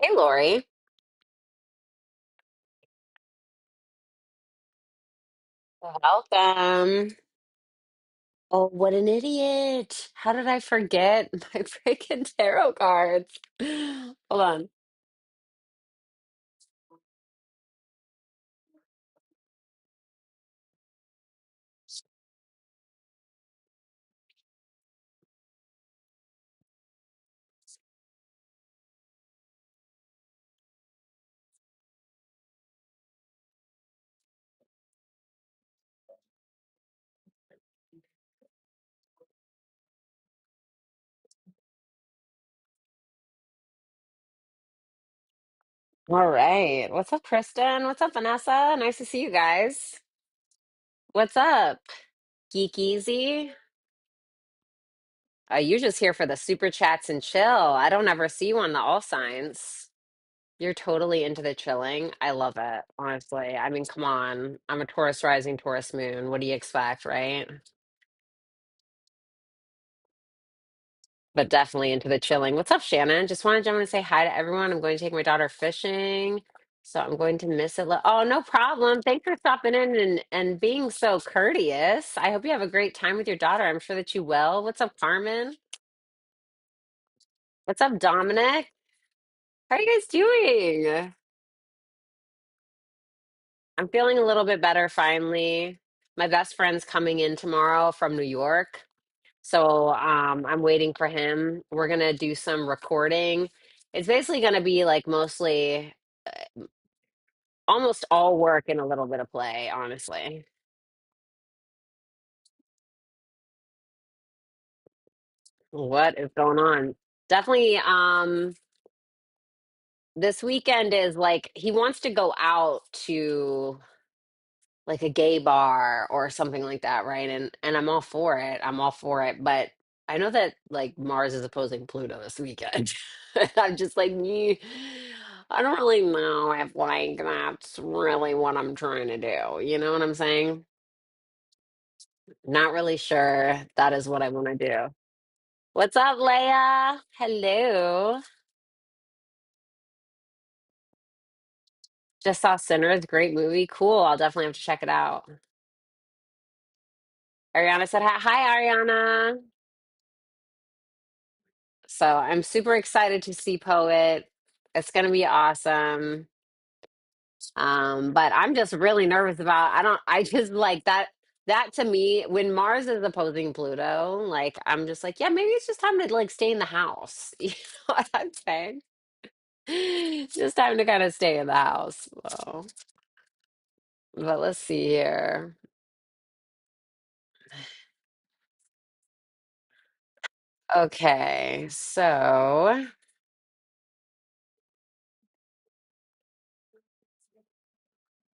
Hey, Lori. Welcome. Oh, what an idiot. How did I forget my freaking tarot cards? Hold on. All right. What's up, Kristen? What's up, Vanessa? Nice to see you guys. What's up? Geek Easy? You're just here for the super chats and chill. I don't ever see you on the all signs. You're totally into the chilling. I love it, honestly. I mean, come on. I'm a Taurus rising, Taurus moon. What do you expect, right? But definitely into the chilling. What's up, Shannon? Just wanted to jump in and say hi to everyone. I'm going to take my daughter fishing, so I'm going to miss it. Oh, no problem. Thanks for stopping in and being so courteous. I hope you have a great time with your daughter. I'm sure that you will. What's up, Carmen? What's up, Dominic? How are you guys doing? I'm feeling a little bit better finally. My best friend's coming in tomorrow from New York. So I'm waiting for him. We're gonna do some recording. It's basically gonna be like mostly almost all work and a little bit of play, honestly. What is going on? Definitely, this weekend is like he wants to go out to like a gay bar or something like that, right? And I'm all for it. I'm all for it. But I know that like Mars is opposing Pluto this weekend. And I'm just like, I don't really know if like that's really what I'm trying to do. You know what I'm saying? Not really sure that is what I want to do. What's up, Leia? Hello. Just saw Sinners. Great movie. Cool. I'll definitely have to check it out. Ariana said hi. Hi, Ariana. So I'm super excited to see Poet. It's going to be awesome. But I'm just really nervous about, I just like that to me, when Mars is opposing Pluto, like, I'm just like, yeah, maybe it's just time to like stay in the house. You know what I'm saying? It's just time to kind of stay in the house. So, but let's see here. Okay, so,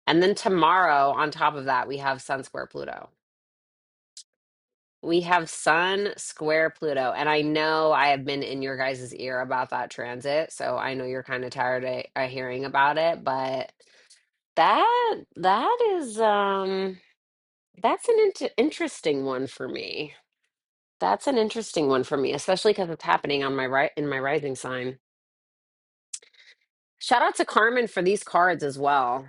and then tomorrow on top of that, we have Sun Square Pluto. We have Sun square Pluto, and I know I have been in your guys' ear about that transit, so I know you're kind of tired of hearing about it, but that is that's an interesting one for me. That's an interesting one for me, especially because it's happening on my right in my rising sign. Shout out to Carmen for these cards as well.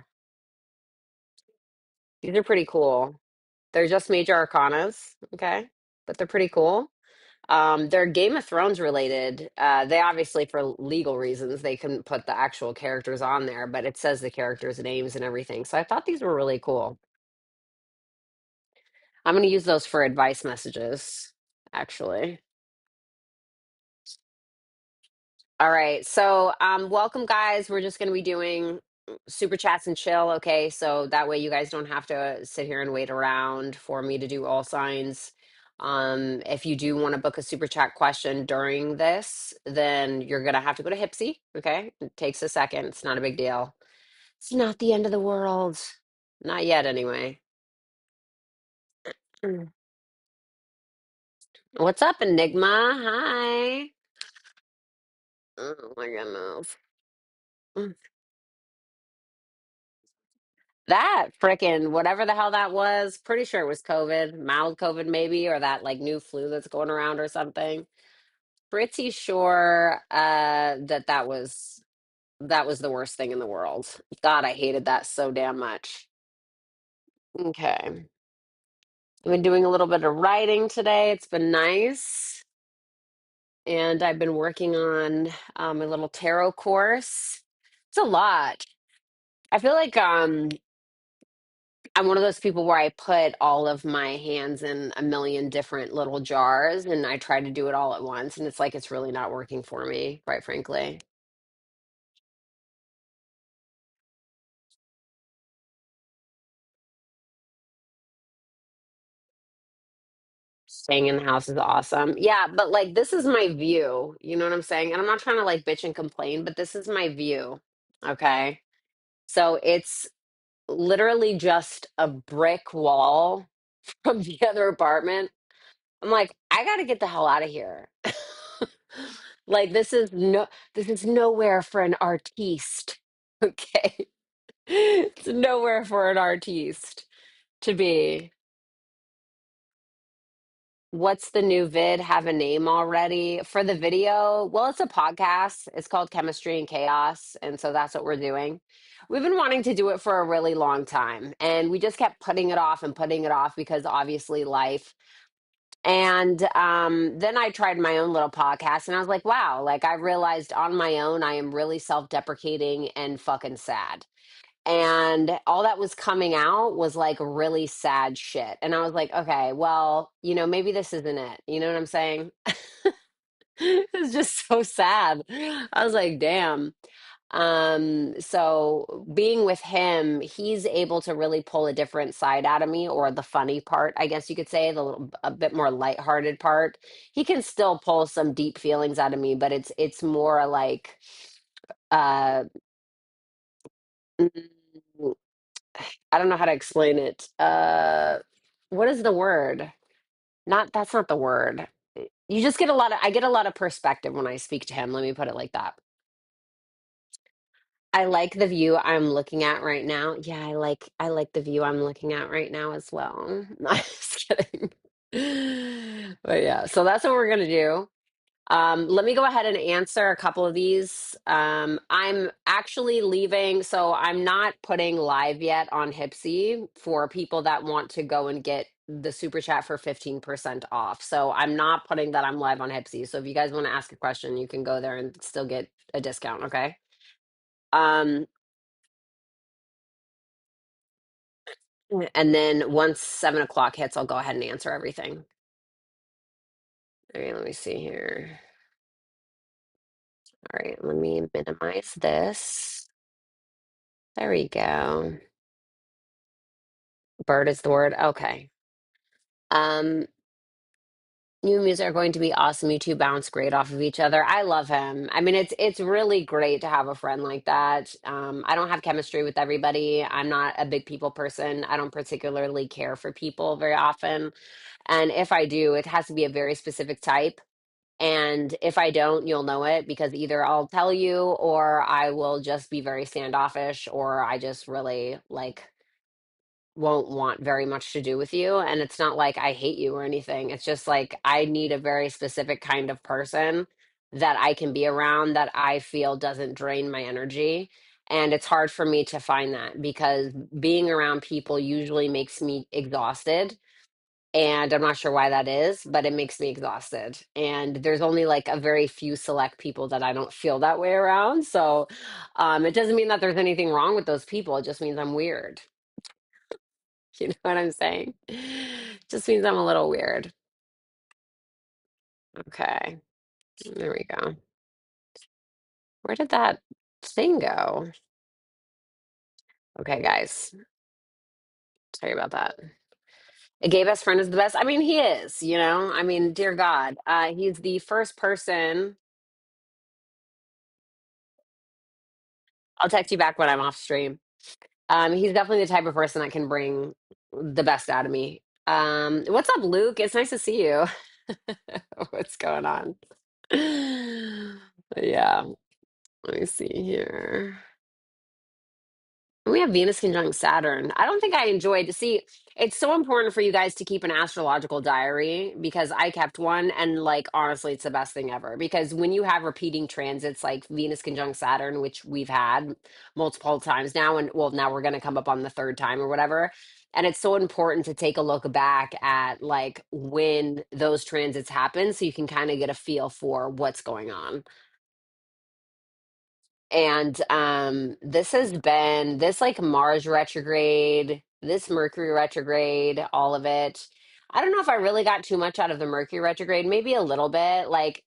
These are pretty cool. They're just major arcanas, okay? But they're pretty cool. They're Game of Thrones related. They obviously, for legal reasons, they couldn't put the actual characters on there, but it says the characters' names and everything. So I thought these were really cool. I'm going to use those for advice messages, actually. All right. So, welcome, guys. We're just going to be doing super chats and chill. Okay. So that way you guys don't have to sit here and wait around for me to do all signs. If you do want to book a super chat question during this, then you're going to have to go to Hipsy. Okay. It takes a second. It's not a big deal. It's not the end of the world. Not yet, anyway. Mm. What's up, Enigma? Hi. Oh my goodness. Mm. That frickin' whatever the hell that was, pretty sure it was COVID, mild COVID maybe, or that like new flu that's going around or something. Pretty sure that that was. That was the worst thing in the world. God, I hated that so damn much. Okay. I've been doing a little bit of writing today. It's been nice. And I've been working on a little tarot course. It's a lot. I feel like I'm one of those people where I put all of my hands in a million different little jars and I try to do it all at once. And it's like it's really not working for me, quite frankly. Staying in the house is awesome. Yeah, but like this is my view. You know what I'm saying? And I'm not trying to like bitch and complain, but this is my view. Okay. So it's literally just a brick wall from the other apartment. I'm like, I gotta get the hell out of here. Like this is nowhere for an artiste. Okay. It's nowhere for an artiste to be. What's the new vid? Have a name already for the video? Well, it's a podcast. It's called Chemistry and Chaos. And so that's what we're doing. We've been wanting to do it for a really long time. And we just kept putting it off and putting it off because obviously life. And then I tried my own little podcast and I was like, wow, like I realized on my own, I am really self deprecating and fucking sad. And all that was coming out was like really sad shit. And I was like, okay, well, maybe this isn't it. You know what I'm saying? It's just so sad. I was like, damn. So being with him, he's able to really pull a different side out of me, or the funny part, I guess you could say, the little a bit more lighthearted part. He can still pull some deep feelings out of me, but it's more like uh mm, I don't know how to explain it. What is the word? Not That's not the word. You just get a lot of I get a lot of perspective when I speak to him. Let me put it like that. I like the view I'm looking at right now. Yeah, I like the view I'm looking at right now as well. Not just kidding. But yeah, so that's what we're gonna do. Let me go ahead and answer a couple of these. I'm actually leaving, so I'm not putting live yet on Hipsy for people that want to go and get the super chat for 15% off. So I'm not putting that I'm live on Hipsy. So if you guys want to ask a question, you can go there and still get a discount, okay? Um, and then once 7 o'clock hits, I'll go ahead and answer everything. All right, let me see here. All right, let me minimize this. There we go. Bird is the word. Okay. Um, you and Musa are going to be awesome. You two bounce great off of each other. I love him. I mean, it's really great to have a friend like that. I don't have chemistry with everybody. I'm not a big people person. I don't particularly care for people very often. And if I do, it has to be a very specific type. And if I don't, you'll know it because either I'll tell you or I will just be very standoffish or I just really like won't want very much to do with you. And it's not like I hate you or anything. It's just like I need a very specific kind of person that I can be around that I feel doesn't drain my energy. And it's hard for me to find that because being around people usually makes me exhausted. And I'm not sure why that is, but it makes me exhausted. And there's only like a very few select people that I don't feel that way around. So it doesn't mean that there's anything wrong with those people. It just means I'm weird. You know what I'm saying? Just means I'm a little weird. Okay, there we go. Where did that thing go? Okay, guys, sorry about that. A gay best friend is the best. I mean, he is, I mean, dear God, he's the first person. I'll text you back when I'm off stream. He's definitely the type of person that can bring the best out of me. What's up, Luke? It's nice to see you. What's going on? Yeah, let me see here. We have Venus conjunct Saturn. I don't think I enjoyed to see. It's so important for you guys to keep an astrological diary because I kept one, and like honestly, it's the best thing ever. Because when you have repeating transits like Venus conjunct Saturn, which we've had multiple times now, and well, now we're going to come up on the third time or whatever. And it's so important to take a look back at like when those transits happen so you can kind of get a feel for what's going on. And this has been this like Mars retrograde, this Mercury retrograde, all of it. I don't know if I really got too much out of the Mercury retrograde, maybe a little bit. Like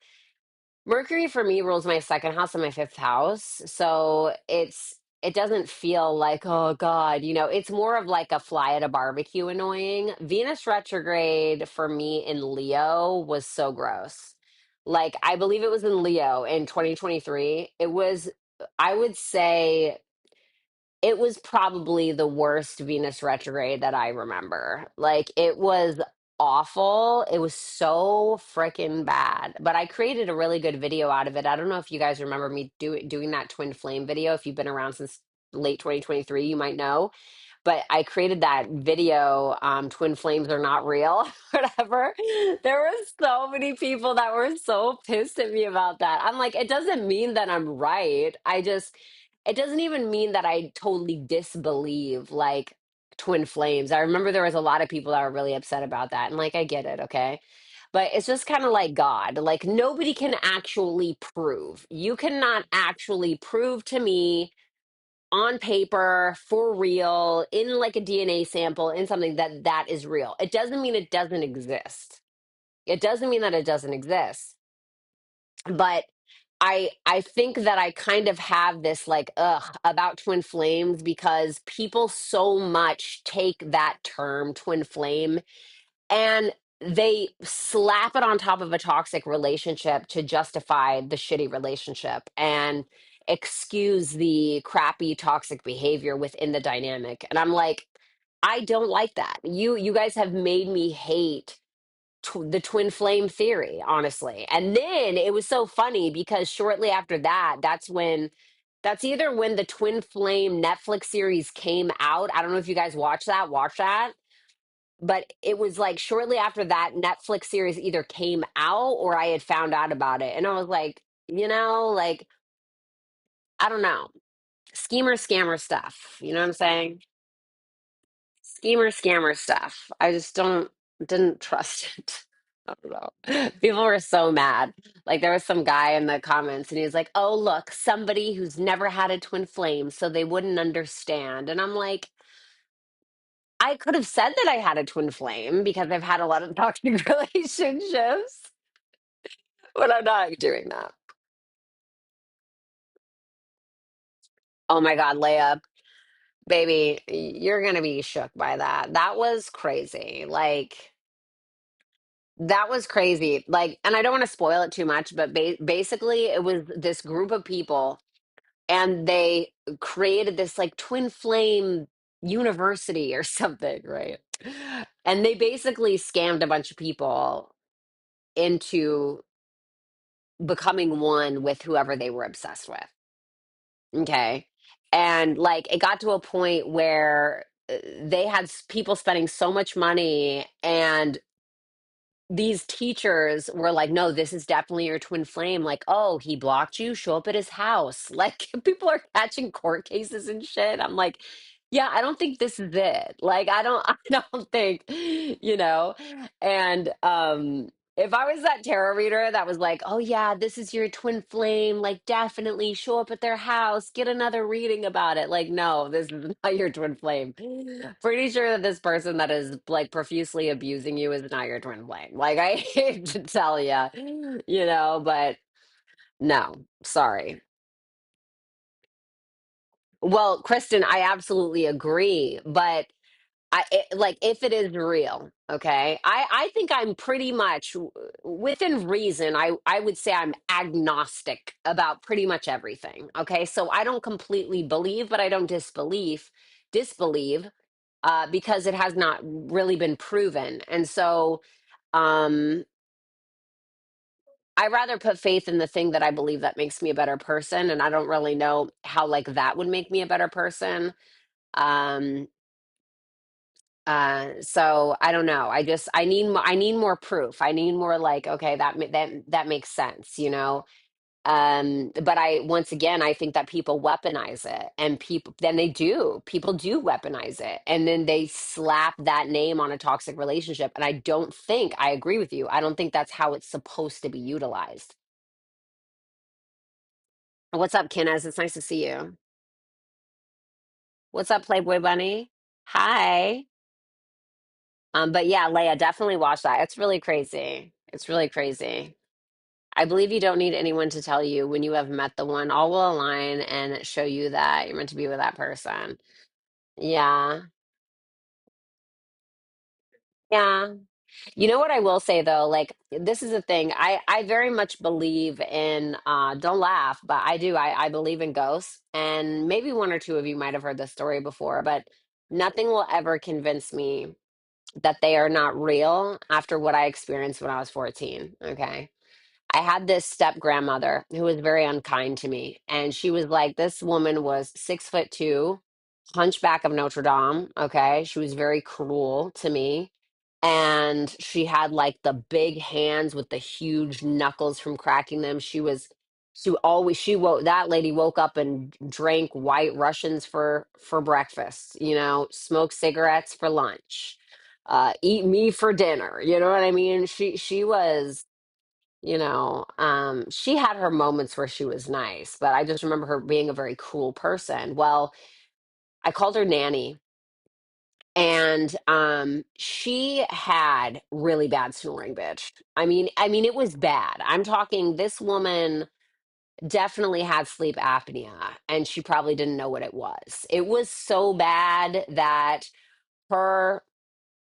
Mercury for me rules my second house and my fifth house. So it doesn't feel like, oh God, it's more of like a fly at a barbecue annoying. Venus retrograde for me in Leo was so gross. Like I believe it was in Leo in 2023. It was, I would say it was probably the worst Venus retrograde that I remember. Like it was awful. It was so freaking bad. But I created a really good video out of it. I don't know if you guys remember me doing that twin flame video. If you've been around since late 2023, you might know, but I created that video, Twin Flames Are Not Real, whatever. There were so many people that were so pissed at me about that. I'm like, it doesn't mean that I'm right. It doesn't even mean that I totally disbelieve like twin flames. I remember there was a lot of people that were really upset about that. And like, I get it, okay? But it's just kind of like God. Like, nobody can actually prove. You cannot actually prove to me on paper for real in like a DNA sample in something that is real. It doesn't mean it doesn't exist. It doesn't mean that it doesn't exist. But I think that I kind of have this like about twin flames because people so much take that term twin flame and they slap it on top of a toxic relationship to justify the shitty relationship and excuse the crappy toxic behavior within the dynamic. And I'm like, I don't like that. You guys have made me hate the twin flame theory, honestly. And then it was so funny because shortly after that, that's either when the twin flame Netflix series came out. I don't know if you guys watch that, but it was like shortly after that Netflix series either came out or I had found out about it. And I was like, like, I don't know, schemer, scammer stuff. You know what I'm saying? Schemer, scammer stuff. I just didn't trust it. I don't know. People were so mad. Like there was some guy in the comments and he was like, oh, look, somebody who's never had a twin flame, so they wouldn't understand. And I'm like, I could have said that I had a twin flame because I've had a lot of toxic relationships, but I'm not doing that. Oh my God, Leia, baby, you're gonna be shook by that. That was crazy. Like, that was crazy. Like, and I don't want to spoil it too much, but basically, it was this group of people, and they created this like twin flame university or something, right? And they basically scammed a bunch of people into becoming one with whoever they were obsessed with. Okay. And like it got to a point where they had people spending so much money, and these teachers were like, no, this is definitely your twin flame. Like, oh, he blocked you, show up at his house. Like, people are catching court cases and shit. I'm like, yeah, I don't think this is it. Like, I don't think, you know. And if I was that tarot reader that was like, oh yeah, this is your twin flame, like definitely show up at their house, get another reading about it. Like, no, this is not your twin flame. Pretty sure that this person that is like profusely abusing you is not your twin flame. Like, I hate to tell you, but no, sorry. Well, Kristen, I absolutely agree, but like if it is real, okay, I think I'm pretty much within reason. I would say I'm agnostic about pretty much everything. Okay, so I don't completely believe, but I don't disbelieve, because it has not really been proven, and so um I rather put faith in the thing that I believe that makes me a better person, and I don't really know how like that would make me a better person. Um, so I don't know. I need more proof. I need more like, okay, that makes sense, you know? But once again, I think that people weaponize it, and people do weaponize it, and then they slap that name on a toxic relationship. And I agree with you. I don't think that's how it's supposed to be utilized. What's up, Kenneth? It's nice to see you. What's up, Playboy Bunny? Hi. But yeah, Leia, definitely watch that. It's really crazy. It's really crazy. I believe you don't need anyone to tell you when you have met the one. All will align and show you that you're meant to be with that person. Yeah. Yeah. You know what I will say though, like this is the thing. I very much believe in don't laugh, but I do. I believe in ghosts. And maybe one or two of you might have heard this story before, but nothing will ever convince me that they are not real after what I experienced when I was 14. Okay. I had this step grandmother who was very unkind to me. And she was like, this woman was 6'2", hunchback of Notre Dame. Okay. She was very cruel to me. And she had like the big hands with the huge knuckles from cracking them. She woke, that lady woke up and drank White Russians for breakfast, you know, smoked cigarettes for lunch, eat me for dinner. You know what I mean? She was, she had her moments where she was nice, but I just remember her being a very cruel person. Well, I called her Nanny, and she had really bad snoring, bitch. I mean it was bad. I'm talking, this woman definitely had sleep apnea, and she probably didn't know what it was. It was so bad that her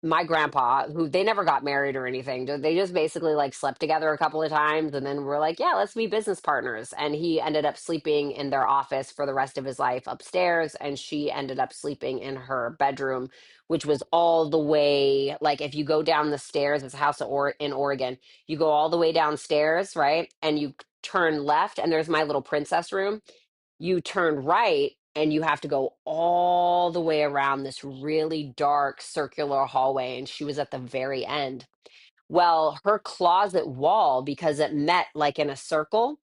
my grandpa, who they never got married or anything, they just basically like slept together a couple of times, and then we're like, yeah, let's be business partners. And he ended up sleeping in their office for the rest of his life upstairs, and she ended up sleeping in her bedroom, which was all the way, like, if you go down the stairs, it's a house in Oregon. You go all the way downstairs, right, and you turn left, and there's my little princess room. You turn right and you have to go all the way around this really dark circular hallway, and she was at the very end. Well, her closet wall, because it met like in a circle,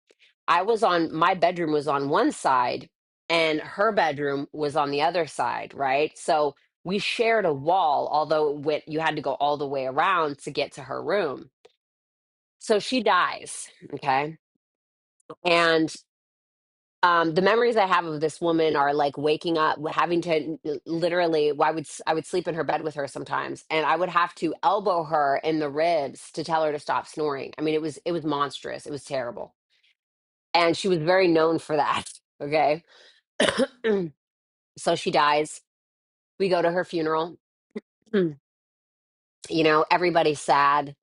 my bedroom was on one side and her bedroom was on the other side, right? So we shared a wall, although you had to go all the way around to get to her room. So she dies, okay? And the memories I have of this woman are like waking up, having to literally, I would sleep in her bed with her sometimes, and I would have to elbow her in the ribs to tell her to stop snoring. I mean, it was monstrous. It was terrible, and she was very known for that. Okay, so she dies. We go to her funeral. Everybody's sad.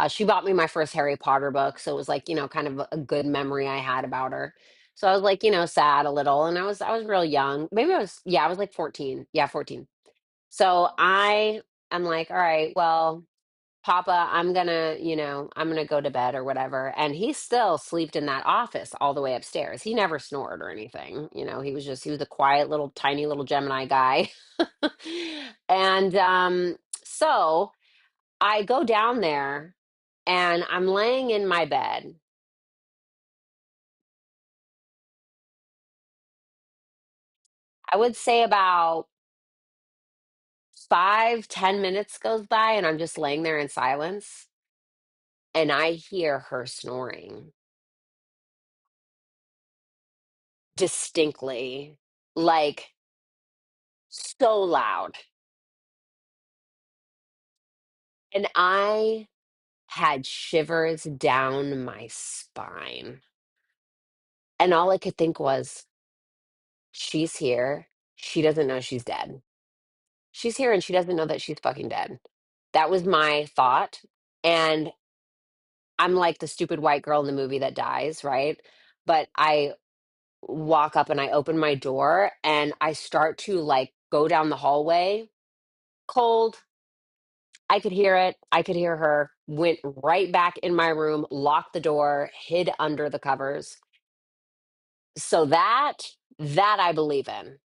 She bought me my first Harry Potter book, so it was like, kind of a good memory I had about her. So I was like, sad a little, and I was real young. Maybe I was like 14. Yeah, 14. So I'm like, all right, well, Papa, I'm gonna go to bed or whatever. And he still slept in that office all the way upstairs. He never snored or anything. He was a quiet little tiny little Gemini guy. And so I go down there and I'm laying in my bed. I would say about 5, 10 minutes goes by, and I'm just laying there in silence. And I hear her snoring distinctly, like so loud. And I had shivers down my spine. And all I could think was, she's here. She doesn't know she's dead. She's here and she doesn't know that she's fucking dead. That was my thought. And I'm like the stupid white girl in the movie that dies, right? But I walk up and I open my door and I start to like go down the hallway. Cold. I could hear it. I could hear her. Went right back in my room, locked the door, hid under the covers. So that I believe in.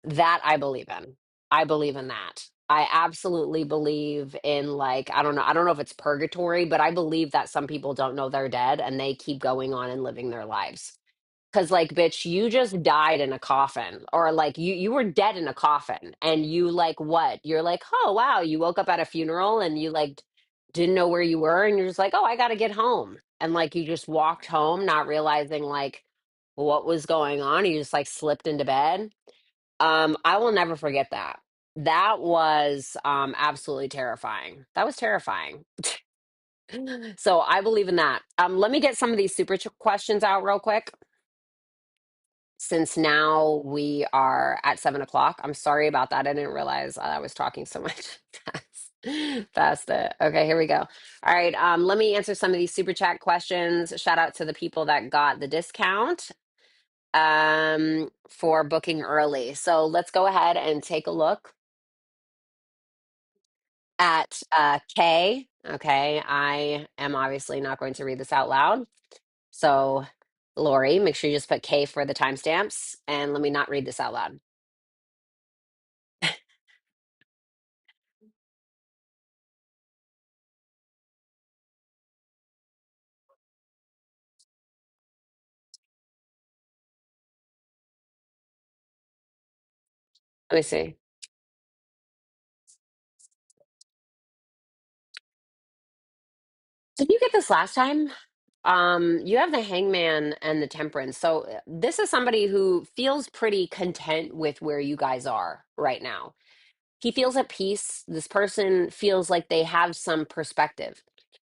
That I believe in. I believe in that. I absolutely believe in, like, I don't know if it's purgatory, but I believe that some people don't know they're dead and they keep going on and living their lives. Cause like, bitch, you just died in a coffin, or like you were dead in a coffin, and you like what? You're like, oh wow, you woke up at a funeral and you like didn't know where you were, and you're just like, oh, I gotta get home, and like you just walked home, not realizing like what was going on. You just like slipped into bed. I will never forget that. That was absolutely terrifying. That was terrifying. So I believe in that. Let me get some of these questions out real quick, since now we are at 7 o'clock. I'm sorry about that. I didn't realize I was talking so much past it. Okay, here we go. All right. Let me answer some of these super chat questions. Shout out to the people that got the discount for booking early. So let's go ahead and take a look at K. Okay, I am obviously not going to read this out loud. So, Lori, make sure you just put K for the timestamps, and let me not read this out loud. Let me see. Did you get this last time? You have the Hangman and the Temperance. So this is somebody who feels pretty content with where you guys are right now. He feels at peace. This person feels like they have some perspective.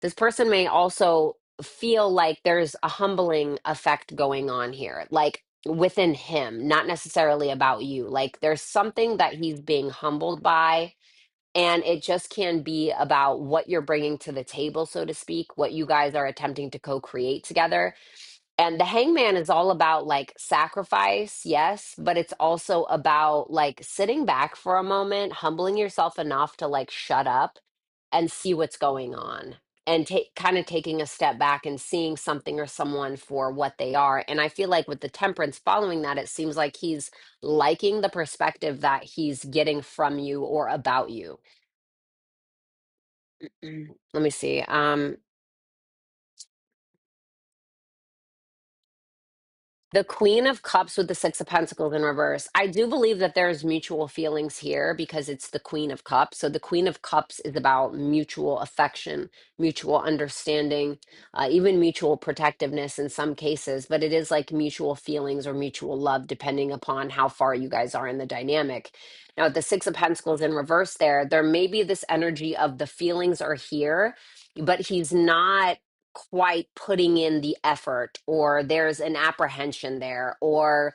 This person may also feel like there's a humbling effect going on here, like within him, not necessarily about you. Like there's something that he's being humbled by, and it just can be about what you're bringing to the table, so to speak, what you guys are attempting to co-create together. And the Hangman is all about like sacrifice, yes, but it's also about like sitting back for a moment, humbling yourself enough to like shut up and see what's going on, and take kind of taking a step back and seeing something or someone for what they are. And I feel like with the Temperance following that, it seems like he's liking the perspective that he's getting from you or about you. Let me see. The Queen of Cups with the Six of Pentacles in reverse. I do believe that there's mutual feelings here because it's the Queen of Cups. So the Queen of Cups is about mutual affection, mutual understanding, even mutual protectiveness in some cases. But it is like mutual feelings or mutual love, depending upon how far you guys are in the dynamic. Now, with the Six of Pentacles in reverse, there may be this energy of the feelings are here, but he's not quite putting in the effort, or there's an apprehension there, or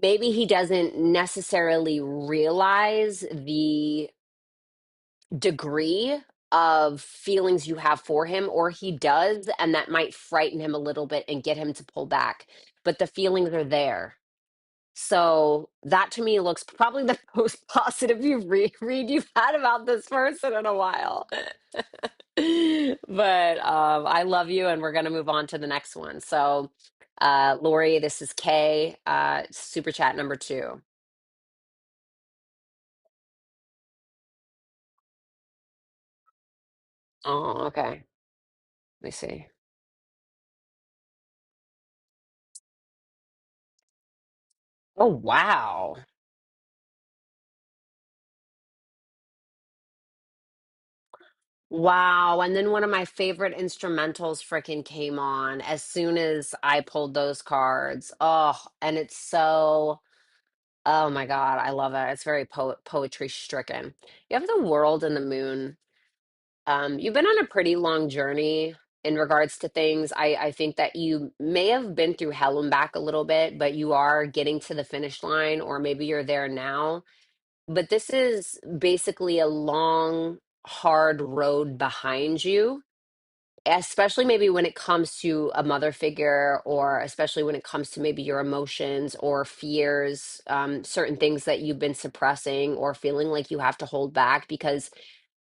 maybe he doesn't necessarily realize the degree of feelings you have for him, or he does, and that might frighten him a little bit and get him to pull back, but the feelings are there. So that to me looks probably the most positive read you've had about this person in a while. But I love you, and we're gonna move on to the next one. So, Lori, this is Kay, super chat number 2. Oh, okay. Let me see. Oh, wow. Wow. And then one of my favorite instrumentals freaking came on as soon as I pulled those cards. Oh, and it's so, oh my God, I love it. It's very poetry stricken. You have the world and the moon. You've been on a pretty long journey in regards to things. I think that you may have been through hell and back a little bit, but you are getting to the finish line, or maybe you're there now. But this is basically a long, hard road behind you, especially maybe when it comes to a mother figure, or especially when it comes to maybe your emotions or fears, certain things that you've been suppressing or feeling like you have to hold back, because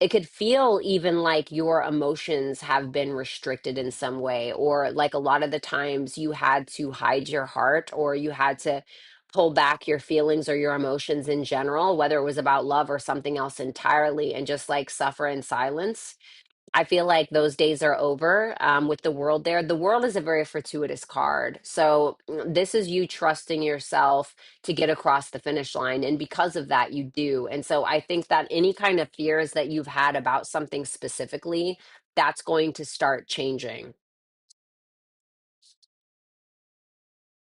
it could feel even like your emotions have been restricted in some way, or like a lot of the times you had to hide your heart, or you had to pull back your feelings or your emotions in general, whether it was about love or something else entirely, and just like suffer in silence. I feel like those days are over with the world there. The world is a very fortuitous card. So this is you trusting yourself to get across the finish line. And because of that, you do. And so I think that any kind of fears that you've had about something specifically, that's going to start changing.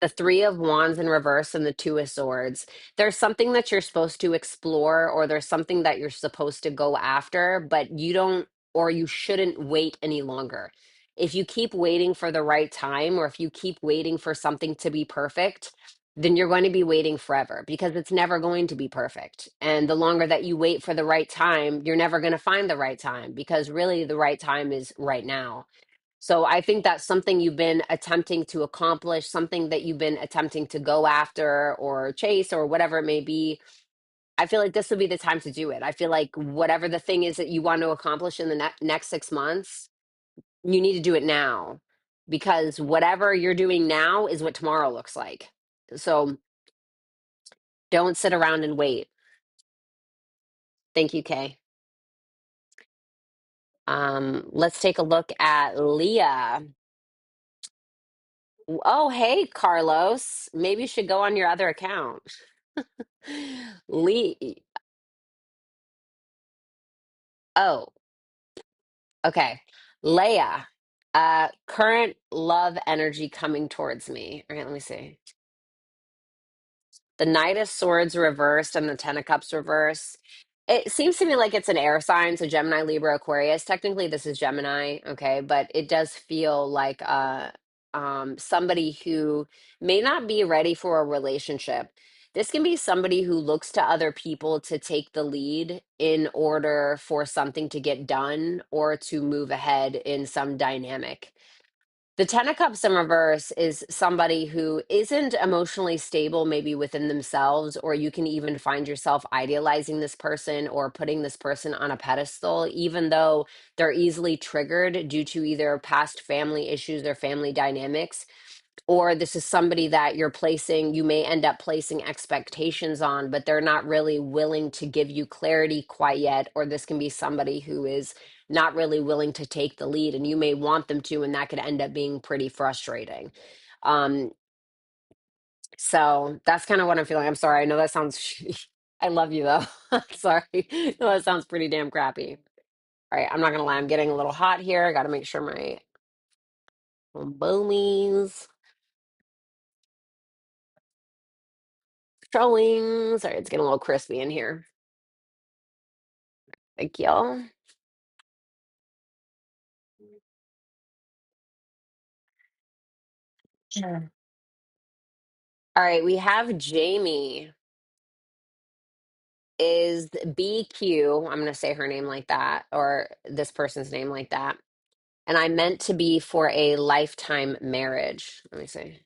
The Three of Wands in reverse and the Two of Swords. There's something that you're supposed to explore, or there's something that you're supposed to go after, but you don't, or you shouldn't wait any longer. If you keep waiting for the right time, or if you keep waiting for something to be perfect, then you're going to be waiting forever because it's never going to be perfect. And the longer that you wait for the right time, you're never going to find the right time, because really the right time is right now. So I think that's something you've been attempting to accomplish, something that you've been attempting to go after or chase or whatever it may be. I feel like this would be the time to do it. I feel like whatever the thing is that you want to accomplish in the next 6 months, you need to do it now, because whatever you're doing now is what tomorrow looks like. So don't sit around and wait. Thank you, Kay. Let's take a look at Leah. Oh, hey, Carlos. Maybe you should go on your other account. Lee. Oh, okay. Leia. Current love energy coming towards me. Okay, let me see. The Knight of Swords reversed and the Ten of Cups reversed. It seems to me like it's an air sign, so Gemini, Libra, Aquarius. Technically, this is Gemini, okay, but it does feel like somebody who may not be ready for a relationship. This can be somebody who looks to other people to take the lead in order for something to get done or to move ahead in some dynamic. The Ten of Cups in reverse is somebody who isn't emotionally stable, maybe within themselves, or you can even find yourself idealizing this person or putting this person on a pedestal, even though they're easily triggered due to either past family issues or family dynamics. Or this is somebody that you may end up placing expectations on, but they're not really willing to give you clarity quite yet. Or this can be somebody who is not really willing to take the lead, and you may want them to, and that could end up being pretty frustrating. Um, so that's kind of what I'm feeling. I'm sorry. I know that sounds, I love you though. Sorry. No, that sounds pretty damn crappy. All right. I'm not going to lie. I'm getting a little hot here. I got to make sure my boomies showing. Sorry, it's getting a little crispy in here. Thank y'all. Sure. All right, we have Jamie. Is BQ, I'm going to say her name like that, or this person's name like that. And I meant to be for a lifetime marriage. Let me see.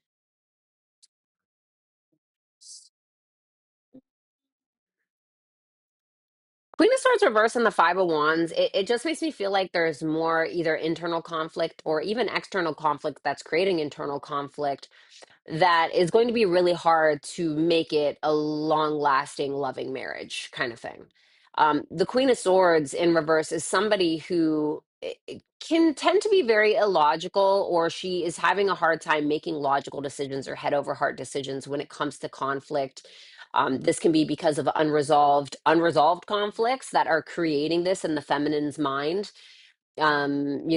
Queen of Swords reverse and the Five of Wands, it just makes me feel like there's more either internal conflict or even external conflict that's creating internal conflict that is going to be really hard to make it a long lasting, loving marriage kind of thing. The Queen of Swords in reverse is somebody who can tend to be very illogical, or she is having a hard time making logical decisions or head over heart decisions when it comes to conflict. This can be because of unresolved conflicts that are creating this in the feminine's mind, and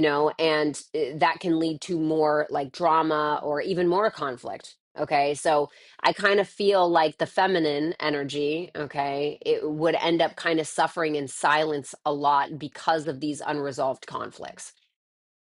that can lead to more like drama or even more conflict. Okay, so I kind of feel like the feminine energy, okay, it would end up kind of suffering in silence a lot because of these unresolved conflicts.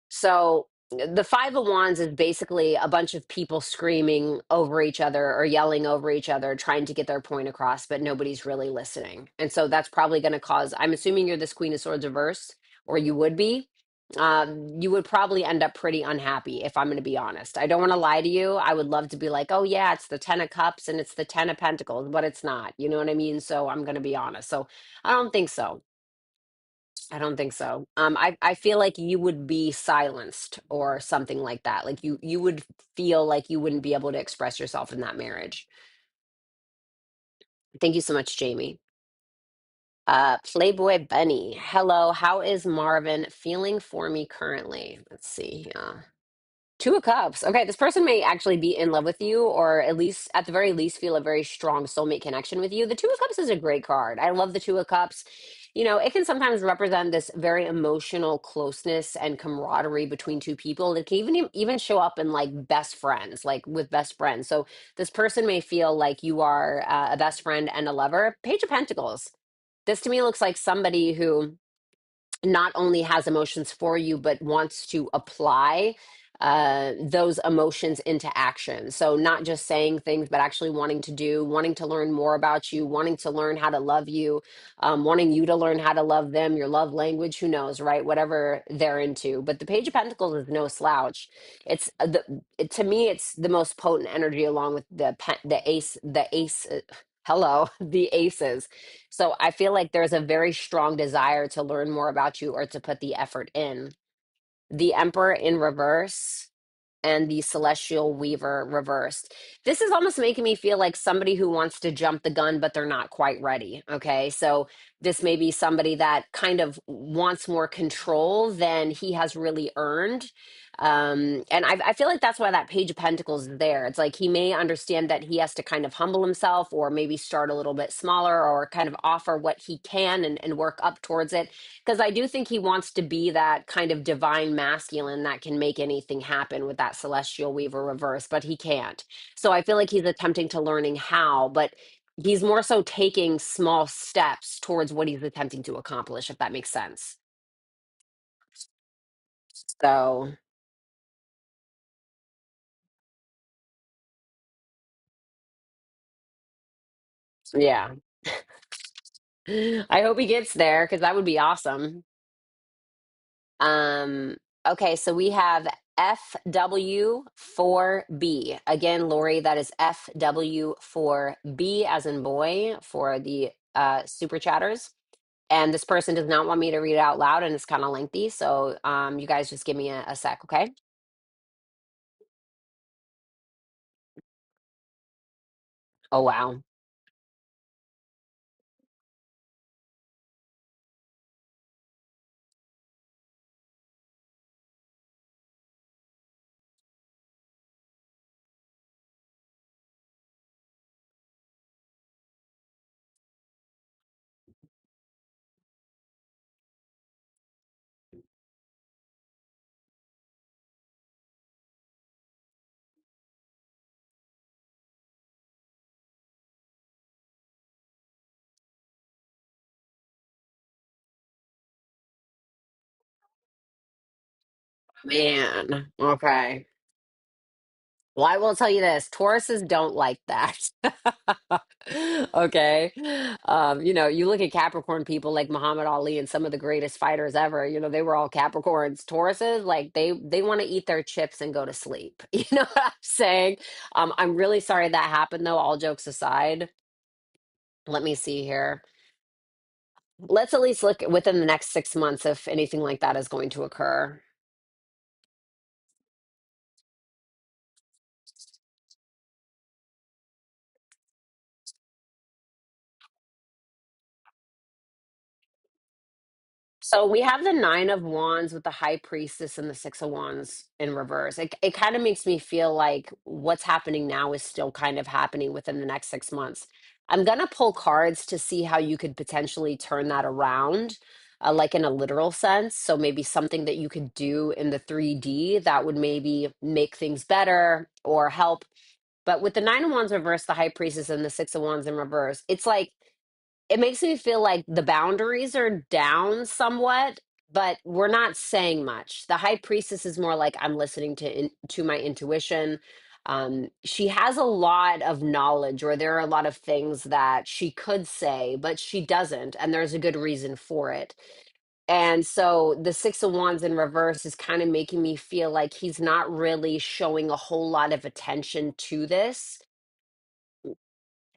So the Five of Wands is basically a bunch of people screaming over each other or yelling over each other, trying to get their point across, but nobody's really listening. And so that's probably going to cause, I'm assuming you're this Queen of Swords reverse, or you would be. You would probably end up pretty unhappy, if I'm going to be honest. I don't want to lie to you. I would love to be like, oh, yeah, it's the Ten of Cups and it's the Ten of Pentacles, but it's not. You know what I mean? So I'm going to be honest. So I don't think so. I don't think so. I feel like you would be silenced or something like that. Like you would feel like you wouldn't be able to express yourself in that marriage. Thank you so much, Jamie. Playboy Bunny. Hello, how is Marvin feeling for me currently? Let's see. Two of Cups. Okay, this person may actually be in love with you, or at least, at the very least, feel a very strong soulmate connection with you. The Two of Cups is a great card. I love the Two of Cups. You know, it can sometimes represent this very emotional closeness and camaraderie between two people. It can even show up in like best friends, like with best friends. So this person may feel like you are a best friend and a lover. Page of Pentacles. This to me looks like somebody who not only has emotions for you, but wants to apply those emotions into action. So, not just saying things, but actually wanting to do, wanting to learn more about you, wanting to learn how to love you, wanting you to learn how to love them, your love language, who knows, right? Whatever they're into. But the Page of Pentacles is no slouch. To me, it's the most potent energy along with the ace. Hello, the aces. So I feel like there's a very strong desire to learn more about you or to put the effort in. The Emperor in reverse and the Celestial Weaver reversed. This is almost making me feel like somebody who wants to jump the gun, but they're not quite ready. Okay. So this may be somebody that kind of wants more control than he has really earned. And I feel like that's why that Page of Pentacles is there. It's like he may understand that he has to kind of humble himself or maybe start a little bit smaller or kind of offer what he can and work up towards it, because I do think he wants to be that kind of divine masculine that can make anything happen with that celestial weaver reverse, but he can't. So I feel like he's attempting to learning how, but he's more so taking small steps towards what he's attempting to accomplish, if that makes sense. So yeah. I hope he gets there because that would be awesome. Um, okay, so we have FW4B. Again, Lori, that is FW4B as in boy for the super chatters. And this person does not want me to read it out loud and it's kind of lengthy. So you guys just give me a sec, okay? Oh, wow. Man. Okay. Well, I will tell you this, Tauruses don't like that. Okay. You know, you look at Capricorn people like Muhammad Ali and some of the greatest fighters ever, you know, they were all Capricorns. Tauruses, like they want to eat their chips and go to sleep. You know what I'm saying? I'm really sorry that happened though, all jokes aside. Let me see here. Let's at least look within the next 6 months if anything like that is going to occur. So we have the Nine of Wands with the High Priestess and the Six of Wands in reverse. It kind of makes me feel like what's happening now is still kind of happening within the next 6 months. I'm gonna pull cards to see how you could potentially turn that around, like in a literal sense. So maybe something that you could do in the 3D that would maybe make things better or help. But with the Nine of Wands reverse, the High Priestess, and the Six of Wands in reverse, it's like it makes me feel like the boundaries are down somewhat, but we're not saying much. The high priestess is more like I'm listening to my intuition. She has a lot of knowledge, or there are a lot of things that she could say, but she doesn't, and there's a good reason for it. And so the Six of Wands in reverse is kind of making me feel like he's not really showing a whole lot of attention to this,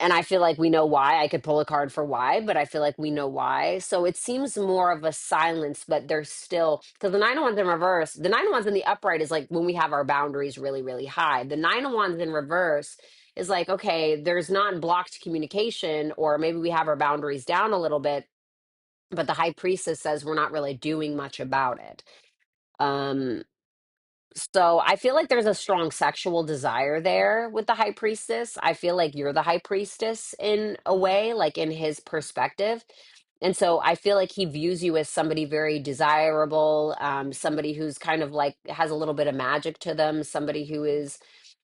and I feel like we know why. I could pull a card for why, but I feel like we know why. So it seems more of a silence, but there's still, because the Nine of Wands in reverse, the Nine of Wands in the upright is like when we have our boundaries really, really high. The Nine of Wands in reverse is like, okay, there's not blocked communication, or maybe we have our boundaries down a little bit, but the high priestess says we're not really doing much about it. Um, so I feel like there's a strong sexual desire there with the high priestess. I feel like you're the high priestess in a way, like in his perspective. And so I feel like he views you as somebody very desirable, somebody who's kind of like has a little bit of magic to them, somebody who is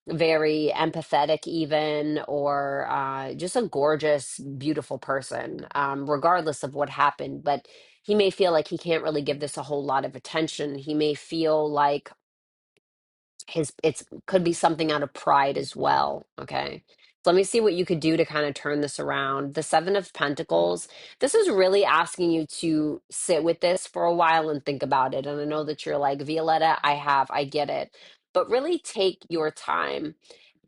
very empathetic, even, or just a gorgeous, beautiful person, regardless of what happened. But he may feel like he can't really give this a whole lot of attention. He may feel like his it's could be something out of pride as well. Okay, so let me see what you could do to kind of turn this around. The Seven of Pentacles, this is really asking you to sit with this for a while and think about it. And I know that you're like, Violetta, I get it, but really take your time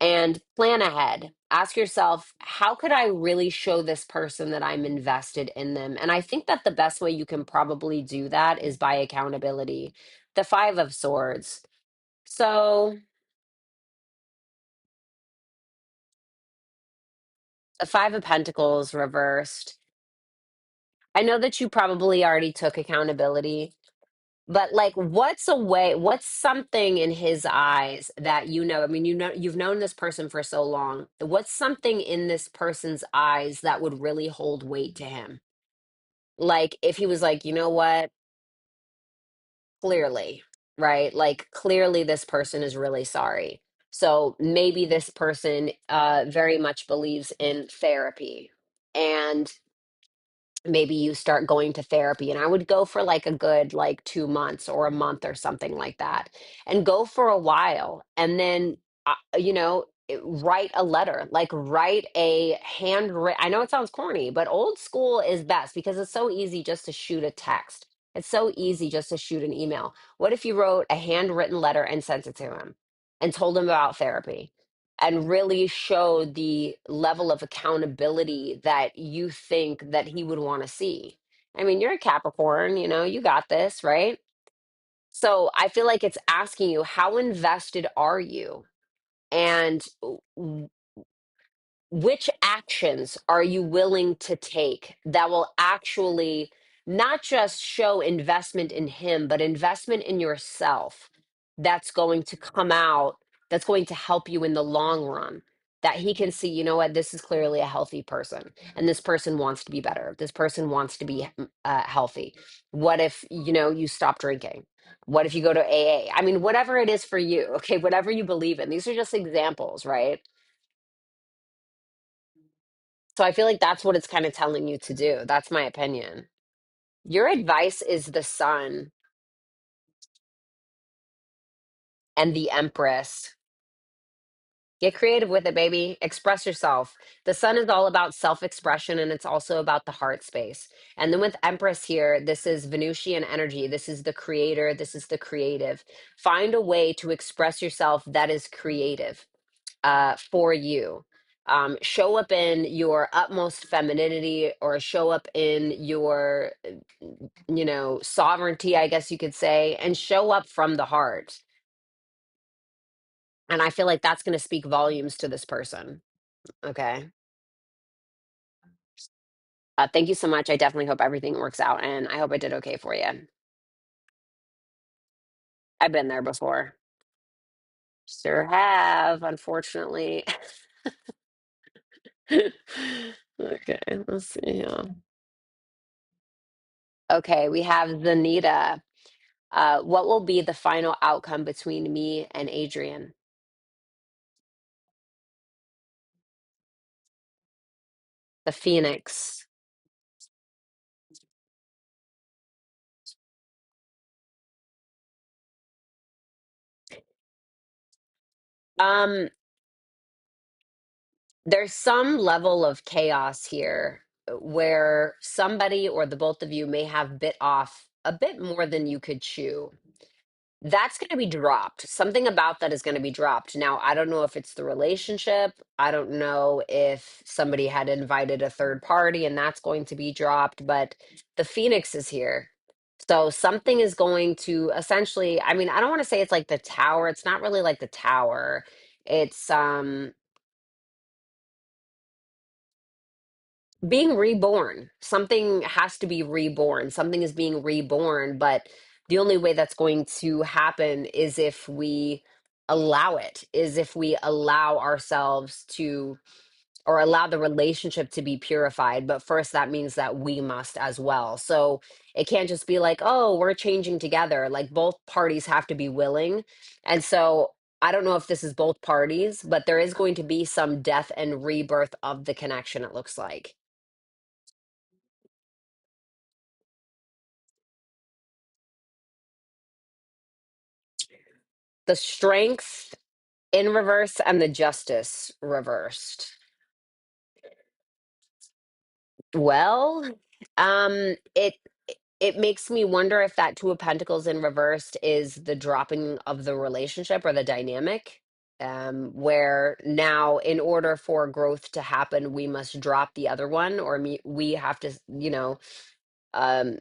and plan ahead. Ask yourself, how could I really show this person that I'm invested in them? And I think that the best way you can probably do that is by accountability. The Five of Swords, so the Five of Pentacles reversed. I know that you probably already took accountability, but like, what's a way, what's something in his eyes that I mean, you've known this person for so long. What's something in this person's eyes that would really hold weight to him? Like, if he was like, you know what, clearly, right? Like, clearly this person is really sorry. So maybe this person very much believes in therapy. And maybe you start going to therapy, and I would go for like a good like 2 months or a month or something like that, and go for a while, and then write a letter, like write a handwritten. I know it sounds corny, but old school is best because it's so easy just to shoot a text. It's so easy just to shoot an email. What if you wrote a handwritten letter and sent it to him and told him about therapy, and really show the level of accountability that you think that he would want to see? I mean, you're a Capricorn, you got this, right? So I feel like it's asking you, how invested are you? And which actions are you willing to take that will actually not just show investment in him, but investment in yourself, that's going to come out, that's going to help you in the long run? That he can see, you know what, this is clearly a healthy person, and this person wants to be better. This person wants to be healthy. What if, you stop drinking? What if you go to AA? I mean, whatever it is for you, okay, whatever you believe in. These are just examples, right? So I feel like that's what it's kind of telling you to do. That's my opinion. Your advice is the Sun and the Empress. Get creative with it, baby. Express yourself. The Sun is all about self expression, and it's also about the heart space. And then with Empress here, this is Venusian energy. This is the creator. This is the creative. Find a way to express yourself that is creative for you. Show up in your utmost femininity, or show up in your, sovereignty, I guess you could say, and show up from the heart. And I feel like that's going to speak volumes to this person. Okay. Thank you so much. I definitely hope everything works out, and I hope I did okay for you. I've been there before. Sure have, unfortunately. Okay, let's see here. Okay, we have Zanita. What will be the final outcome between me and Adrian? The Phoenix. Um, there's some level of chaos here, where somebody or the both of you may have bit off a bit more than you could chew. That's going to be dropped. Something about that is going to be dropped. Now, I don't know if it's the relationship. I don't know if somebody had invited a third party and that's going to be dropped, but the Phoenix is here. So something is going to essentially, I mean, I don't want to say it's like the tower. It's not really like the tower. It's being reborn. Something has to be reborn. Something is being reborn, but the only way that's going to happen is if we allow it, is if we allow ourselves to, or allow the relationship to be purified. But first, that means that we must as well. So it can't just be like, oh, we're changing together. Like both parties have to be willing. And so I don't know if this is both parties, but there is going to be some death and rebirth of the connection, it looks like. The strength in reverse and the justice reversed. Well, it it makes me wonder if that Two of Pentacles in reversed is the dropping of the relationship or the dynamic. Where now, in order for growth to happen, we must drop the other one, or we have to, um,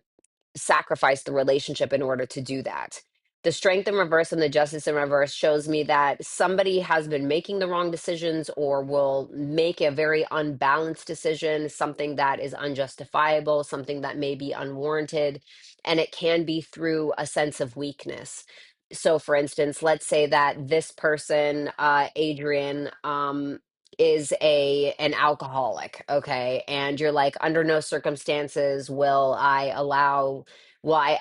sacrifice the relationship in order to do that. The strength in reverse and the justice in reverse shows me that somebody has been making the wrong decisions or will make a very unbalanced decision, something that is unjustifiable, something that may be unwarranted, and it can be through a sense of weakness. So, for instance, let's say that this person, Adrian, is an alcoholic, okay, and you're like, under no circumstances will I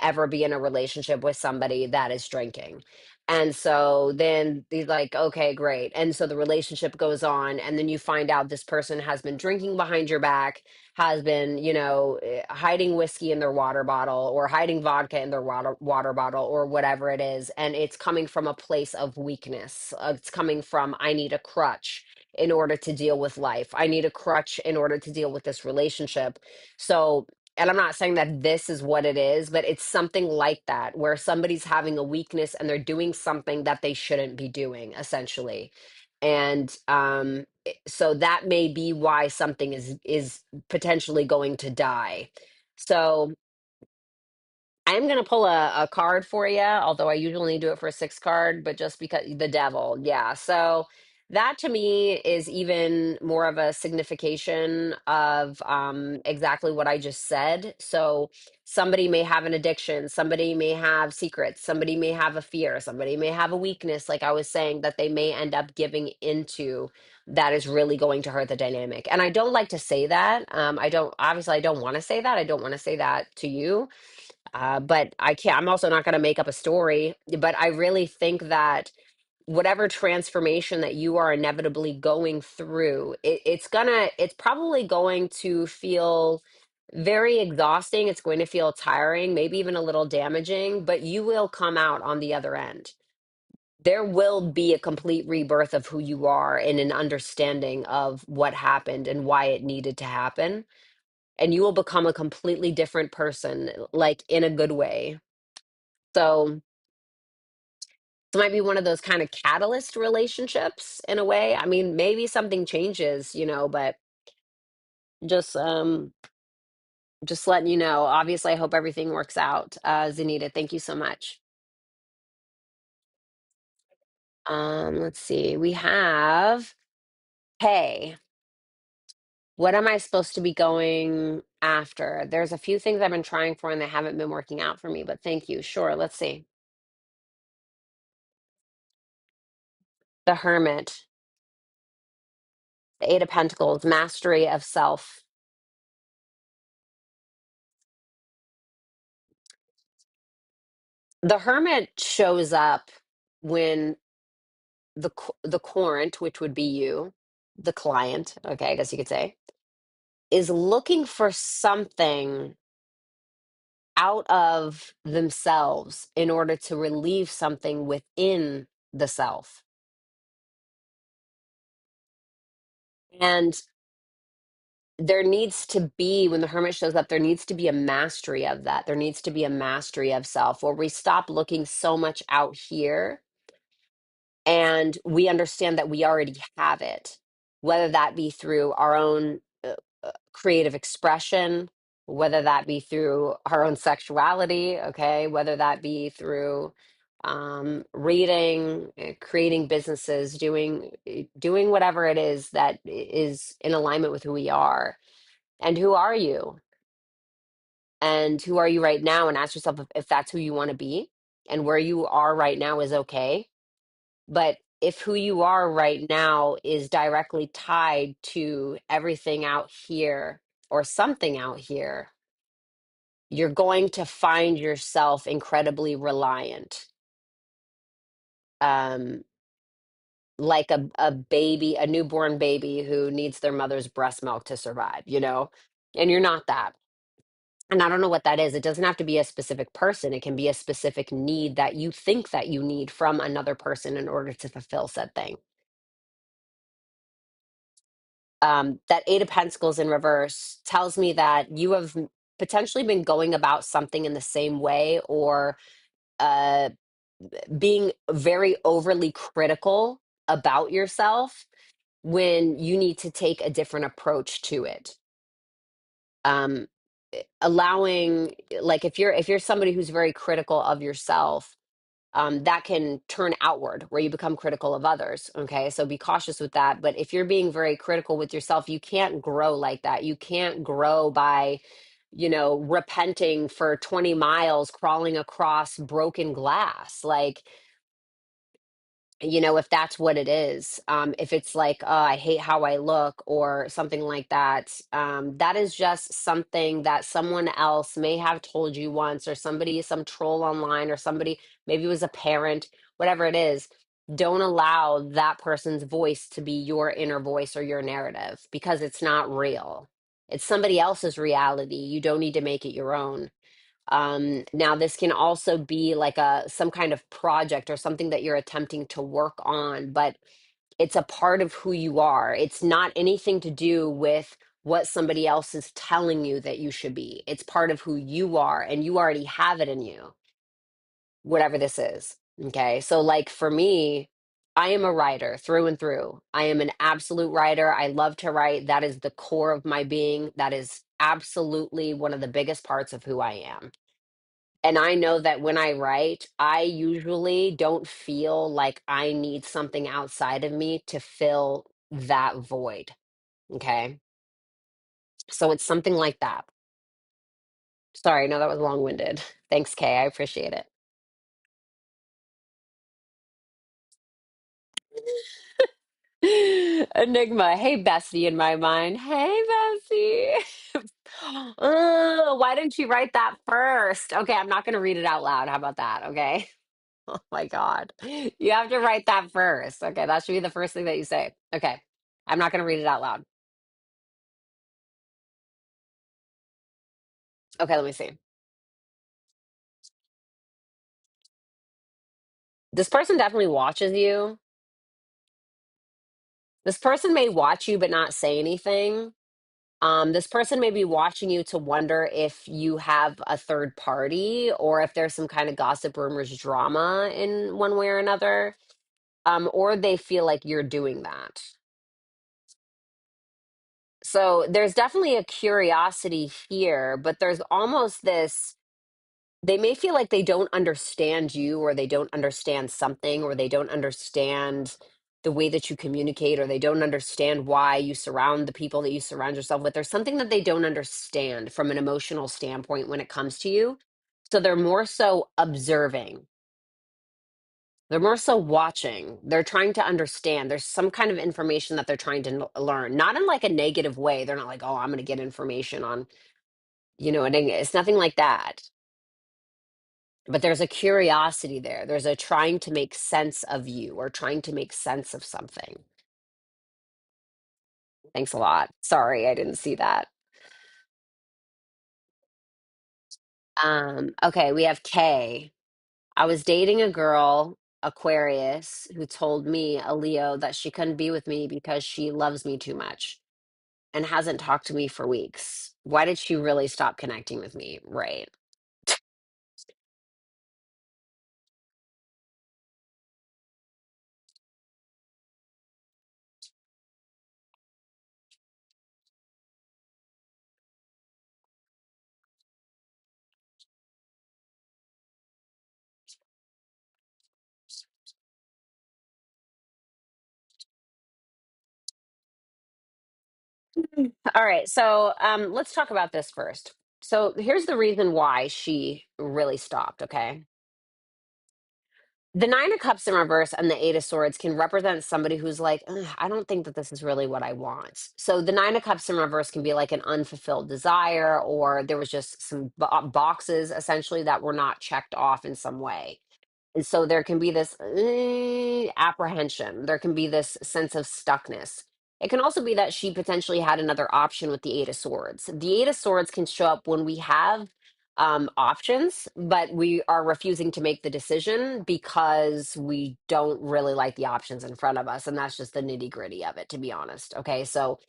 ever be in a relationship with somebody that is drinking. And so then he's like, okay, great. And so the relationship goes on, and then you find out this person has been drinking behind your back, has been, hiding whiskey in their water bottle or hiding vodka in their water bottle or whatever it is. And it's coming from a place of weakness. It's coming from, I need a crutch in order to deal with life. I need a crutch in order to deal with this relationship. So, and I'm not saying that this is what it is, but it's something like that where somebody's having a weakness and they're doing something that they shouldn't be doing, essentially. And so that may be why something is potentially going to die. So I'm going to pull a card for you, although I usually do it for a six card, but just because the devil. Yeah. So that to me is even more of a signification of exactly what I just said. So somebody may have an addiction, somebody may have secrets, somebody may have a fear, somebody may have a weakness, like I was saying, that they may end up giving into that is really going to hurt the dynamic. And I don't like to say that. Obviously, I don't want to say that. I don't want to say that to you, but I can't, I'm also not going to make up a story. But I really think that whatever transformation that you are inevitably going through, it's probably going to feel very exhausting. It's going to feel tiring, maybe even a little damaging, but you will come out on the other end. There will be a complete rebirth of who you are and an understanding of what happened and why it needed to happen. And you will become a completely different person, like in a good way. So it might be one of those kind of catalyst relationships in a way. I mean, maybe something changes, but just um just letting you know. Obviously, I hope everything works out. Zanita, thank you so much. Let's see. We have, hey, what am I supposed to be going after? There's a few things I've been trying for and they haven't been working out for me, but thank you. Sure, let's see. The Hermit, the Eight of Pentacles, mastery of self. The Hermit shows up when the querent, which would be you, the client, okay, I guess you could say, is looking for something out of themselves in order to relieve something within the self. And there needs to be, when the hermit shows up, there needs to be a mastery of that. There needs to be a mastery of self where we stop looking so much out here and we understand that we already have it, whether that be through our own creative expression, whether that be through our own sexuality, okay, whether that be through reading, creating businesses, doing whatever it is that is in alignment with who we are. And who are you? And who are you right now? And ask yourself if that's who you want to be, and where you are right now is okay. But if who you are right now is directly tied to everything out here or something out here, you're going to find yourself incredibly reliant. Um, like a baby, a newborn baby who needs their mother's breast milk to survive, you know? And you're not that. And I don't know what that is. It doesn't have to be a specific person. It can be a specific need that you think that you need from another person in order to fulfill said thing. That Eight of Pentacles in reverse tells me that you have potentially been going about something in the same way, or uh, being very overly critical about yourself when you need to take a different approach to it. Allowing, like, if you're somebody who's very critical of yourself, that can turn outward where you become critical of others. Okay. So be cautious with that. But if you're being very critical with yourself, you can't grow like that. You can't grow by, repenting for 20 miles, crawling across broken glass. Like, if that's what it is, if it's like, oh, I hate how I look or something like that, that is just something that someone else may have told you once, or somebody, some troll online, or somebody, maybe it was a parent, whatever it is. Don't allow that person's voice to be your inner voice or your narrative, because it's not real. It's somebody else's reality. You don't need to make it your own. Now this can also be like some kind of project or something that you're attempting to work on, but it's a part of who you are. It's not anything to do with what somebody else is telling you that you should be. It's part of who you are, and you already have it in you, whatever this is. Okay. So, like, for me, I am a writer through and through. I am an absolute writer. I love to write. That is the core of my being. That is absolutely one of the biggest parts of who I am. And I know that when I write, I usually don't feel like I need something outside of me to fill that void. Okay. So it's something like that. Sorry, I know that was long winded. Thanks, Kay. I appreciate it. Enigma. Hey, Bessie, in my mind. Hey, Bessie. Why didn't you write that first? Okay, I'm not going to read it out loud. How about that? Okay. Oh my God. You have to write that first. Okay, that should be the first thing that you say. Okay. I'm not going to read it out loud. Okay, let me see. This person definitely watches you. This person may watch you but not say anything. This person may be watching you to wonder if you have a third party, or if there's some kind of gossip, rumors, drama in one way or another. Or they feel like you're doing that. So there's definitely a curiosity here, but there's almost this, they may feel like they don't understand you, or they don't understand something, or they don't understand the way that you communicate, or they don't understand why you surround the people that you surround yourself with. There's something that they don't understand from an emotional standpoint when it comes to you. So they're more so observing. They're more so watching. They're trying to understand. There's some kind of information that they're trying to learn, not in like a negative way. They're not like, oh, I'm going to get information on, and it's nothing like that. But there's a curiosity there. There's a trying to make sense of you, or trying to make sense of something. Thanks a lot. Sorry, I didn't see that. Okay, we have Kay. I was dating a girl, Aquarius, who told me, a Leo, that she couldn't be with me because she loves me too much and hasn't talked to me for weeks. Why did she really stop connecting with me? Right. All right, so let's talk about this first. So here's the reason why she really stopped, okay? The Nine of Cups in reverse and the Eight of Swords can represent somebody who's like, "Ugh, I don't think that this is really what I want." So the Nine of Cups in reverse can be like an unfulfilled desire, or there was just some boxes essentially that were not checked off in some way. And so there can be this apprehension. There can be this sense of stuckness. It can also be that she potentially had another option with the Eight of Swords. The Eight of Swords can show up when we have options, but we are refusing to make the decision because we don't really like the options in front of us. And that's just the nitty gritty of it, to be honest. Okay. So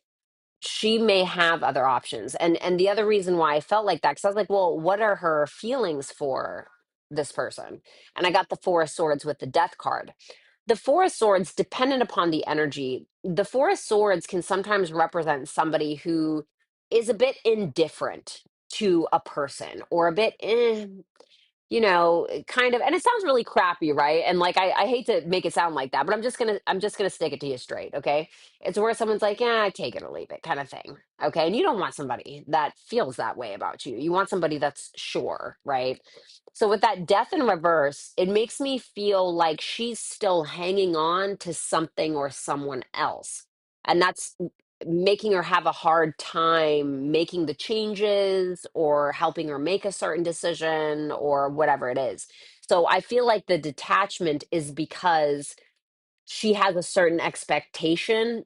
she may have other options. And the other reason why I felt like that, because I was like, well, what are her feelings for this person? And I got the Four of Swords with the Death card. The Four of Swords, dependent upon the energy, the Four of Swords can sometimes represent somebody who is a bit indifferent to a person, or a bit kind of, and it sounds really crappy, right? And like I hate to make it sound like that, but I'm just gonna stick it to you straight, okay? It's where someone's like, yeah, take it or leave it, kind of thing. Okay. And you don't want somebody that feels that way about you. You want somebody that's sure, right? So with that death in reverse, it makes me feel like she's still hanging on to something or someone else. And that's making her have a hard time making the changes or helping her make a certain decision or whatever it is. So I feel like the detachment is because she has a certain expectation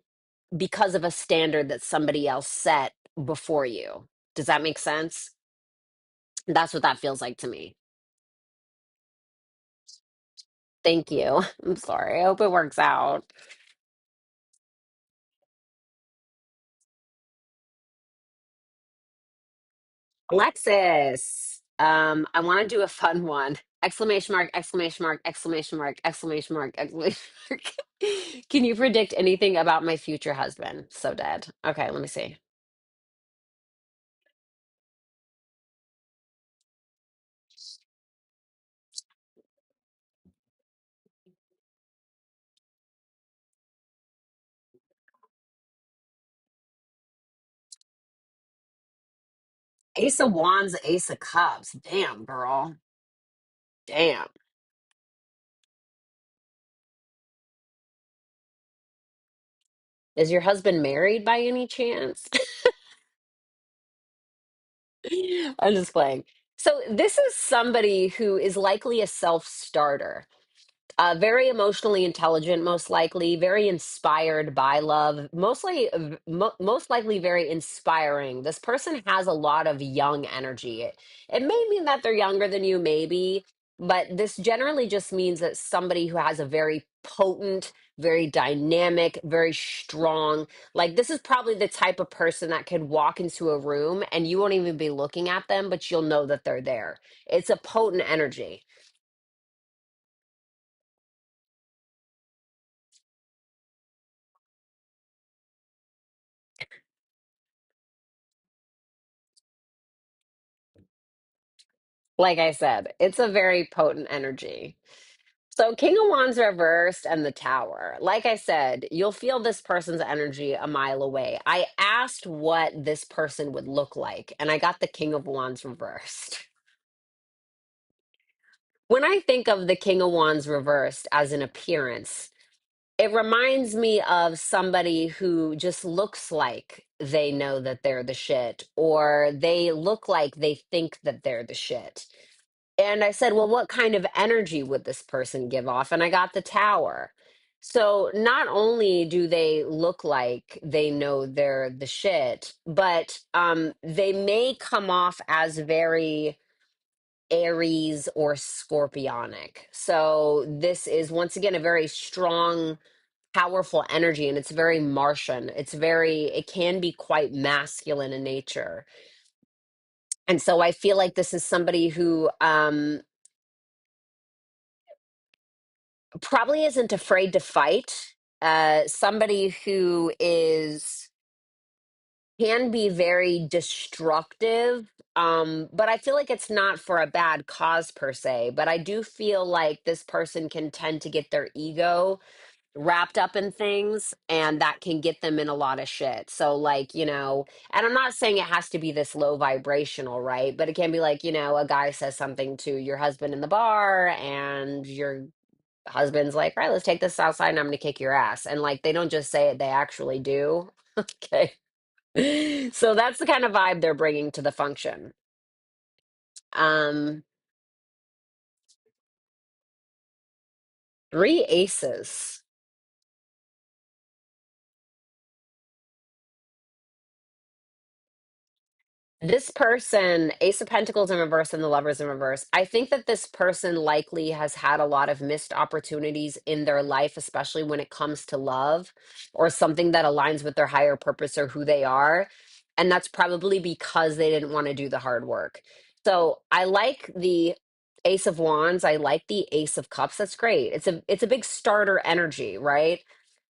because of a standard that somebody else set before you. Does that make sense? That's what that feels like to me. Thank you. I'm sorry. I hope it works out. Alexis, I want to do a fun one. Exclamation mark, exclamation mark, exclamation mark, exclamation mark, exclamation mark. Can you predict anything about my future husband? So dead. Okay, let me see. Ace of Wands, Ace of Cups. Damn, girl. Damn. Is your husband married by any chance? I'm just playing. So, this is somebody who is likely a self starter. Very emotionally intelligent, most likely, very inspired by love, mostly, most likely very inspiring. This person has a lot of young energy. It may mean that they're younger than you, maybe, but this generally just means that somebody who has a very potent, very dynamic, very strong, like this is probably the type of person that could walk into a room and you won't even be looking at them, but you'll know that they're there. It's a potent energy. Like I said, it's a very potent energy. So, King of Wands reversed and the Tower. Like I said, you'll feel this person's energy a mile away. I asked what this person would look like, and I got the King of Wands reversed. When I think of the King of Wands reversed as an appearance, it reminds me of somebody who just looks like they know that they're the shit, or they look like they think that they're the shit. And I said, well, what kind of energy would this person give off? And I got the Tower. So not only do they look like they know they're the shit, but they may come off as very Aries or Scorpionic. So this is once again a very strong, powerful energy, and it's very Martian. It can be quite masculine in nature. And so I feel like this is somebody who probably isn't afraid to fight. Somebody who is can be very destructive. But I feel like it's not for a bad cause per se. But I do feel like this person can tend to get their ego wrapped up in things, and that can get them in a lot of shit. So like, and I'm not saying it has to be this low vibrational, right? But it can be like, a guy says something to your husband in the bar, and your husband's like, "All right, let's take this outside and I'm going to kick your ass." And like, they don't just say it, they actually do. Okay. So that's the kind of vibe they're bringing to the function. Um, three aces. This person, Ace of Pentacles in reverse and the Lovers in reverse, I think that this person likely has had a lot of missed opportunities in their life, especially when it comes to love or something that aligns with their higher purpose or who they are. And that's probably because they didn't want to do the hard work. So I like the Ace of Wands. I like the Ace of Cups. That's great. It's a big starter energy, right?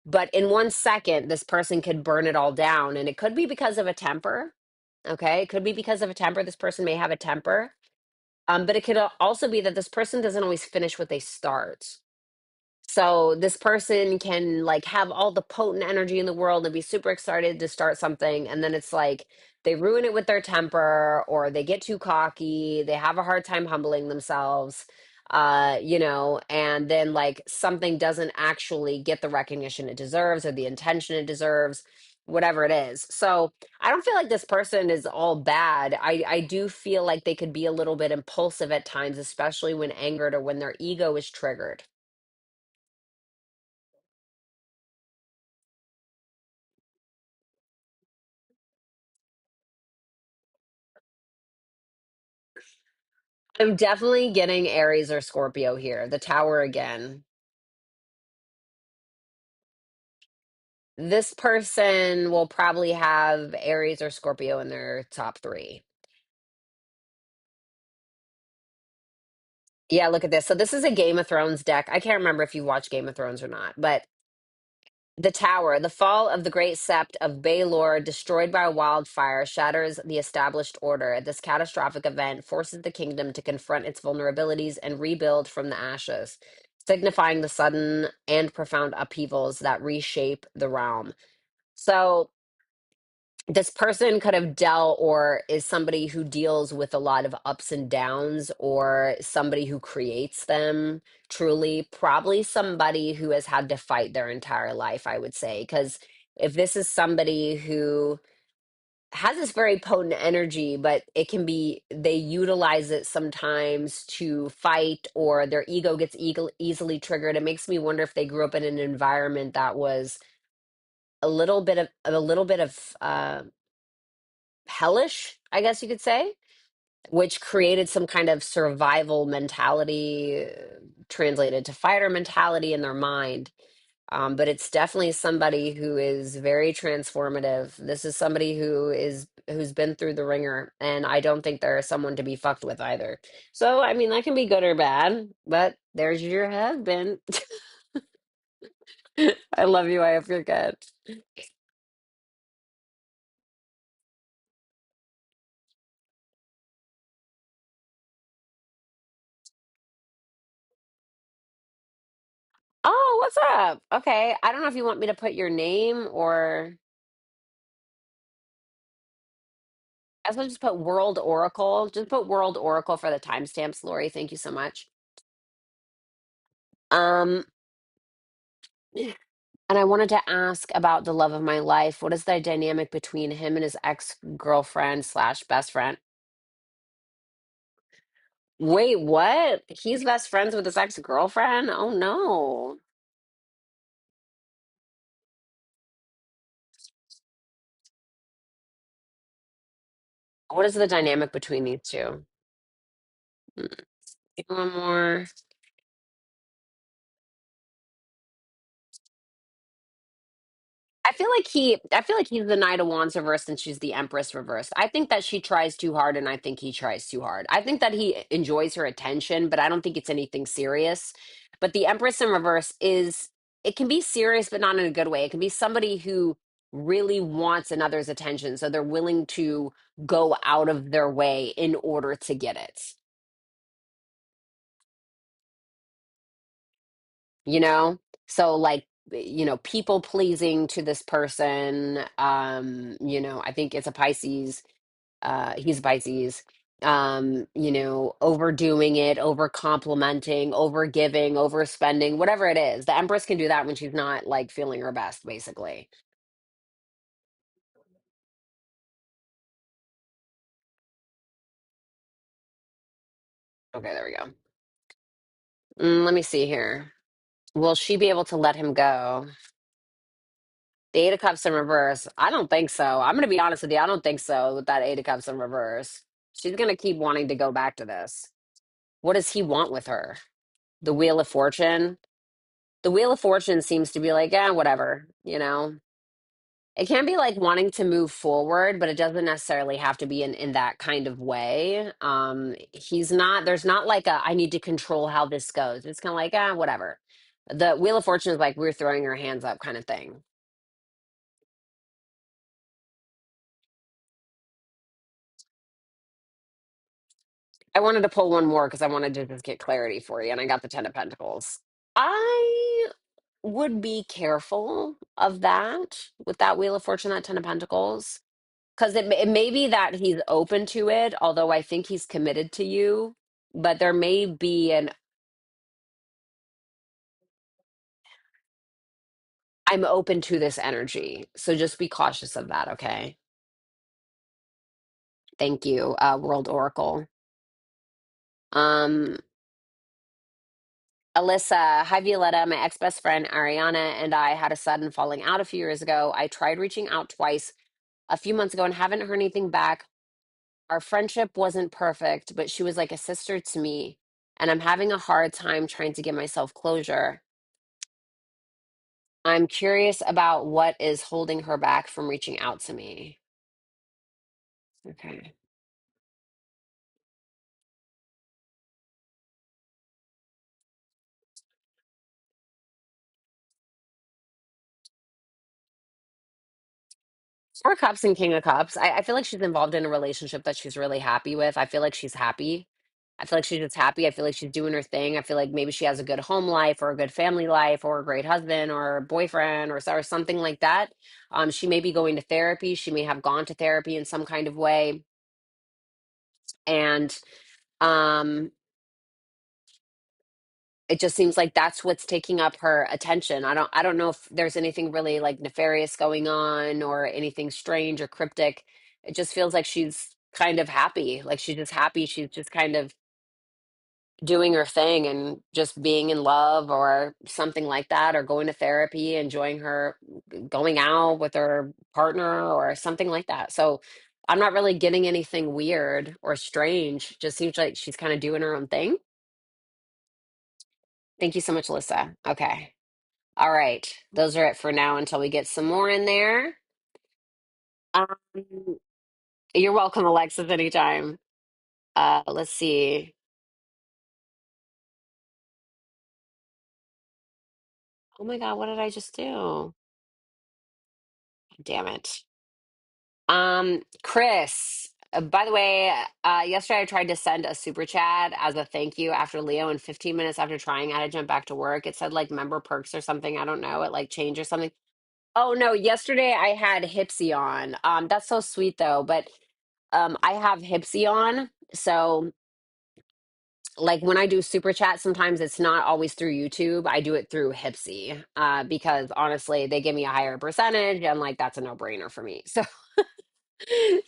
But in 1 second, this person could burn it all down. And it could be because of a temper. Okay. It could be because of a temper. This person may have a temper. But it could also be that this person doesn't always finish what they start. So this person can like have all the potent energy in the world and be super excited to start something. And then it's like they ruin it with their temper, or they get too cocky. They have a hard time humbling themselves, and then like something doesn't actually get the recognition it deserves or the attention it deserves, whatever it is. So I don't feel like this person is all bad. I do feel like they could be a little bit impulsive at times, especially when angered or when their ego is triggered. I'm definitely getting Aries or Scorpio here. The Tower again. This person will probably have Aries or Scorpio in their top three. Yeah, look at this. So this is a Game of Thrones deck. I can't remember if you watch Game of Thrones or not, but the Tower, the fall of the great sept of Baelor, destroyed by a wildfire, shatters the established order. This catastrophic event forces the kingdom to confront its vulnerabilities and rebuild from the ashes, signifying the sudden and profound upheavals that reshape the realm. So this person could have dealt or is somebody who deals with a lot of ups and downs, or somebody who creates them, truly probably somebody who has had to fight their entire life, I would say. Because if this is somebody who has this very potent energy, but it can be they utilize it sometimes to fight, or their ego gets easily triggered. It makes me wonder if they grew up in an environment that was a little bit of hellish, I guess you could say, which created some kind of survival mentality, translated to fighter mentality in their mind. But it's definitely somebody who is very transformative. This is somebody who's been through the ringer, and I don't think they're someone to be fucked with either. So, I mean, that can be good or bad, but there's your husband. I love you. I hope you're good. Oh, what's up? Okay. I don't know if you want me to put your name, or I suppose just put World Oracle. Just put World Oracle for the timestamps, Lori. Thank you so much. Um, and I wanted to ask about the love of my life. What is the dynamic between him and his ex-girlfriend slash best friend? Wait, what? He's best friends with his ex-girlfriend? Oh no. What is the dynamic between these two? Hmm, one more. I feel like he's the Knight of Wands reversed and she's the Empress reversed. I think that she tries too hard and I think he tries too hard. I think that he enjoys her attention, but I don't think it's anything serious. But the Empress in reverse is, it can be serious but not in a good way. It can be somebody who really wants another's attention, so they're willing to go out of their way in order to get it. You know? So like people pleasing to this person. I think it's a Pisces. He's a Pisces. Overdoing it, over complimenting, over giving, overspending, whatever it is. The Empress can do that when she's not like feeling her best, basically. Okay, there we go. Let me see here. Will she be able to let him go? The Eight of Cups in reverse. I don't think so. I'm going to be honest with you. I don't think so with that Eight of Cups in reverse. She's going to keep wanting to go back to this. What does he want with her? The Wheel of Fortune? The Wheel of Fortune seems to be like, whatever, It can be like wanting to move forward, but it doesn't necessarily have to be in that kind of way. There's not like I need to control how this goes. It's kind of like, whatever. The Wheel of Fortune is like we're throwing our hands up kind of thing. I wanted to pull one more because I wanted to just get clarity for you, and I got the Ten of Pentacles. I would be careful of that with that Wheel of Fortune, that Ten of Pentacles, because it may be that he's open to it, although I think he's committed to you, but there may be I'm open to this energy. So just be cautious of that, okay? Thank you, World Oracle. Um, Alyssa, hi Violetta. My ex-best friend Ariana and I had a sudden falling out a few years ago. I tried reaching out twice a few months ago and haven't heard anything back. Our friendship wasn't perfect, but she was like a sister to me, and I'm having a hard time trying to give myself closure. I'm curious about what is holding her back from reaching out to me. Okay. Four Cups and King of Cups. I feel like she's involved in a relationship that she's really happy with. I feel like she's happy. I feel like she's just happy. I feel like she's doing her thing. I feel like maybe she has a good home life or a good family life or a great husband or boyfriend or something like that. She may be going to therapy. She may have gone to therapy in some kind of way. And um, it just seems like that's what's taking up her attention. I don't know if there's anything really like nefarious going on or anything strange or cryptic. It just feels like she's kind of happy. Like she's just happy. She's just kind of doing her thing and just being in love or something like that, or going to therapy, enjoying her going out with her partner or something like that. So I'm not really getting anything weird or strange. Just seems like she's kind of doing her own thing. Thank you so much, Alyssa. Okay. All right. Those are it for now until we get some more in there. Um, you're welcome, Alexis, anytime. Let's see. Oh my God, what did I just do? Damn it. Chris, by the way, yesterday I tried to send a super chat as a thank you after Leo, and 15 minutes after trying, I had to jump back to work. It said like member perks or something. I don't know. It like changed or something. Oh no, yesterday I had Hipsy on. That's so sweet though, but I have Hipsy on. So like when I do super chat, sometimes it's not always through YouTube. I do it through Hipsy because honestly, they give me a higher percentage, and like that's a no-brainer for me. So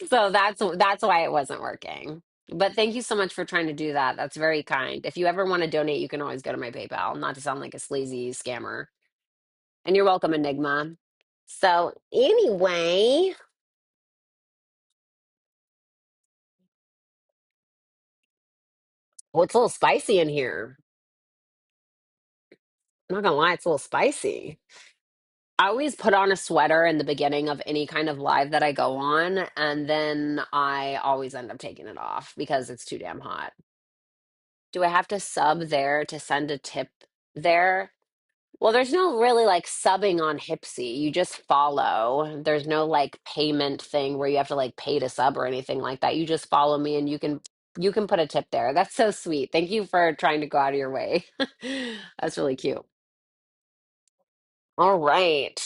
so that's why it wasn't working. But thank you so much for trying to do that. That's very kind. If you ever want to donate, you can always go to my PayPal, not to sound like a sleazy scammer. And you're welcome, Enigma. So anyway, well, it's a little spicy in here. I'm not gonna lie, it's a little spicy. I always put on a sweater in the beginning of any kind of live that I go on, and then I always end up taking it off because it's too damn hot. Do I have to sub there to send a tip there? Well, there's no really like subbing on Hipsy. You just follow. There's no like payment thing where you have to like pay to sub or anything like that. You just follow me and you can put a tip there. That's so sweet. Thank you for trying to go out of your way. That's really cute. All right.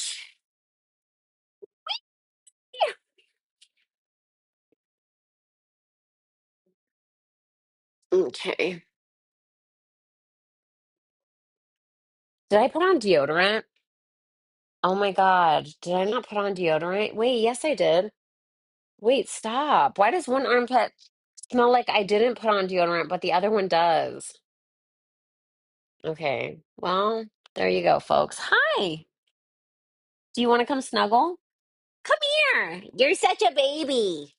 Okay. Did I put on deodorant? Oh my God. Did I not put on deodorant? Wait, yes, I did. Wait, stop. Why does one armpit smell like I didn't put on deodorant, but the other one does? Okay. Well, there you go, folks. Hi. Do you want to come snuggle? Come here. You're such a baby.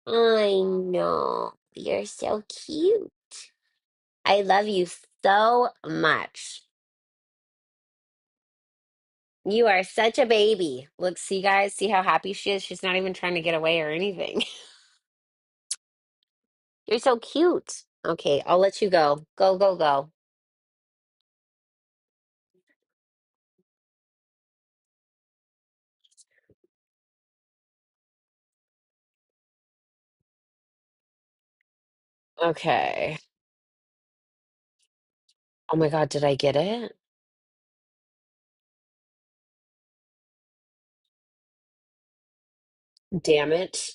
I know. You're so cute. I love you so much. You are such a baby. Look, see, guys, see how happy she is? She's not even trying to get away or anything. You're so cute. Okay, I'll let you go. Go, go, go. Okay. Oh my God, did I get it? Damn it.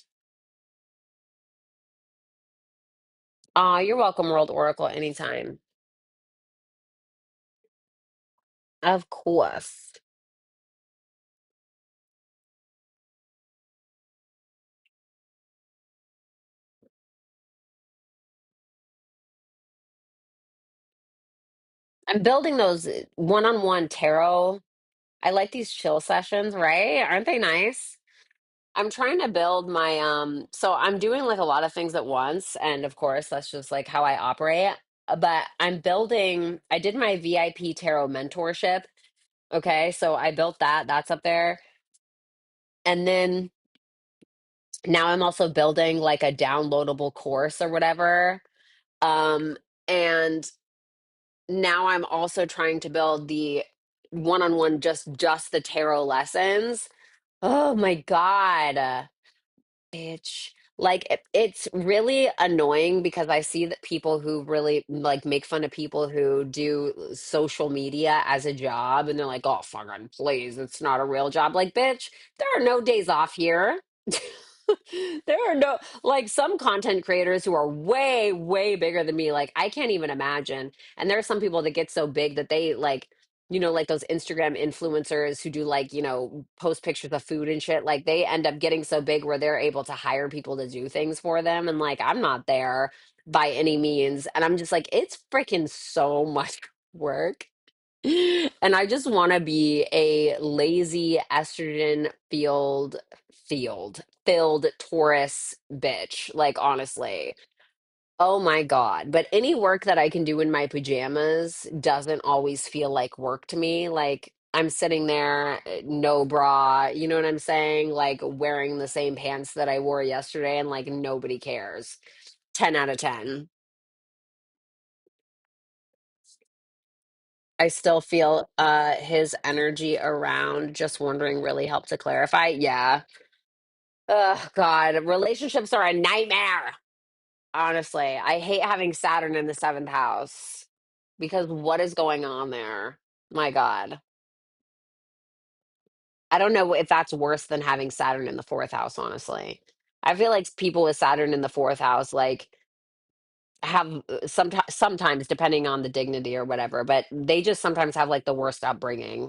You're welcome, World Oracle, anytime. Of course. I'm building those one-on-one tarot. I like these chill sessions, right? Aren't they nice? I'm trying to build my so I'm doing like a lot of things at once, and of course that's just like how I operate. But I did my VIP tarot mentorship. Okay, so I built that. That's up there. And then now I'm also building like a downloadable course or whatever. And now I'm also trying to build the one-on-one just the tarot lessons. Oh my God. Bitch. Like it's really annoying because I see that people who really like make fun of people who do social media as a job and they're like, "Oh, fucking please, it's not a real job." Like, bitch, there are no days off here. There are no like some content creators who are way, way bigger than me. Like, I can't even imagine. And there are some people that get so big that they like like those Instagram influencers who do like, post pictures of food and shit, like they end up getting so big where they're able to hire people to do things for them. And like, I'm not there by any means. And I'm just like, it's freaking so much work. And I just want to be a lazy estrogen filled Taurus bitch. Like, honestly. Oh my God. But any work that I can do in my pajamas doesn't always feel like work to me. Like I'm sitting there, no bra, you know what I'm saying? Like wearing the same pants that I wore yesterday and like nobody cares. 10 out of 10. I still feel his energy around. Just wondering really helped to clarify. Yeah. Oh God. Relationships are a nightmare. Honestly, I hate having Saturn in the seventh house because what is going on there? My God. I don't know if that's worse than having Saturn in the fourth house, honestly. I feel like people with Saturn in the fourth house, like, have sometimes, depending on the dignity or whatever, but they just sometimes have like the worst upbringing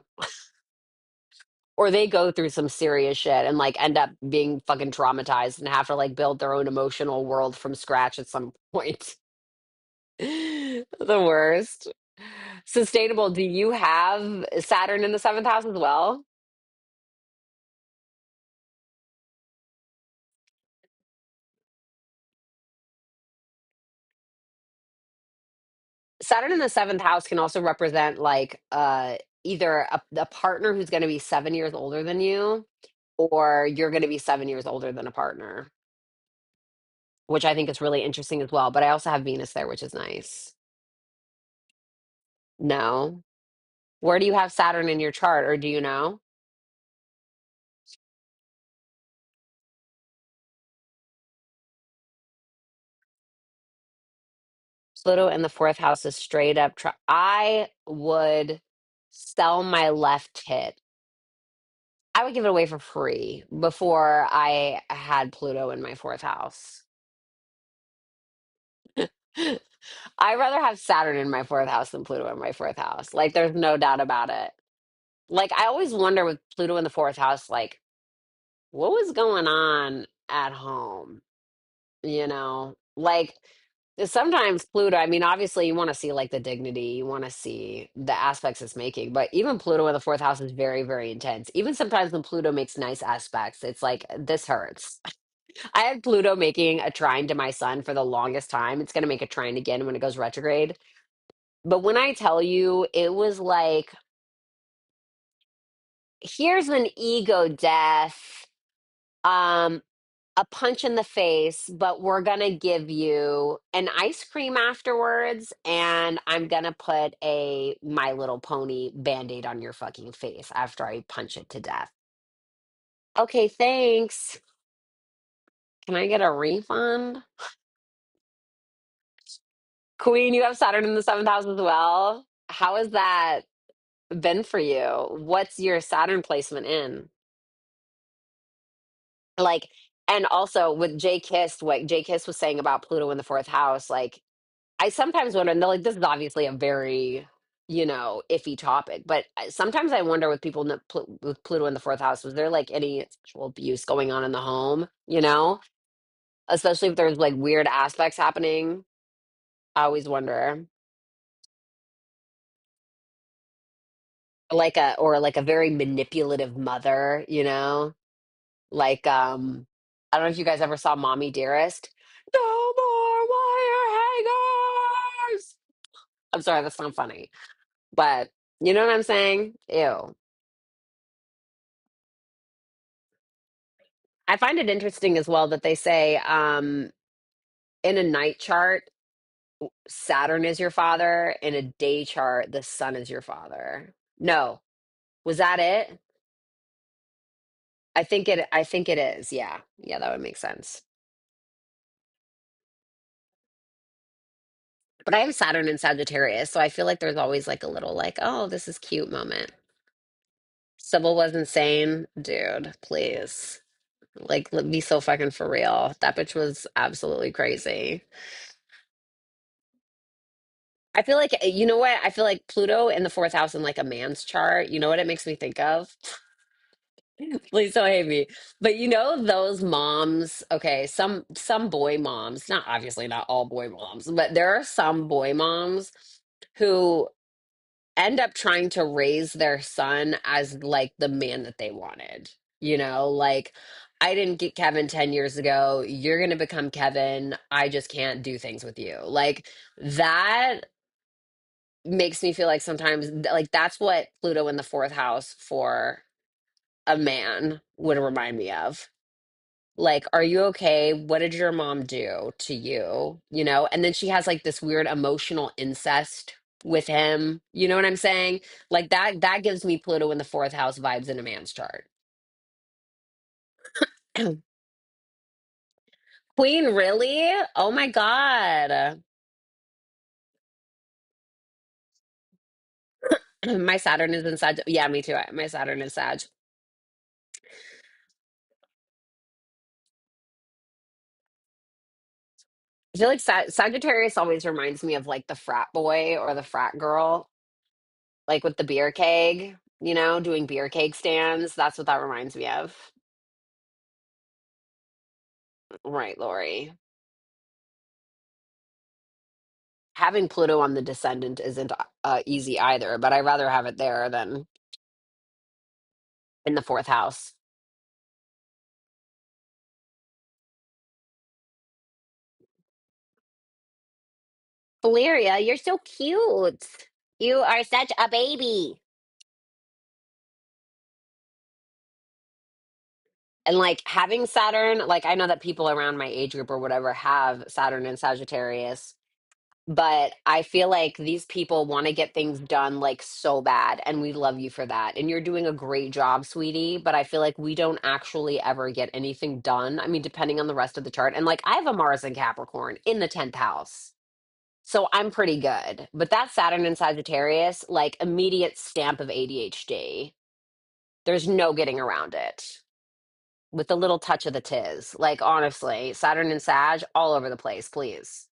or they go through some serious shit and like end up being fucking traumatized and have to like build their own emotional world from scratch at some point. The worst. Sustainable, do you have Saturn in the seventh house as well? Saturn in the seventh house can also represent like either a partner who's going to be 7 years older than you, or you're going to be 7 years older than a partner, which I think is really interesting as well. But I also have Venus there, which is nice. No. Where do you have Saturn in your chart, or do you know? Pluto in the fourth house is straight up. I would Sell my left tit. I would give it away for free before I had Pluto in my fourth house. I'd rather have Saturn in my fourth house than Pluto in my fourth house. Like, there's no doubt about it. Like, I always wonder with Pluto in the fourth house, like, what was going on at home? You know, like sometimes Pluto, I mean, obviously you want to see like the dignity, you want to see the aspects it's making, but even Pluto in the fourth house is very, very intense. Even sometimes when Pluto makes nice aspects, it's like, this hurts. I had Pluto making a trine to my sun for the longest time. It's going to make a trine again when it goes retrograde. But when I tell you, it was like, here's an ego death. Um, a punch in the face, but we're gonna give you an ice cream afterwards, and I'm gonna put a My Little Pony band-aid on your fucking face after I punch it to death. Okay, thanks. Can I get a refund? Queen, you have Saturn in the seventh house as well. How has that been for you? What's your Saturn placement in? Like, and also with Jay Kiss, what Jay Kiss was saying about Pluto in the fourth house, like I sometimes wonder, and they're like, this is obviously a very, iffy topic, but sometimes I wonder with people with Pluto in the fourth house, was there like any sexual abuse going on in the home, Especially if there's like weird aspects happening. I always wonder. Or like a very manipulative mother, Like, I don't know if you guys ever saw Mommy Dearest. No more wire hangers. I'm sorry, that's not funny. But you know what I'm saying? Ew. I find it interesting as well that they say in a night chart, Saturn is your father. In a day chart, the sun is your father. No, was that it? I think it is. Yeah. Yeah, that would make sense. But I have Saturn in Sagittarius, so I feel like there's always like a little like, oh, this is cute moment. Sybil was insane. Dude, please. Like, be so fucking for real. That bitch was absolutely crazy. I feel like, you know what? I feel like Pluto in the fourth house in like a man's chart, you know what it makes me think of? Please don't hate me. But you know those moms, okay, some boy moms, not obviously not all boy moms, but there are some boy moms who end up trying to raise their son as like the man that they wanted. Like I didn't get Kevin 10 years ago. You're going to become Kevin. I just can't do things with you. Like that makes me feel like sometimes like that's what Pluto in the fourth house for a man would remind me of. Like, are you okay? What did your mom do to you? And then she has like this weird emotional incest with him. You know what I'm saying? Like that gives me Pluto in the fourth house vibes in a man's chart. Queen, really? Oh my God. My Saturn is in Sag. Yeah, me too. My Saturn is Sag. I feel like Sagittarius always reminds me of like the frat boy or the frat girl, like with the beer keg, doing beer keg stands. That's what that reminds me of. Right, Lori. Having Pluto on the descendant isn't easy either, but I'd rather have it there than in the fourth house. Valeria, you're so cute. You are such a baby. And like having Saturn, like I know that people around my age group or whatever have Saturn and Sagittarius, but I feel like these people want to get things done like so bad, and we love you for that. And you're doing a great job, sweetie, but I feel like we don't actually ever get anything done. I mean, depending on the rest of the chart. And like I have a Mars in Capricorn in the 10th house. So I'm pretty good. But that Saturn in Sagittarius, like immediate stamp of ADHD. There's no getting around it with a little touch of the tiz. Like honestly, Saturn and Sag all over the place, please.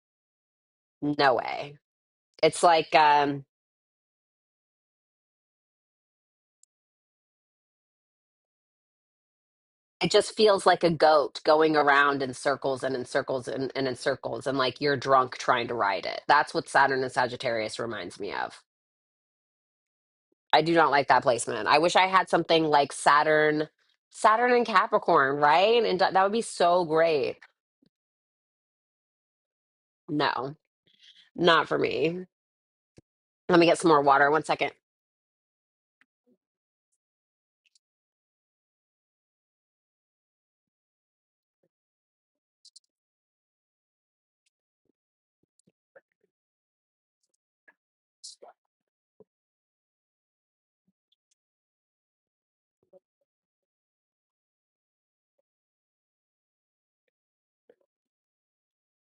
No way. It's like it just feels like a goat going around in circles and in circles and in circles and like you're drunk trying to ride it. That's what Saturn and Sagittarius reminds me of. I do not like that placement. I wish I had something like Saturn and Capricorn, right? And that would be so great. No, not for me. Let me get some more water. One second.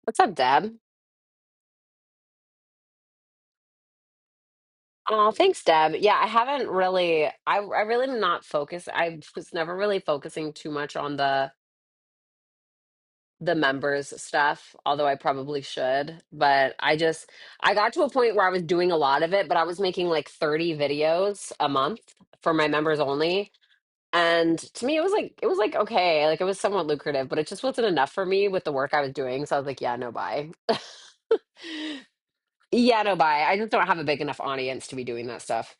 What's up, Deb? Oh, thanks, Deb. Yeah, I haven't really, I really am not focused. I was never really focusing too much on the members stuff, although I probably should. But I got to a point where I was doing a lot of it, but I was making like 30 videos a month for my members only. And to me, it was like okay, like it was somewhat lucrative, but it just wasn't enough for me with the work I was doing. So I was like, yeah, no, bye. Yeah, no, bye. I just don't have a big enough audience to be doing that stuff.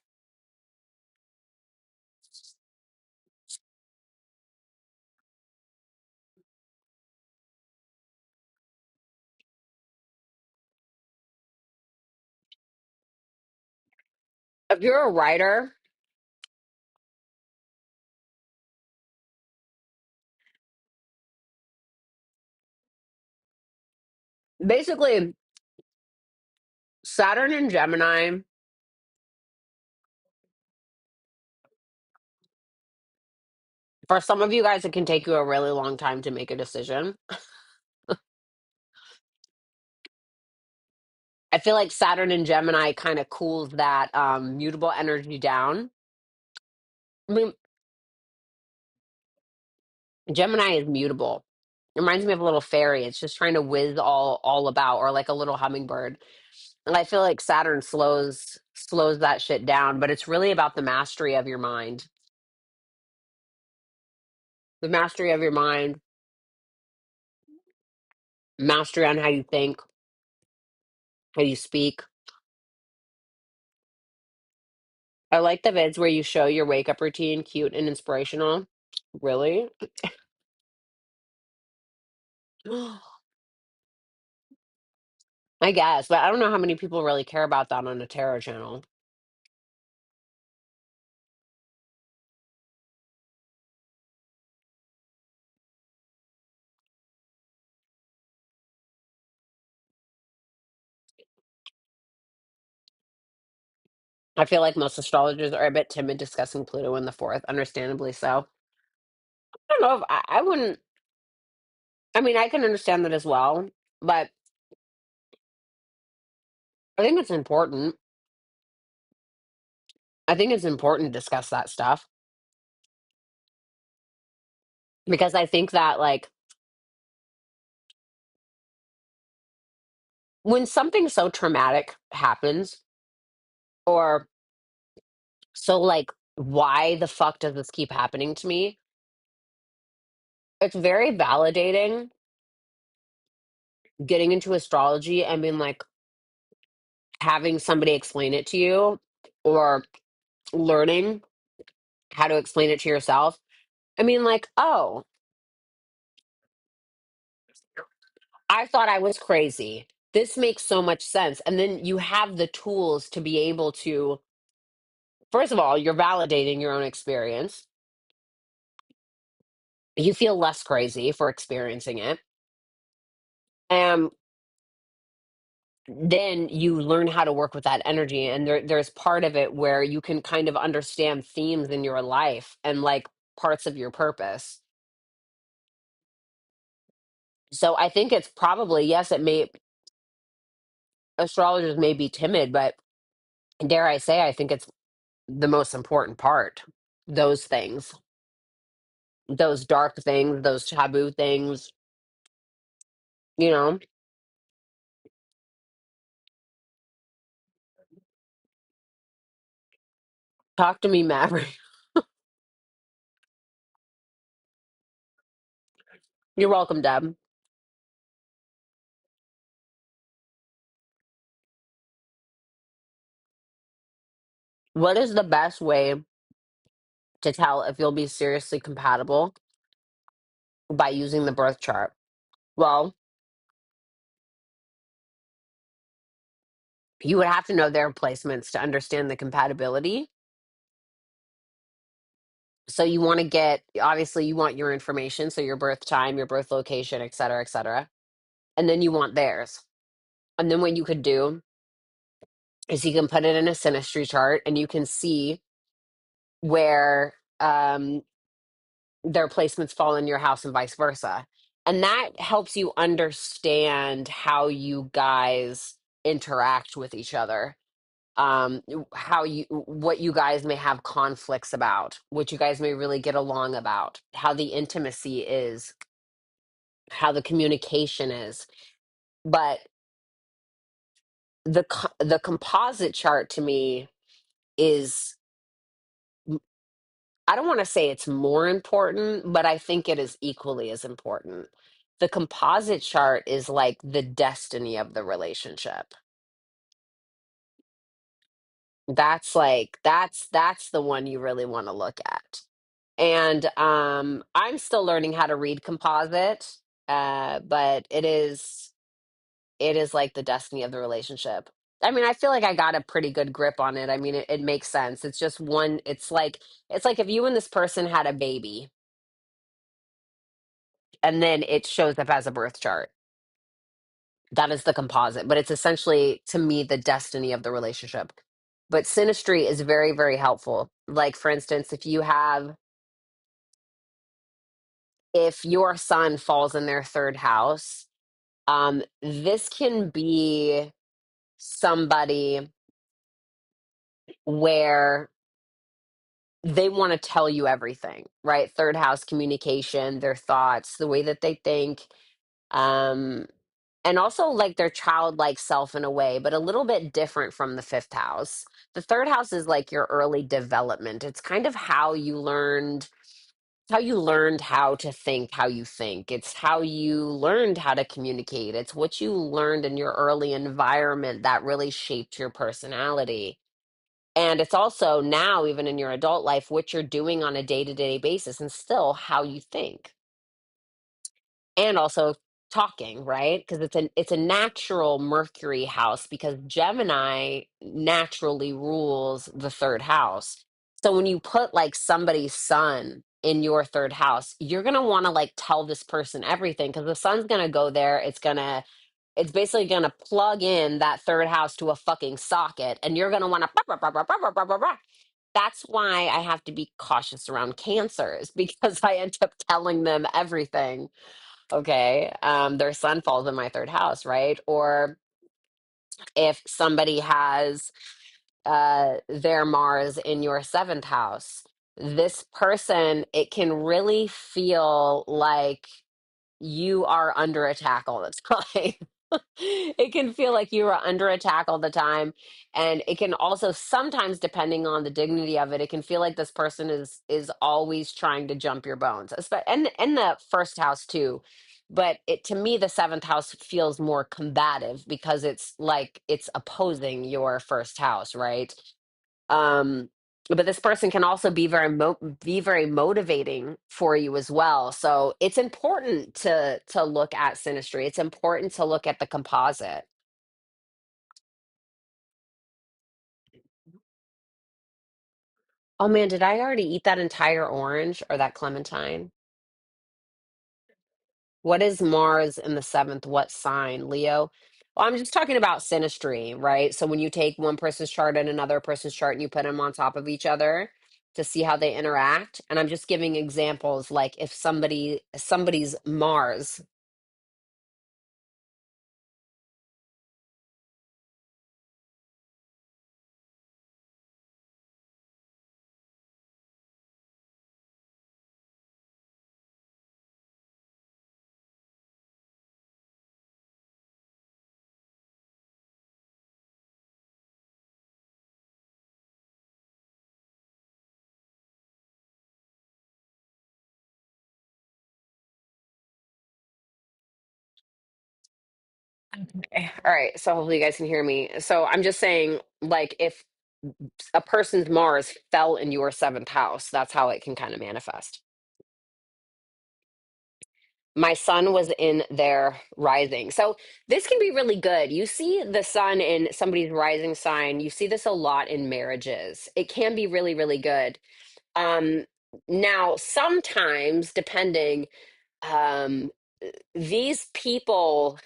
If you're a writer, basically Saturn and Gemini, for some of you guys, it can take you a really long time to make a decision. I feel like Saturn and Gemini kind of cools that mutable energy down. I mean, Gemini is mutable. It reminds me of a little fairy. It's just trying to whiz all about, or like a little hummingbird. And I feel like Saturn slows that shit down, but it's really about the mastery of your mind. The mastery of your mind, mastery on how you think, how you speak. I like the vids where you show your wake up routine, cute and inspirational. Really? I guess, but I don't know how many people really care about that on a tarot channel. I feel like most astrologers are a bit timid discussing Pluto in the fourth, understandably so. I don't know if I wouldn't, I mean, I can understand that as well, but I think it's important. I think it's important to discuss that stuff because I think that, like, when something so traumatic happens, or so, like, why the fuck does this keep happening to me? It's very validating getting into astrology and being like, having somebody explain it to you or learning how to explain it to yourself. I mean, like, oh, I thought I was crazy. This makes so much sense. And then you have the tools to be able to, first of all, you're validating your own experience. You feel less crazy for experiencing it. And then you learn how to work with that energy. And there's part of it where you can kind of understand themes in your life and like parts of your purpose. So I think it's probably, yes, it may. astrologers may be timid, but dare I say, I think it's the most important part. Those things, those dark things, those taboo things, you know. Talk to me, Maverick. You're welcome, Deb. What is the best way to tell if you'll be seriously compatible by using the birth chart? Well, you would have to know their placements to understand the compatibility. So you want to get, obviously, you want your information, so your birth time, your birth location, et cetera, et cetera. And then you want theirs. And then what you could do is you can put it in a synastry chart and you can see where their placements fall in your house and vice versa. And that helps you understand how you guys interact with each other. How you, what you guys may have conflicts about, what you guys may really get along about, how the intimacy is, how the communication is. But the composite chart to me is, I don't want to say it's more important, but I think it is equally as important. The composite chart is like the destiny of the relationship. That's like that's the one you really want to look at. And I'm still learning how to read composite, but it is like the destiny of the relationship. I mean, I feel like I got a pretty good grip on it. I mean, it makes sense. It's just one, it's like if you and this person had a baby and then it shows up as a birth chart. That is the composite, but it's essentially to me the destiny of the relationship. But synastry is very, very helpful. Like for instance, if your sun falls in their third house, this can be somebody where they want to tell you everything, right? Third house communication, their thoughts, the way that they think, um, and also like their childlike self in a way, but a little bit different from the fifth house. The third house is like your early development. It's kind of how you learned how to think how you think. It's how you learned how to communicate. It's what you learned in your early environment that really shaped your personality. And it's also now, even in your adult life, what you're doing on a day-to-day basis and still how you think. And also talking, right? Because it's a natural Mercury house because Gemini naturally rules the third house. So when you put like somebody's sun in your third house, you're gonna want to like tell this person everything because the sun's gonna go there. It's basically gonna plug in that third house to a fucking socket, and you're gonna want to. That's why I have to be cautious around cancers because I end up telling them everything. Okay, their sun falls in my third house, right? Or if somebody has their Mars in your seventh house, this person, it can really feel like you are under attack all the time. It can feel like you are under attack all the time. And it can also sometimes, depending on the dignity of it, it can feel like this person is always trying to jump your bones. And the first house too. But it to me, the seventh house feels more combative because it's like it's opposing your first house, right? um but this person can also be very motivating for you as well, so it's important to look at synastry. It's important to look at the composite. Oh man, did I already eat that entire orange or that clementine? What is Mars in the seventh? What sign? Leo? Well, I'm just talking about synastry, right? So when you take one person's chart and another person's chart and you put them on top of each other to see how they interact. And I'm just giving examples like if somebody's Mars. Okay. All right. So hopefully you guys can hear me. So I'm just saying, like, if a person's Mars fell in your seventh house, that's how it can kind of manifest. My sun was in their rising. So this can be really good. You see the sun in somebody's rising sign. You see this a lot in marriages. It can be really, really good. Um, Now, sometimes, depending, um, these people,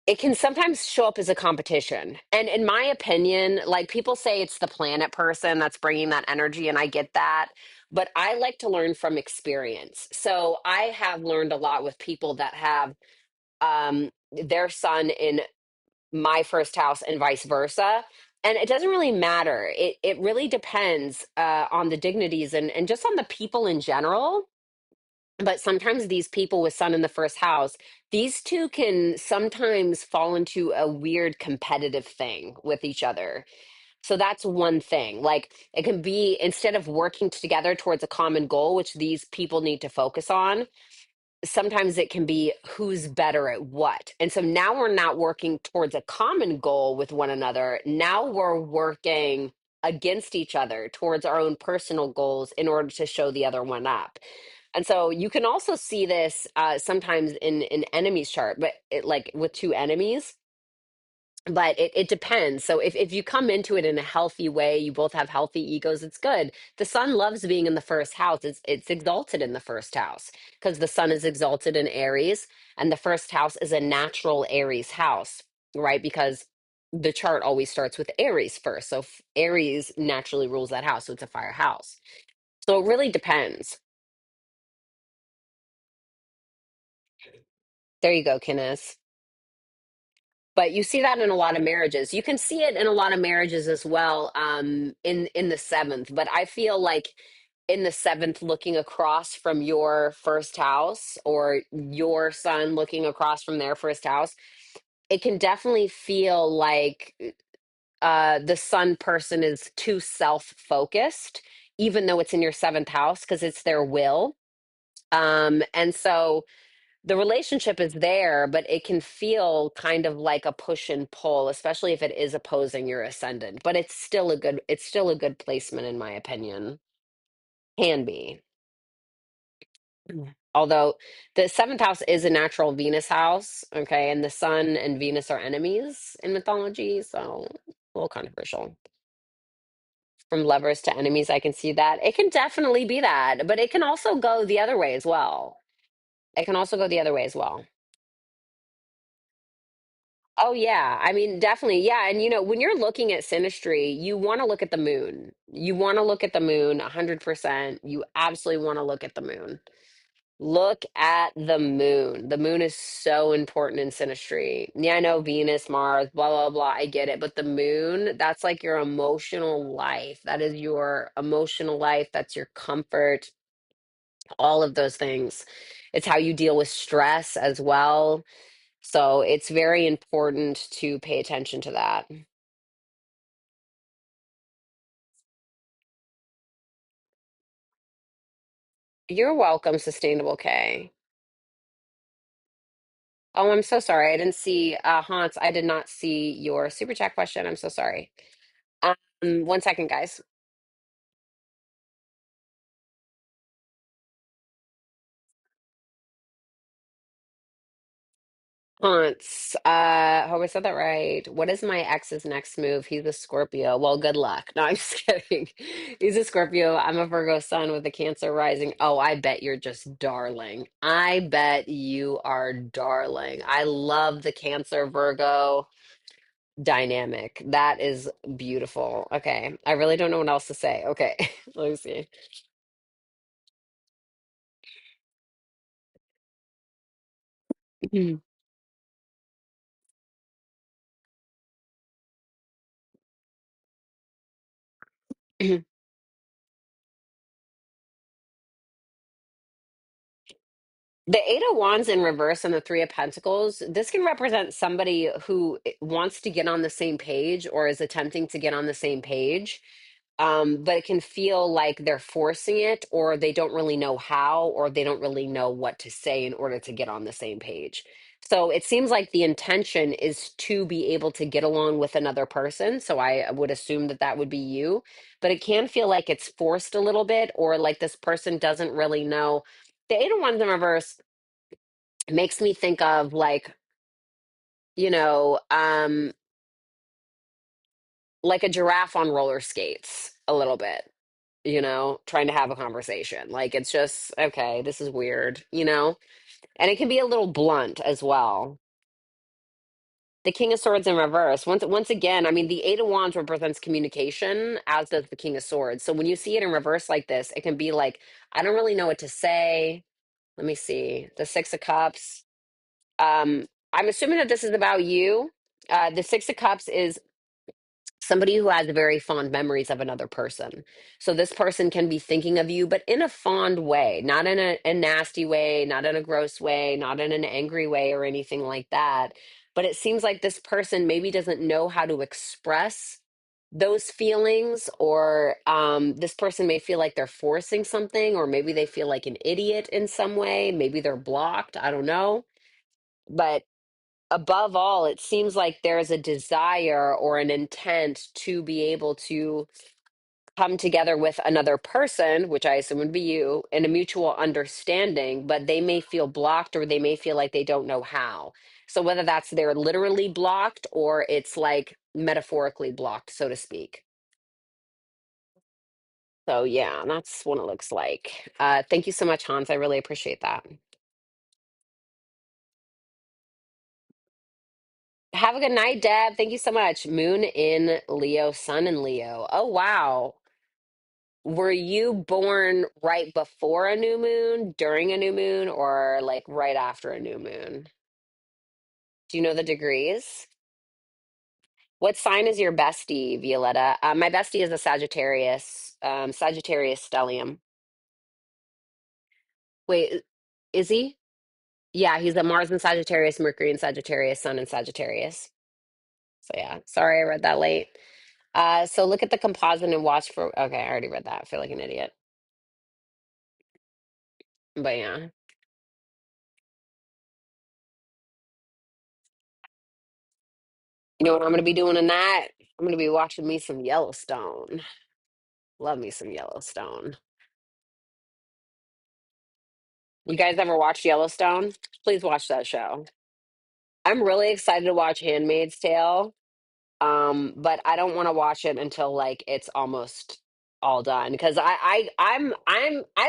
it can sometimes show up as a competition. And in my opinion, like people say it's the planet person that's bringing that energy, and I get that. But I like to learn from experience. So I have learned a lot with people that have their sun in my first house and vice versa. And it doesn't really matter. It really depends on the dignities and just on the people in general. But sometimes these people with sun in the first house, these two can sometimes fall into a weird competitive thing with each other. So that's one thing. Like it can be, instead of working together towards a common goal, which these people need to focus on, sometimes it can be who's better at what. And so now we're not working towards a common goal with one another. Now we're working against each other towards our own personal goals in order to show the other one up. And so you can also see this sometimes in enemies chart, but like with two enemies, but it depends. So if you come into it in a healthy way, you both have healthy egos, it's good. The sun loves being in the first house. It's exalted in the first house because the sun is exalted in Aries, and the first house is a natural Aries house, right? Because the chart always starts with Aries first. So Aries naturally rules that house, so it's a fire house. So it really depends. There you go, Kenneth. But you see that in a lot of marriages. You can see it in a lot of marriages as well, in the seventh. But I feel like in the seventh, looking across from your first house, or your son looking across from their first house, it can definitely feel like the sun person is too self-focused, even though it's in your seventh house, because it's their will. And so the relationship is there, but it can feel kind of like a push and pull, especially if it is opposing your ascendant. But it's still a good placement in my opinion. Can be. Although the seventh house is a natural Venus house, okay, and the sun and Venus are enemies in mythology, so a little controversial. From lovers to enemies, I can see that. It can definitely be that, but it can also go the other way as well. It can also go the other way as well. Oh yeah, I mean definitely. Yeah, and when you're looking at synastry, you want to look at the moon. You want to look at the moon 100%. You absolutely want to look at the moon. Look at the moon. The moon is so important in synastry. Yeah, I know Venus, Mars, blah blah blah, I get it, but the moon, that's like your emotional life. That is your emotional life, that's your comfort, all of those things. It's how you deal with stress as well. So it's very important to pay attention to that. You're welcome, Sustainable K. Oh, I'm so sorry. I didn't see Hans. I did not see your super chat question. I'm so sorry. 1 second, guys. Hans, hope I said that right. What is my ex's next move? He's a Scorpio. Well, good luck. No, I'm just kidding. He's a Scorpio. I'm a Virgo sun with a Cancer rising. Oh, I bet you're just darling. I bet you are darling. I love the Cancer Virgo dynamic. That is beautiful. Okay. I really don't know what else to say. Okay. Let me see. The Eight of Wands in reverse and the Three of Pentacles, this can represent somebody who wants to get on the same page or is attempting to get on the same page. But it can feel like they're forcing it, or they don't really know how, or they don't really know what to say in order to get on the same page. So it seems like the intention is to be able to get along with another person. So I would assume that that would be you, but it can feel like it's forced a little bit, or like this person doesn't really know. The Eight of Wands in reverse makes me think of you know, um, like a giraffe on roller skates a little bit, trying to have a conversation. Like it's just, okay, this is weird. And it can be a little blunt as well. The King of Swords in reverse. Once again, I mean, the Eight of Wands represents communication, as does the King of Swords. So when you see it in reverse like this, it can be like, I don't really know what to say. Let me see. The Six of Cups. I'm assuming that this is about you. The Six of Cups is somebody who has very fond memories of another person. So this person can be thinking of you, but in a fond way, not in a nasty way, not in a gross way, not in an angry way or anything like that. But it seems like this person maybe doesn't know how to express those feelings, or this person may feel like they're forcing something, or maybe they feel like an idiot in some way. Maybe they're blocked. I don't know. But above all, it seems like there's a desire or an intent to be able to come together with another person, which I assume would be you, in a mutual understanding, but they may feel blocked, or they may feel like they don't know how. So whether that's they're literally blocked, or it's like metaphorically blocked, so to speak. So yeah, that's what it looks like. Thank you so much, Hans. I really appreciate that. Have a good night, Deb. Thank you so much. Moon in Leo, Sun in Leo. Oh, wow. Were you born right before a new moon, during a new moon, or like right after a new moon? Do you know the degrees? What sign is your bestie, Violetta? My bestie is a Sagittarius, Sagittarius stellium. Wait, is he? Yeah, he's a Mars in Sagittarius, Mercury in Sagittarius, Sun in Sagittarius. So yeah, sorry I read that late. So look at the composite and watch for. Okay, I already read that. I feel like an idiot. But yeah, you know what I'm gonna be doing tonight? I'm gonna be watching me some Yellowstone. Love me some Yellowstone. You guys ever watched Yellowstone? Please watch that show. I'm really excited to watch Handmaid's Tale. But I don't want to watch it until like it's almost all done, because I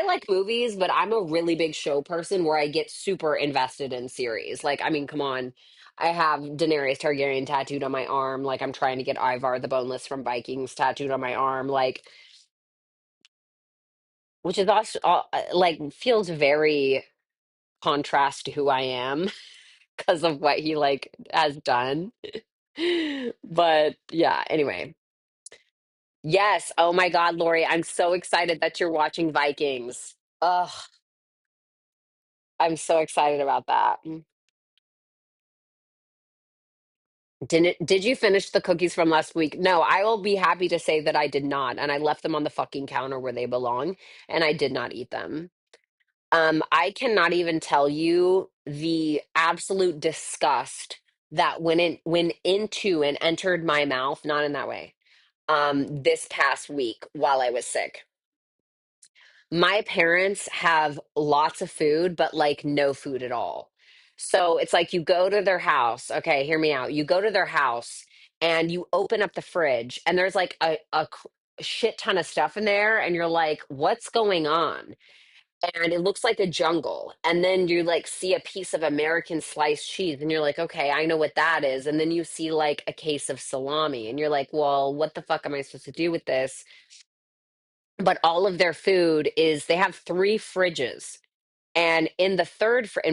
like movies, but I'm a really big show person where I get super invested in series. Like, I mean, come on. I have Daenerys Targaryen tattooed on my arm. Like, I'm trying to get Ivar the Boneless from Vikings tattooed on my arm. Like, which is also like feels very contrast to who I am because of what he like has done. But yeah, anyway. Yes. Oh my God, Lori, I'm so excited that you're watching Vikings. Ugh, I'm so excited about that. Did you finish the cookies from last week? No, I will be happy to say that I did not, and I left them on the fucking counter where they belong, and I did not eat them. I cannot even tell you the absolute disgust that went into and entered my mouth, not in that way, this past week while I was sick. My parents have lots of food, but like no food at all. So it's like you go to their house. Okay, hear me out. You go to their house and you open up the fridge, and there's like a shit ton of stuff in there. And you're like, what's going on? And it looks like a jungle. And then you like see a piece of American sliced cheese, and you're like, okay, I know what that is. And then you see like a case of salami, and you're like, well, what the fuck am I supposed to do with this? But all of their food is, they have three fridges, and in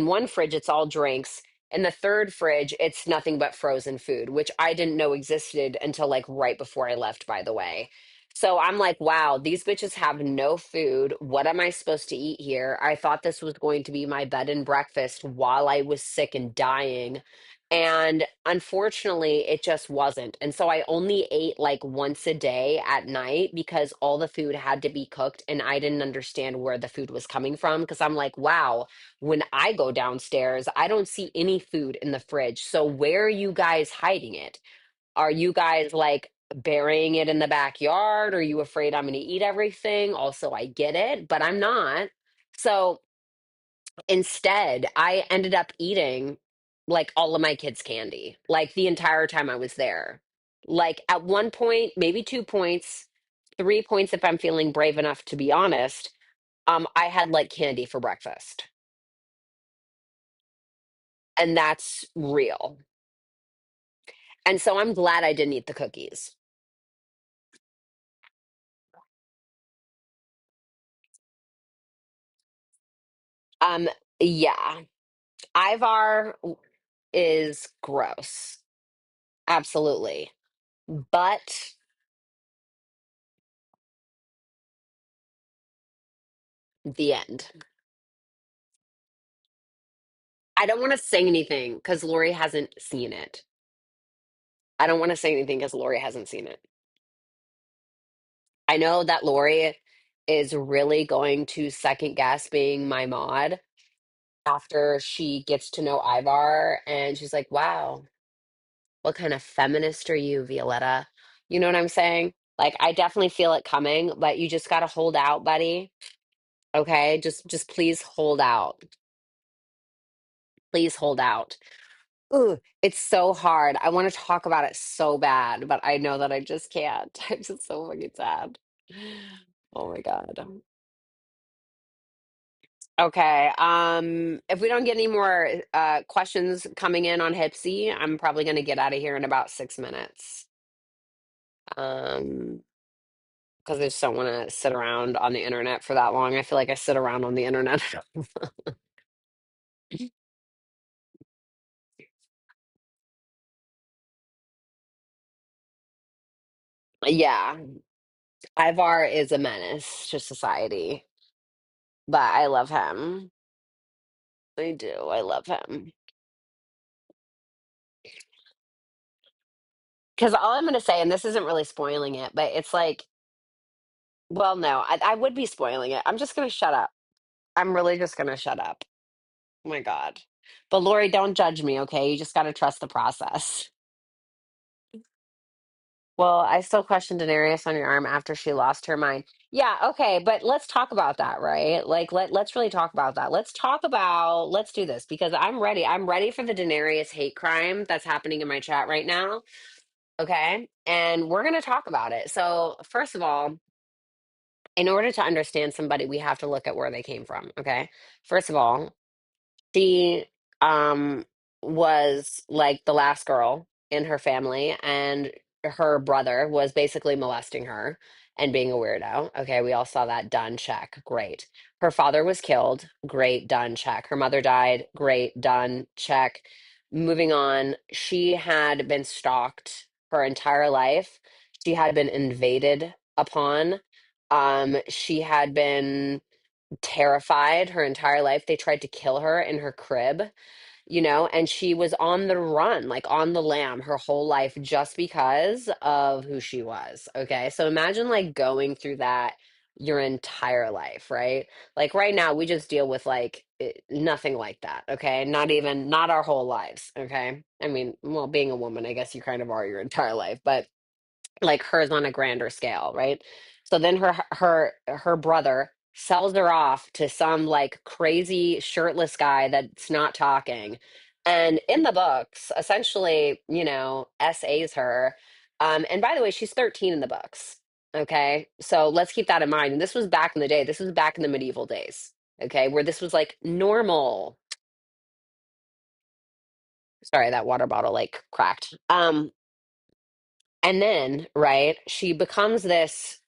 one fridge it's all drinks. In the third fridge it's nothing but frozen food, which I didn't know existed until like right before I left, by the way. So I'm like, wow, these bitches have no food. What am I supposed to eat here? I thought this was going to be my bed and breakfast while I was sick and dying, And unfortunately, it just wasn't. And so I only ate like once a day at night because all the food had to be cooked. And I didn't understand where the food was coming from because I'm like, wow, when I go downstairs, I don't see any food in the fridge. So where are you guys hiding it? Are you guys like burying it in the backyard? Are you afraid I'm going to eat everything? Also, I get it, but I'm not. So instead, I ended up eating like all of my kids' candy, like the entire time I was there. Like at one point, maybe 2 points, 3 points if I'm feeling brave enough to be honest. I had like candy for breakfast, and that's real. And so I'm glad I didn't eat the cookies. Um, yeah, Ivar is gross, absolutely, but the end. I don't want to say anything because Lori hasn't seen it. I don't want to say anything because Lori hasn't seen it. I know that Lori is really going to second guess being my mod after she gets to know Ivar and she's like, wow, what kind of feminist are you, Violetta? You know what I'm saying? Like I definitely feel it coming, but you just gotta hold out, buddy. Okay? Just please hold out. Please hold out. Ooh, it's so hard. I want to talk about it so bad, but I know that I just can't. I'm just so fucking sad. Oh my God. Okay. If we don't get any more questions coming in on Hipsy, I'm probably gonna get out of here in about 6 minutes. Because I just don't want to sit around on the internet for that long. I feel like I sit around on the internet. Yeah, Ivar is a menace to society, but I love him. I do. I love him. Because all I'm going to say, and this isn't really spoiling it, but it's like, well, no, I would be spoiling it. I'm just going to shut up. I'm really just going to shut up. Oh my God. But Lori, don't judge me, okay? You just got to trust the process. Well, I still question Daenerys on your arm after she lost her mind. Yeah, okay, but let's talk about that, right? Like let's really talk about that. Let's do this because I'm ready. I'm ready for the Daenerys hate crime that's happening in my chat right now. Okay? And we're going to talk about it. So, first of all, in order to understand somebody, we have to look at where they came from, okay? First of all, she um was like the last girl in her family, and her brother was basically molesting her and being a weirdo. Okay, we all saw that, done, check, great. Her father was killed, great, done, check. Her mother died, great, done, check. Moving on, she had been stalked her entire life. She had been invaded upon. She had been terrified her entire life. They tried to kill her in her crib, and she was on the run, like on the lam her whole life just because of who she was. Okay. So imagine like going through that your entire life, right? Like right now, we just deal with like nothing like that. Okay. Not our whole lives. Okay. I mean, well, being a woman, I guess you kind of are your entire life, but like hers on a grander scale, right? So then her brother sells her off to some like crazy shirtless guy that's not talking. And in the books, essentially, SAs her. And by the way, she's 13 in the books. Okay. So let's keep that in mind. And this was back in the day. This was back in the medieval days. Okay. Where this was like normal. Sorry, that water bottle like cracked. And then, right, she becomes this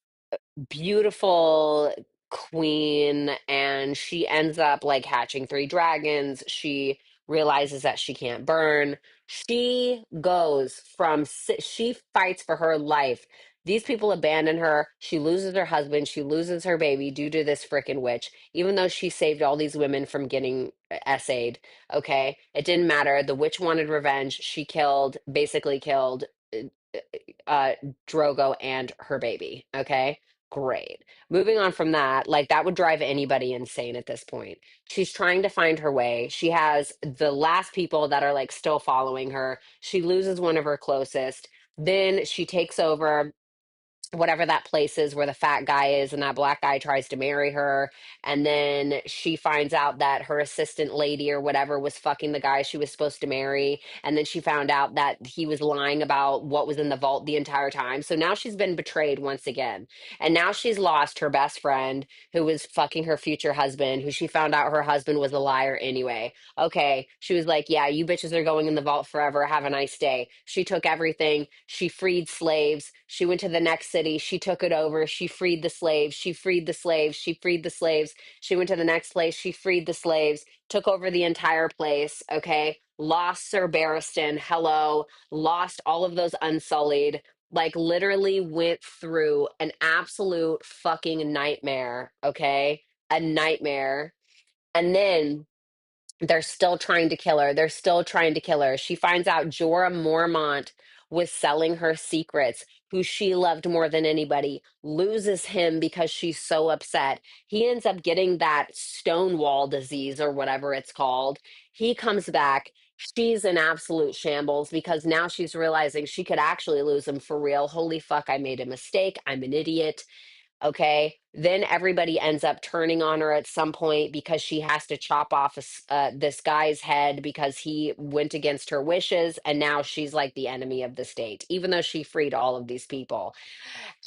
beautiful queen, and she ends up like hatching three dragons. She realizes that she can't burn. She fights for her life These people abandon her. She loses her husband. She loses her baby due to this freaking witch, even though she saved all these women from getting essayed. Okay. It didn't matter. The witch wanted revenge. She basically killed uh, uh, Drogo and her baby. Okay. Great. Moving on from that, like that would drive anybody insane at this point. She's trying to find her way. She has the last people that are like still following her. She loses one of her closest. Then she takes over whatever that place is where the fat guy is, and that black guy tries to marry her, and then she finds out that her assistant lady or whatever was fucking the guy she was supposed to marry, and then she found out that he was lying about what was in the vault the entire time. So now she's been betrayed once again, and now she's lost her best friend who was fucking her future husband, who she found out her husband was a liar anyway. Okay, she was like, yeah, you bitches are going in the vault forever, have a nice day. She took everything. She freed slaves. She went to the next city. She took it over. She freed the slaves. She freed the slaves. She freed the slaves. She went to the next place. She freed the slaves, took over the entire place. Okay, lost Sir Barristan. Hello. Lost all of those Unsullied. Like literally went through an absolute fucking nightmare. Okay, a nightmare. And then they're still trying to kill her. They're still trying to kill her. She finds out Jorah Mormont was selling her secrets, who she loved more than anybody, loses him because she's so upset. He ends up getting that Stonewall disease or whatever it's called. He comes back. She's in absolute shambles because now she's realizing she could actually lose him for real. Holy fuck, I made a mistake. I'm an idiot. Okay. Then everybody ends up turning on her at some point because she has to chop off this guy's head because he went against her wishes. And now she's like the enemy of the state, even though she freed all of these people.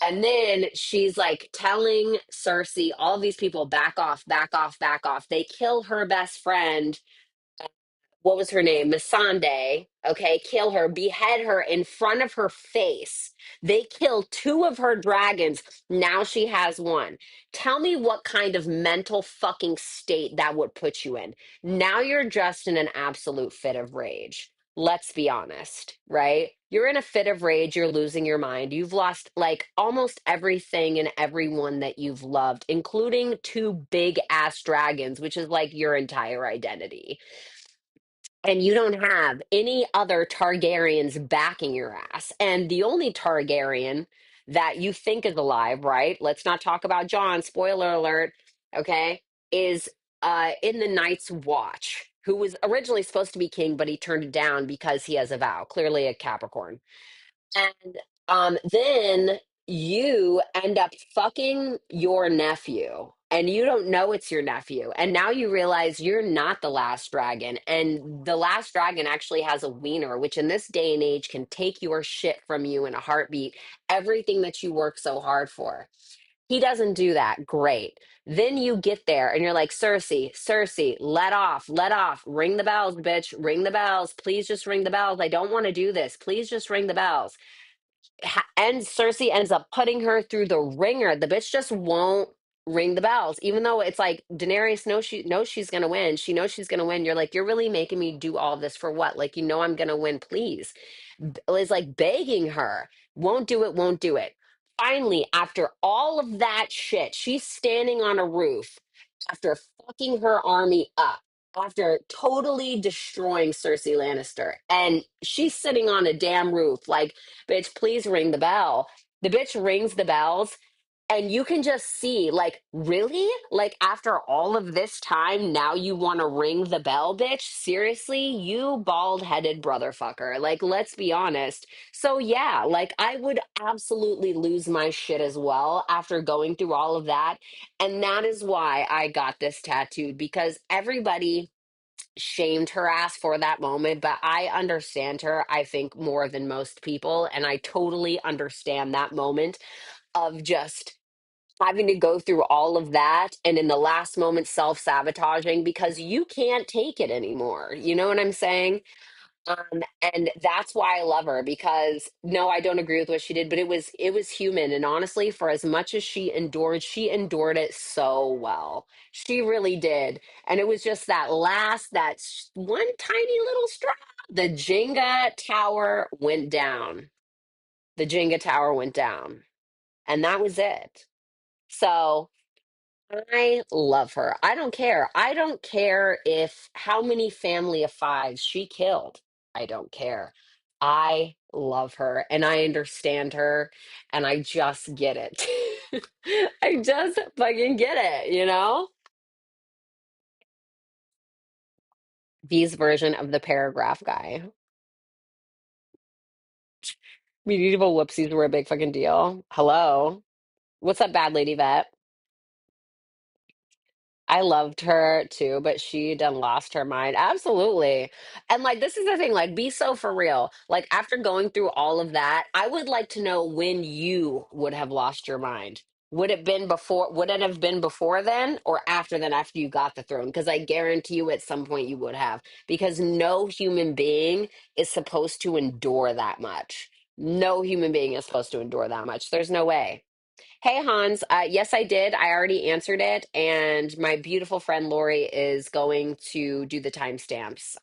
And then she's like telling Cersei, all of these people, back off, back off, back off. They kill her best friend, what was her name? Missandei, okay, kill her, behead her in front of her face. They kill two of her dragons. Now she has one. Tell me what kind of mental fucking state that would put you in. Now you're just in an absolute fit of rage. Let's be honest, right? You're in a fit of rage. You're losing your mind. You've lost like almost everything and everyone that you've loved, including two big ass dragons, which is like your entire identity, and you don't have any other Targaryens backing your ass. And the only Targaryen that you think is alive, right? Let's not talk about Jon, spoiler alert, okay, is in the Night's Watch, who was originally supposed to be king, but he turned it down because he has a vow, clearly a Capricorn. And then you end up fucking your nephew, and you don't know it's your nephew. And now you realize you're not the last dragon. And the last dragon actually has a wiener, which in this day and age can take your shit from you in a heartbeat. Everything that you work so hard for. He doesn't do that. Great. Then you get there and you're like, Cersei, Cersei, let off, ring the bells, bitch, ring the bells. Please just ring the bells. I don't want to do this. Please just ring the bells. And Cersei ends up putting her through the ringer. The bitch just won't ring the bells, even though it's like Daenerys knows she's gonna win. She knows she's gonna win. You're like, you're really making me do all this for what? Like, you know, I'm gonna win. Please, is like begging her. Won't do it. Won't do it. Finally, after all of that shit, she's standing on a roof after fucking her army up, after totally destroying Cersei Lannister. And she's sitting on a damn roof, like, bitch, please ring the bell. The bitch rings the bells, and you can just see, like, really? Like, after all of this time, now you want to ring the bell, bitch? Seriously? You bald headed brother fucker. Like, let's be honest. So, yeah, like, I would absolutely lose my shit as well after going through all of that. And that is why I got this tattooed, because everybody shamed her ass for that moment, but I understand her, I think, more than most people. And I totally understand that moment of just having to go through all of that and in the last moment self-sabotaging because you can't take it anymore. You know what I'm saying? And that's why I love her, because no, I don't agree with what she did, but it was human. And honestly, for as much as she endured it so well. She really did. And it was just one tiny little straw. The Jenga tower went down. The Jenga tower went down. And that was it. So I love her. I don't care. I don't care if how many family of fives she killed. I don't care. I love her and I understand her and I just get it. I just fucking get it, you know? V's version of the paragraph guy. Medieval whoopsies were a big fucking deal. Hello. What's up, bad lady vet? I loved her too, but she done lost her mind. Absolutely. And like this is the thing, like be so for real. Like after going through all of that, I would like to know when you would have lost your mind. Would it have been before then or after then after you got the throne? Because I guarantee you at some point you would have. Because no human being is supposed to endure that much. No human being is supposed to endure that much. There's no way. Hey Hans, yes, I did. I already answered it, and my beautiful friend Lori is going to do the timestamps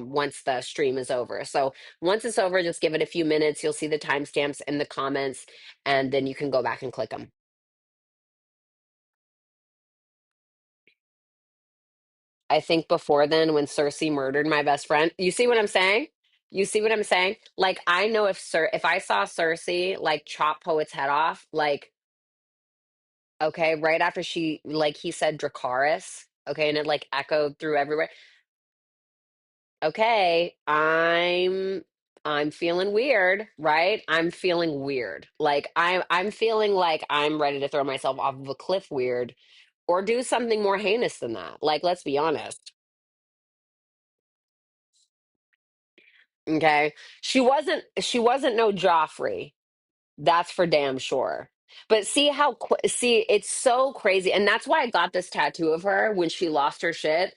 once the stream is over. So once it's over, just give it a few minutes. You'll see the timestamps in the comments, and then you can go back and click them. I think before then, when Cersei murdered my best friend, you see what I'm saying? You see what I'm saying? Like I know if I saw Cersei like chop Poet's head off, like okay, right after she like he said Dracarys, okay, and it like echoed through everywhere. Okay, I'm feeling weird, right? I'm feeling weird. Like I'm feeling like I'm ready to throw myself off of a cliff weird or do something more heinous than that. Like let's be honest. Okay? She wasn't no Joffrey. That's for damn sure. But see see it's so crazy and that's why I got this tattoo of her when she lost her shit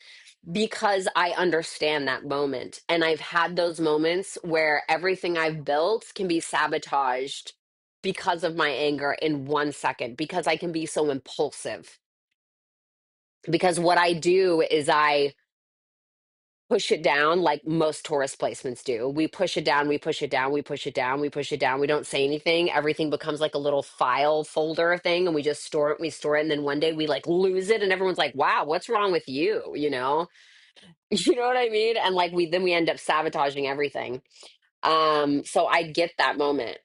because I understand that moment and I've had those moments where everything I've built can be sabotaged because of my anger in 1 second because I can be so impulsive because what I do is I push it down like most tourist placements do. We push it down, we push it down, we push it down, we push it down. We don't say anything. Everything becomes like a little file folder thing and we just store it, we store it and then one day we like lose it and everyone's like, "Wow, what's wrong with you?" you know? You know what I mean? And like we end up sabotaging everything. So I get that moment.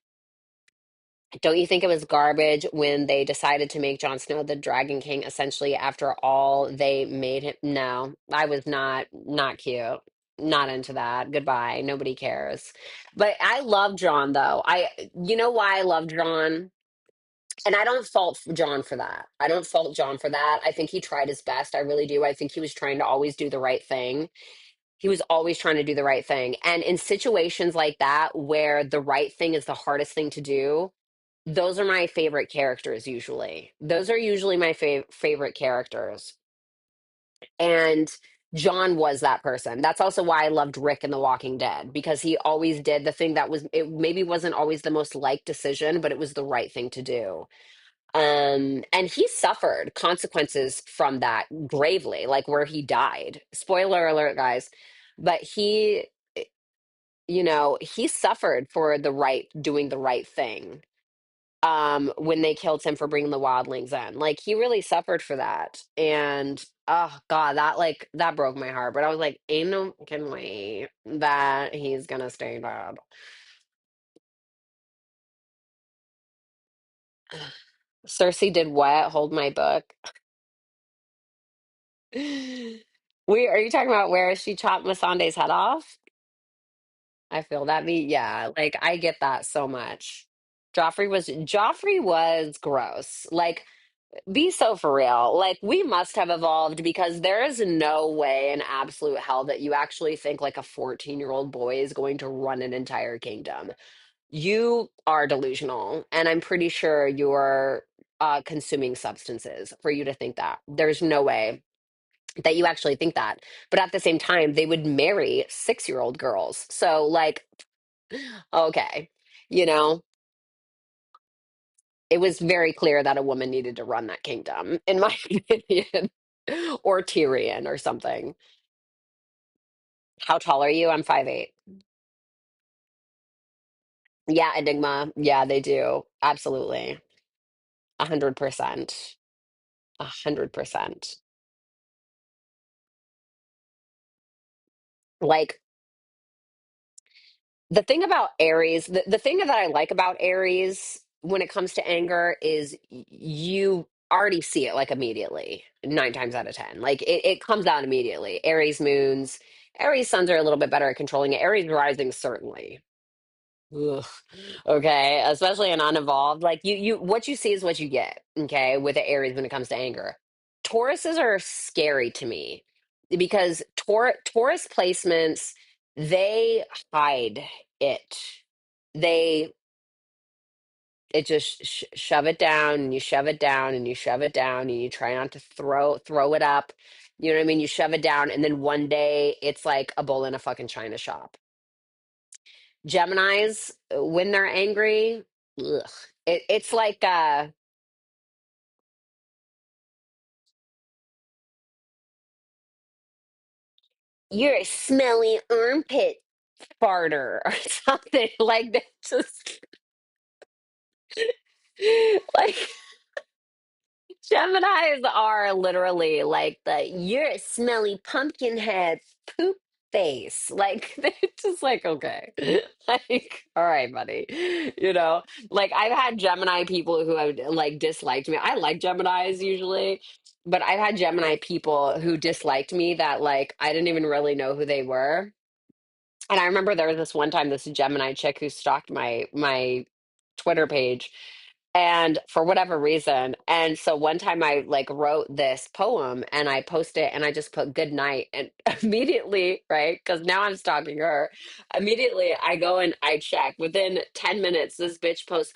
Don't you think it was garbage when they decided to make Jon Snow the Dragon King essentially after all they made him? No, I was not cute. Not into that. Goodbye. Nobody cares. But I love Jon though. You know why I love Jon? And I don't fault Jon for that. I don't fault Jon for that. I think he tried his best. I really do. I think he was trying to always do the right thing. He was always trying to do the right thing. And in situations like that where the right thing is the hardest thing to do, those are my favorite characters usually. Those are usually my favorite characters. And John was that person. That's also why I loved Rick in The Walking Dead because he always did the thing that was it maybe wasn't always the most liked decision, but it was the right thing to do. And he suffered consequences from that gravely, like where he died. Spoiler alert, guys. But he suffered for doing the right thing when they killed him for bringing the wildlings in. Like he really suffered for that. And oh god, that broke my heart. But I was like, ain't no can way that he's gonna stay dead. Cersei did what? Hold my book. Are you talking about where she chopped Missandei's head off? I feel that yeah, like I get that so much. Joffrey was gross. Like be so for real. Like, we must have evolved because there is no way in absolute hell that you actually think like a 14-year-old boy is going to run an entire kingdom. You are delusional, and I'm pretty sure you're consuming substances for you to think that. There's no way that you actually think that. But at the same time, they would marry 6-year-old girls. So, like, okay, you know. It was very clear that a woman needed to run that kingdom, in my opinion, or Tyrion or something. How tall are you? I'm 5'8". Yeah, Enigma. Yeah, they do. Absolutely. 100%. 100%. Like the thing about Aries, the thing that I like about Aries when it comes to anger is you already see it like immediately, 9 times out of 10. Like it comes out immediately. Aries moons, Aries suns are a little bit better at controlling it. Aries rising, certainly. Ugh. Okay, especially an unevolved. Like what you see is what you get. Okay, with the Aries when it comes to anger. Tauruses are scary to me because Taurus placements, they hide it. They it just shove it down, and you shove it down, and you shove it down, and you try not to throw it up. You know what I mean? You shove it down, and then one day it's like a bull in a fucking china shop. Geminis, when they're angry, ugh, it's like you're a smelly armpit farter or something like that. Just like Geminis are literally like the you're a smelly pumpkin head poop face. Like they're just like, okay. Like, all right, buddy. You know, like I've had Gemini people who have like disliked me. I like Geminis usually, but I've had Gemini people who disliked me that like I didn't even really know who they were. And I remember there was this one time this Gemini chick who stalked my Twitter page and for whatever reason. And so one time I like wrote this poem and I posted it and I just put good night and immediately, right? Because now I'm stalking her. Immediately I go and I check. Within 10 minutes, this bitch posts,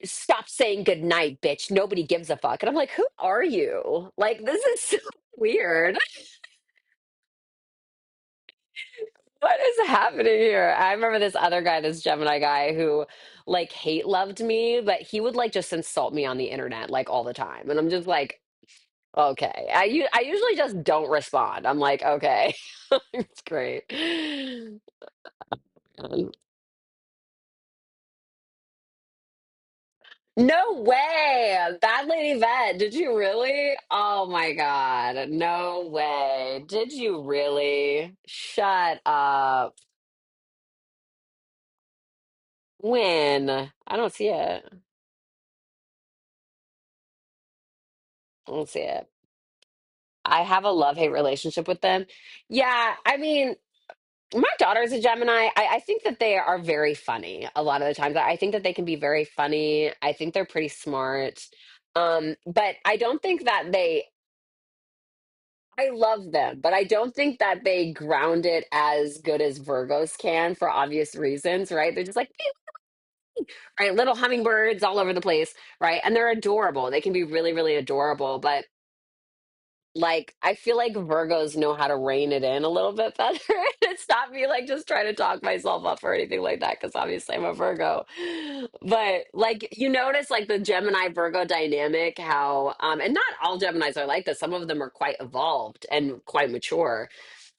stop saying good night, bitch. Nobody gives a fuck. And I'm like, who are you? Like, this is so weird. What is happening here? I remember this other guy, this Gemini guy who like hate loved me, but he would like just insult me on the internet like all the time. And I'm just like, okay. I usually just don't respond. I'm like, okay. It's great. No way. Bad Lady Vet. Did you really? Oh my God. No way. Did you really? Shut up. When? I don't see it. I don't see it. I have a love-hate relationship with them. Yeah, I mean, my daughter's a Gemini. I think that they are very funny a lot of the times. I think that they can be very funny. I think they're pretty smart. But I don't think that I love them, but I don't think that they ground it as good as Virgos can for obvious reasons, right? They're just like, right, little hummingbirds all over the place, right? And they're adorable. They can be really, really adorable, but like I feel like Virgos know how to rein it in a little bit better and stop me like just trying to talk myself up or anything like that because obviously I'm a Virgo. But like you notice like the Gemini Virgo dynamic, how and not all Geminis are like this. Some of them are quite evolved and quite mature,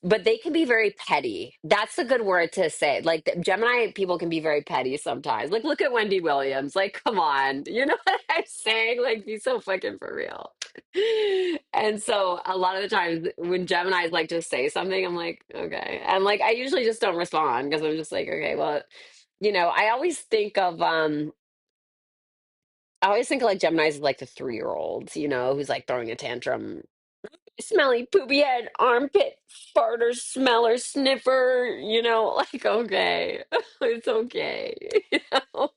but they can be very petty. That's a good word to say. Like the Gemini people can be very petty sometimes. Like look at Wendy Williams. Like come on, you know what I'm saying? Like be so fucking for real. And so a lot of the times when Geminis like to say something, I'm like, okay. And like I usually just don't respond because I'm just like, okay, well, I always think of I always think of like Geminis as like the 3-year-olds, who's like throwing a tantrum. Smelly poopy head, armpit, farter, smeller, sniffer, like okay. It's okay. You know?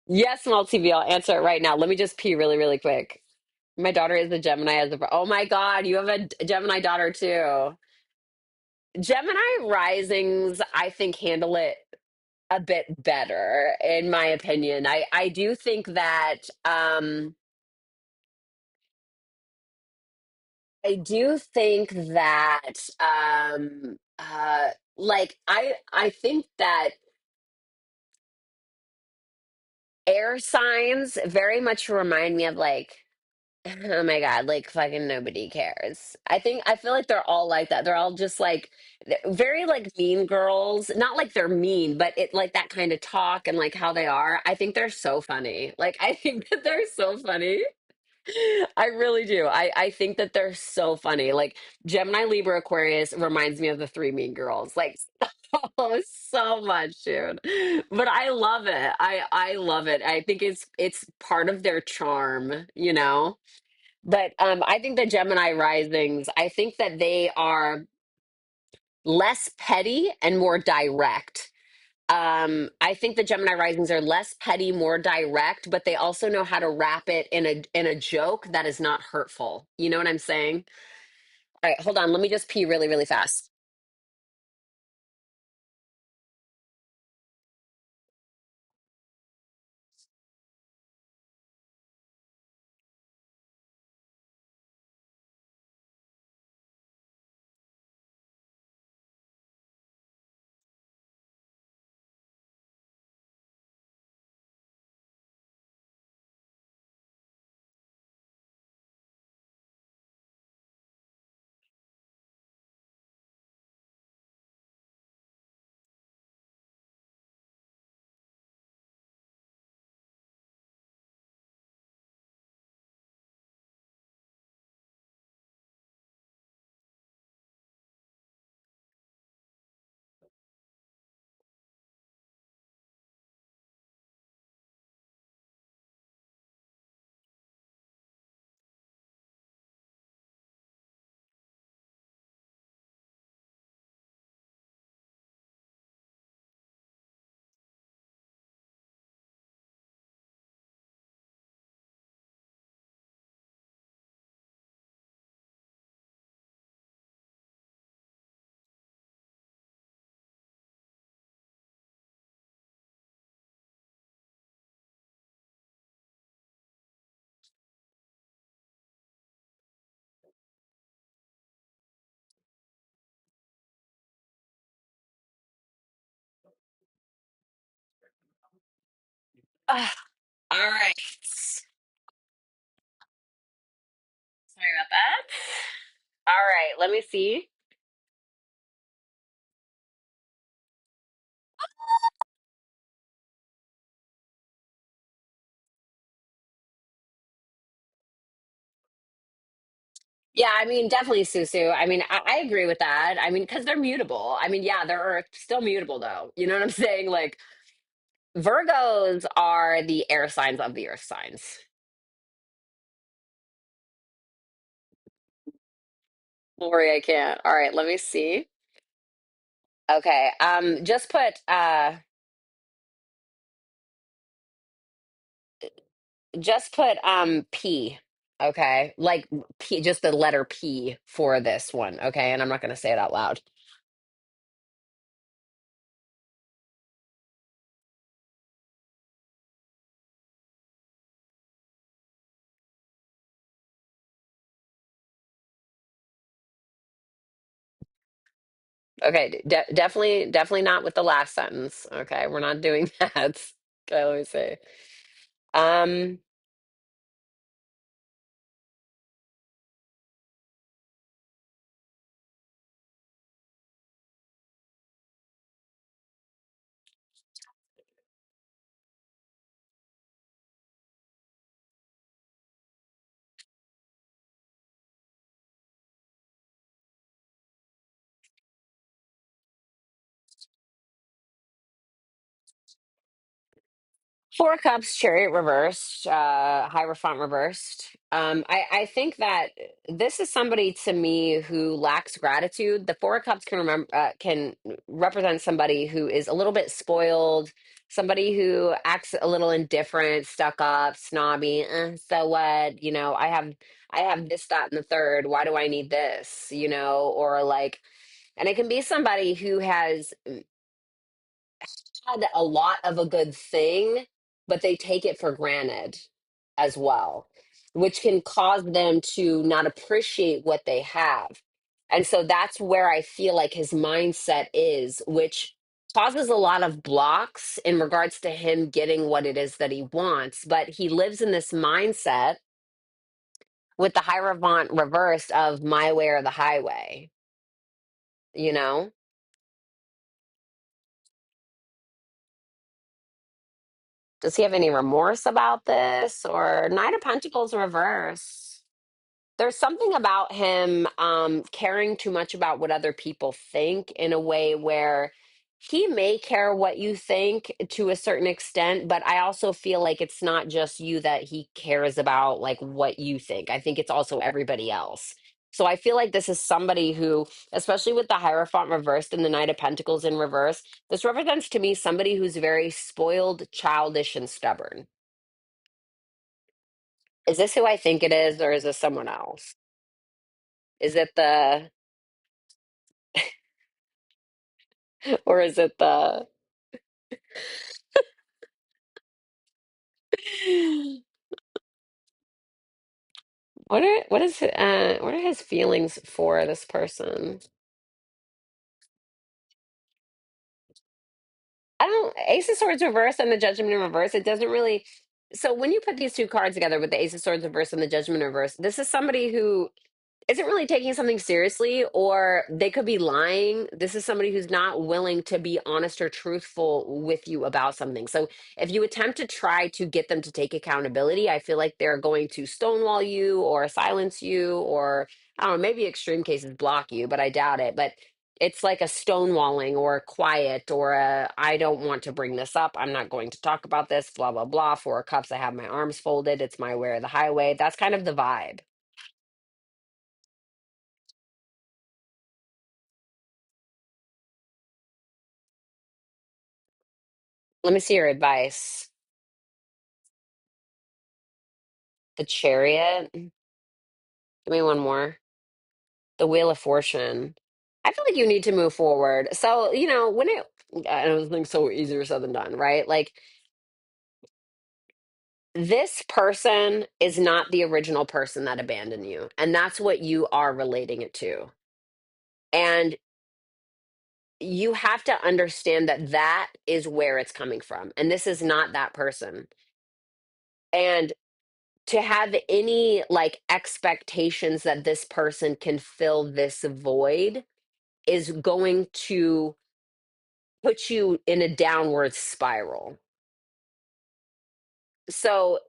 Yes, Small TV, I'll answer it right now. Let me just pee really, really quick. My daughter is a Gemini as a oh my God, you have a Gemini daughter too. Gemini risings, I think, handle it a bit better, in my opinion. I do think that I do think that like I think that air signs very much remind me of like Oh my God, like fucking nobody cares. I feel like they're all like that. They're all just like very like mean girls. Not like they're mean, but it like that kind of talk and like how they are. I think they're so funny. Like I think that they're so funny. I really do. I think that they're so funny. Like Gemini, Libra, Aquarius reminds me of the three mean girls. Like oh, so much, dude. But I love it. I love it. I think it's part of their charm, you know? But I think the Gemini risings, I think that they are less petty and more direct. I think the Gemini risings are less petty, more direct, but they also know how to wrap it in a joke that is not hurtful. You know what I'm saying? All right, hold on. Let me just pee really, really fast. Ah, all right. Sorry about that. All right, let me see. Yeah, I mean, definitely Susu. I mean, I agree with that. I mean, because they're mutable. I mean, yeah, they're still mutable, though. You know what I'm saying? Like, Virgos are the air signs of the earth signs. Don't worry, I can't. All right, let me see. Okay, just put P. Okay, like P, just the letter P for this one. Okay, and I'm not going to say it out loud. Okay, definitely not with the last sentence. Okay, we're not doing that. Okay, let me see. Um, Four Cups, Chariot reversed, Hierophant reversed. I think that this is somebody to me who lacks gratitude. The Four of Cups can represent somebody who is a little bit spoiled, somebody who acts a little indifferent, stuck up, snobby. So what? You know, I have this, that, and the third. Why do I need this? You know, or like, and it can be somebody who has had a lot of a good thing, but they take it for granted as well, which can cause them to not appreciate what they have. And so that's where I feel like his mindset is, which causes a lot of blocks in regards to him getting what it is that he wants. But he lives in this mindset with the Hierophant reversed of my way or the highway, you know? Does he have any remorse about this? Or Knight of Pentacles reverse? There's something about him caring too much about what other people think in a way where he may care what you think to a certain extent, but I also feel like it's not just you that he cares about, like what you think. I think it's also everybody else. So I feel like this is somebody who, especially with the Hierophant reversed and the Knight of Pentacles in reverse, this represents to me somebody who's very spoiled, childish, and stubborn. Is this who I think it is, or is this someone else? Is it the or is it the what are his feelings for this person? I don't Ace of Swords reverse and the Judgment in reverse, it doesn't really. So when you put these two cards together with the Ace of Swords reverse and the Judgment in reverse, this is somebody who isn't really taking something seriously, or they could be lying. This is somebody who's not willing to be honest or truthful with you about something. So if you attempt to try to get them to take accountability, I feel like they're going to stonewall you or silence you, or I don't know, maybe extreme cases block you, but I doubt it. But it's like a stonewalling or a quiet or a I don't want to bring this up. I'm not going to talk about this, blah, blah, blah. Four of Cups, I have my arms folded. It's my way or the highway. That's kind of the vibe. Let me see your advice. The Chariot. Give me one more. The Wheel of Fortune. I feel like you need to move forward. So, when I don't think so easier said than done, right? Like this person is not the original person that abandoned you. And that's what you are relating it to. And you have to understand that that is where it's coming from. And this is not that person. And to have any like expectations that this person can fill this void is going to put you in a downward spiral. So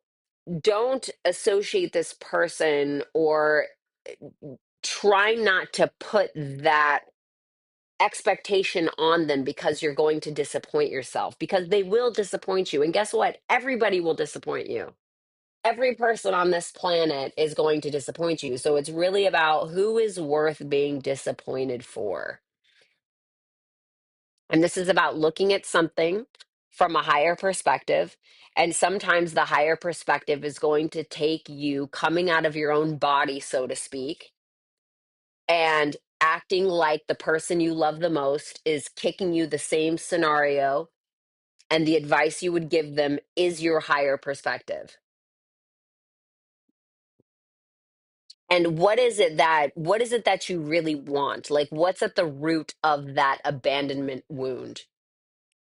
don't associate this person, or try not to put that expectation on them, because you're going to disappoint yourself, because they will disappoint you. And guess what? Everybody will disappoint you. Every person on this planet is going to disappoint you. So it's really about who is worth being disappointed for. And this is about looking at something from a higher perspective. And sometimes the higher perspective is going to take you coming out of your own body, so to speak, and acting like the person you love the most is kicking you the same scenario. And the advice you would give them is your higher perspective. And what is it that you really want? Like, what's at the root of that abandonment wound?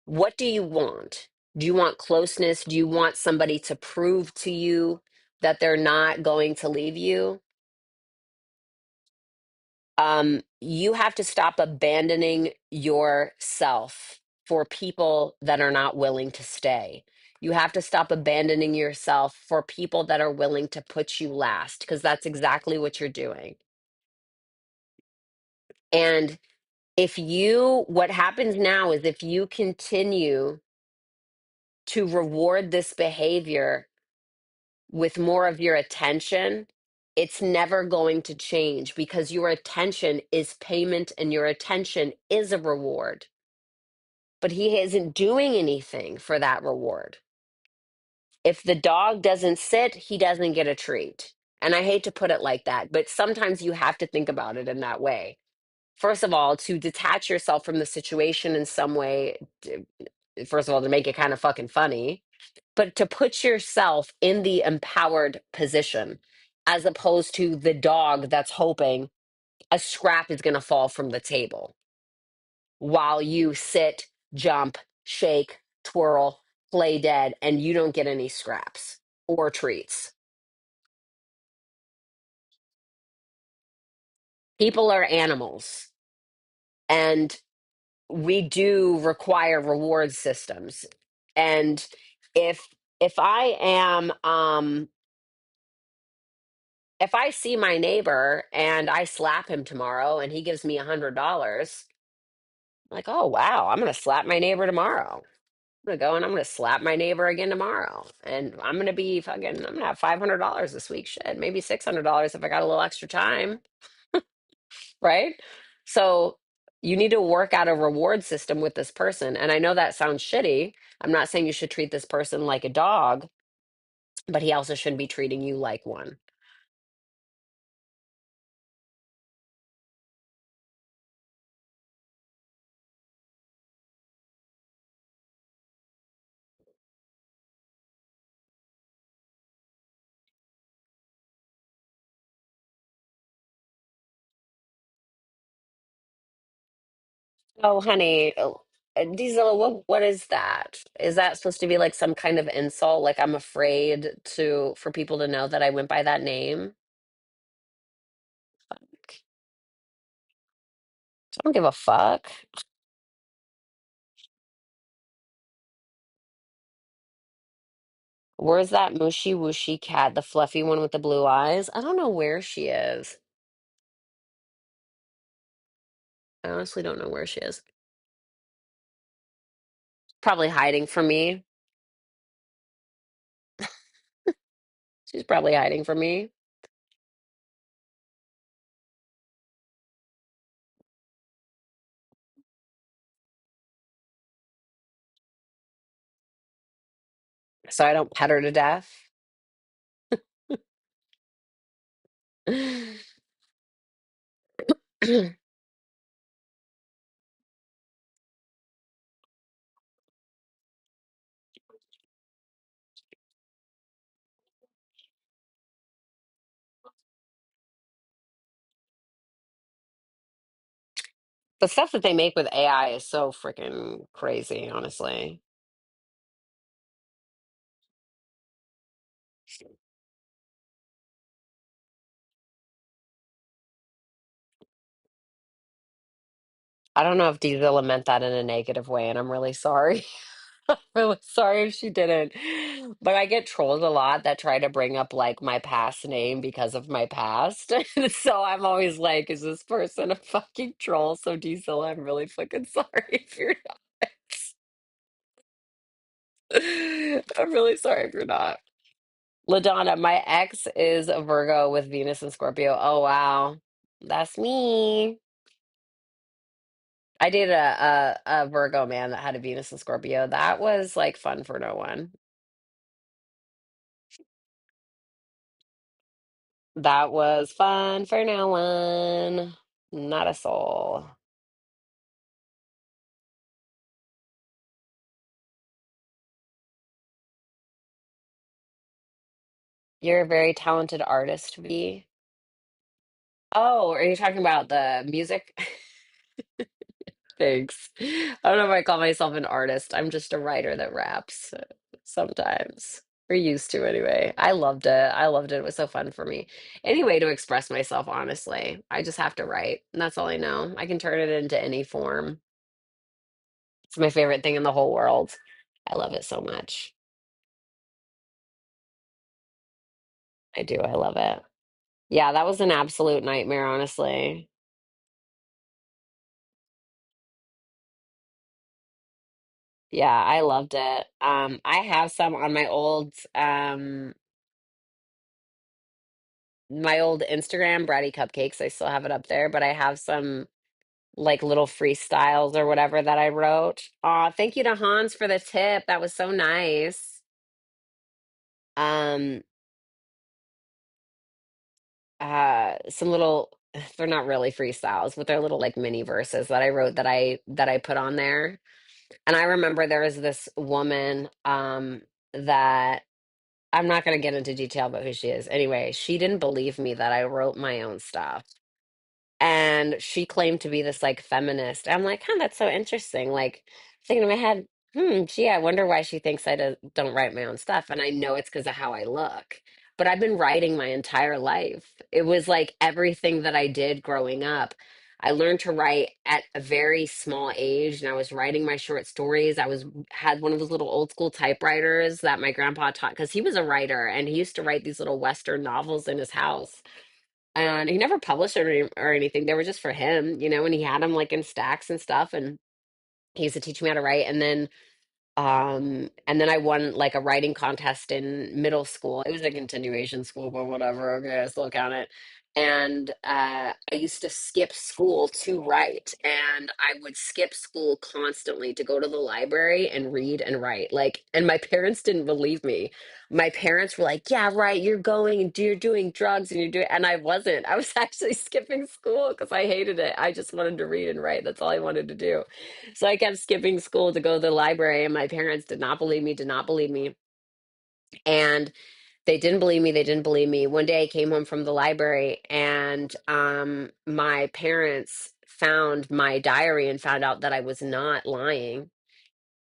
What do you want? Do you want closeness? Do you want somebody to prove to you that they're not going to leave you? You have to stop abandoning yourself for people that are not willing to stay. You have to stop abandoning yourself for people that are willing to put you last, because that's exactly what you're doing. And what happens now is if you continue to reward this behavior with more of your attention, it's never going to change, because your attention is payment and your attention is a reward. But he isn't doing anything for that reward. If the dog doesn't sit, he doesn't get a treat. And I hate to put it like that, but sometimes you have to think about it in that way. First of all, to detach yourself from the situation in some way, first of all, to make it kind of fucking funny, but to put yourself in the empowered position, as opposed to the dog that's hoping a scrap is going to fall from the table while you sit, jump, shake, twirl, play dead, and you don't get any scraps or treats. People are animals, and we do require reward systems. And if if I am if I see my neighbor and I slap him tomorrow and he gives me $100, I'm like, oh wow, I'm gonna slap my neighbor tomorrow. I'm gonna go and I'm gonna slap my neighbor again tomorrow. And I'm gonna have $500 this week. Shit, maybe $600 if I got a little extra time, right? So you need to work out a reward system with this person. And I know that sounds shitty. I'm not saying you should treat this person like a dog, but he also shouldn't be treating you like one. Oh, honey, Diesel, what is that? Is that supposed to be like some kind of insult? Like I'm afraid for people to know that I went by that name? I don't give a fuck. Where's that mushy whooshy cat, the fluffy one with the blue eyes? I don't know where she is. I honestly don't know where she is. Probably hiding from me. She's probably hiding from me. So I don't pet her to death. The stuff that they make with AI is so freaking crazy, honestly. I don't know if Diesel meant that in a negative way, and I'm really sorry. Really sorry if she didn't. But I get trolled a lot that try to bring up like my past name because of my past. So I'm always like, is this person a fucking troll? So Diesel, I'm really fucking sorry if you're not. I'm really sorry if you're not. LaDonna, my ex is a Virgo with Venus and Scorpio. Oh wow. That's me. I dated a Virgo man that had a Venus and Scorpio. That was like fun for no one. That was fun for no one. Not a soul. You're a very talented artist, V. Oh, are you talking about the music? Thanks. I don't know if I call myself an artist. I'm just a writer that raps sometimes. We're used to anyway. I loved it. I loved it. It was so fun for me. Any way to express myself, honestly. I just have to write. And that's all I know. I can turn it into any form. It's my favorite thing in the whole world. I love it so much. I do. I love it. Yeah, that was an absolute nightmare, honestly. Yeah, I loved it. I have some on my old Instagram, Bratty Cupcakes. I still have it up there, but I have some like little freestyles or whatever that I wrote. Aw, thank you to Hans for the tip. That was so nice. Um, some little they're not really freestyles, but they're little like mini verses that I wrote that I put on there. And I remember there was this woman that I'm not going to get into detail about who she is. Anyway, she didn't believe me that I wrote my own stuff. And she claimed to be this like feminist. I'm like, huh, that's so interesting. Like thinking in my head, gee, I wonder why she thinks I don't write my own stuff. And I know it's because of how I look. but I've been writing my entire life. It was like everything that I did growing up. I learned to write at a very small age, and I was writing my short stories. I was had one of those little old school typewriters that my grandpa taught because he was a writer and he used to write these little Western novels in his house. And he never published it or anything. They were just for him, and he had them like in stacks and stuff. And he used to teach me how to write. And then I won like a writing contest in middle school. It was a continuation school, but whatever. Okay, I still count it. And I used to skip school to write, and I would skip school constantly to go to the library and read and write. Like, and my parents didn't believe me. My parents were like, "Yeah, right. You're going and you're doing drugs and you're doing," and I wasn't. I was actually skipping school because I hated it. I just wanted to read and write. That's all I wanted to do. So I kept skipping school to go to the library, and my parents did not believe me, did not believe me. And they didn't believe me. They didn't believe me. One day I came home from the library, and my parents found my diary and found out that I was not lying.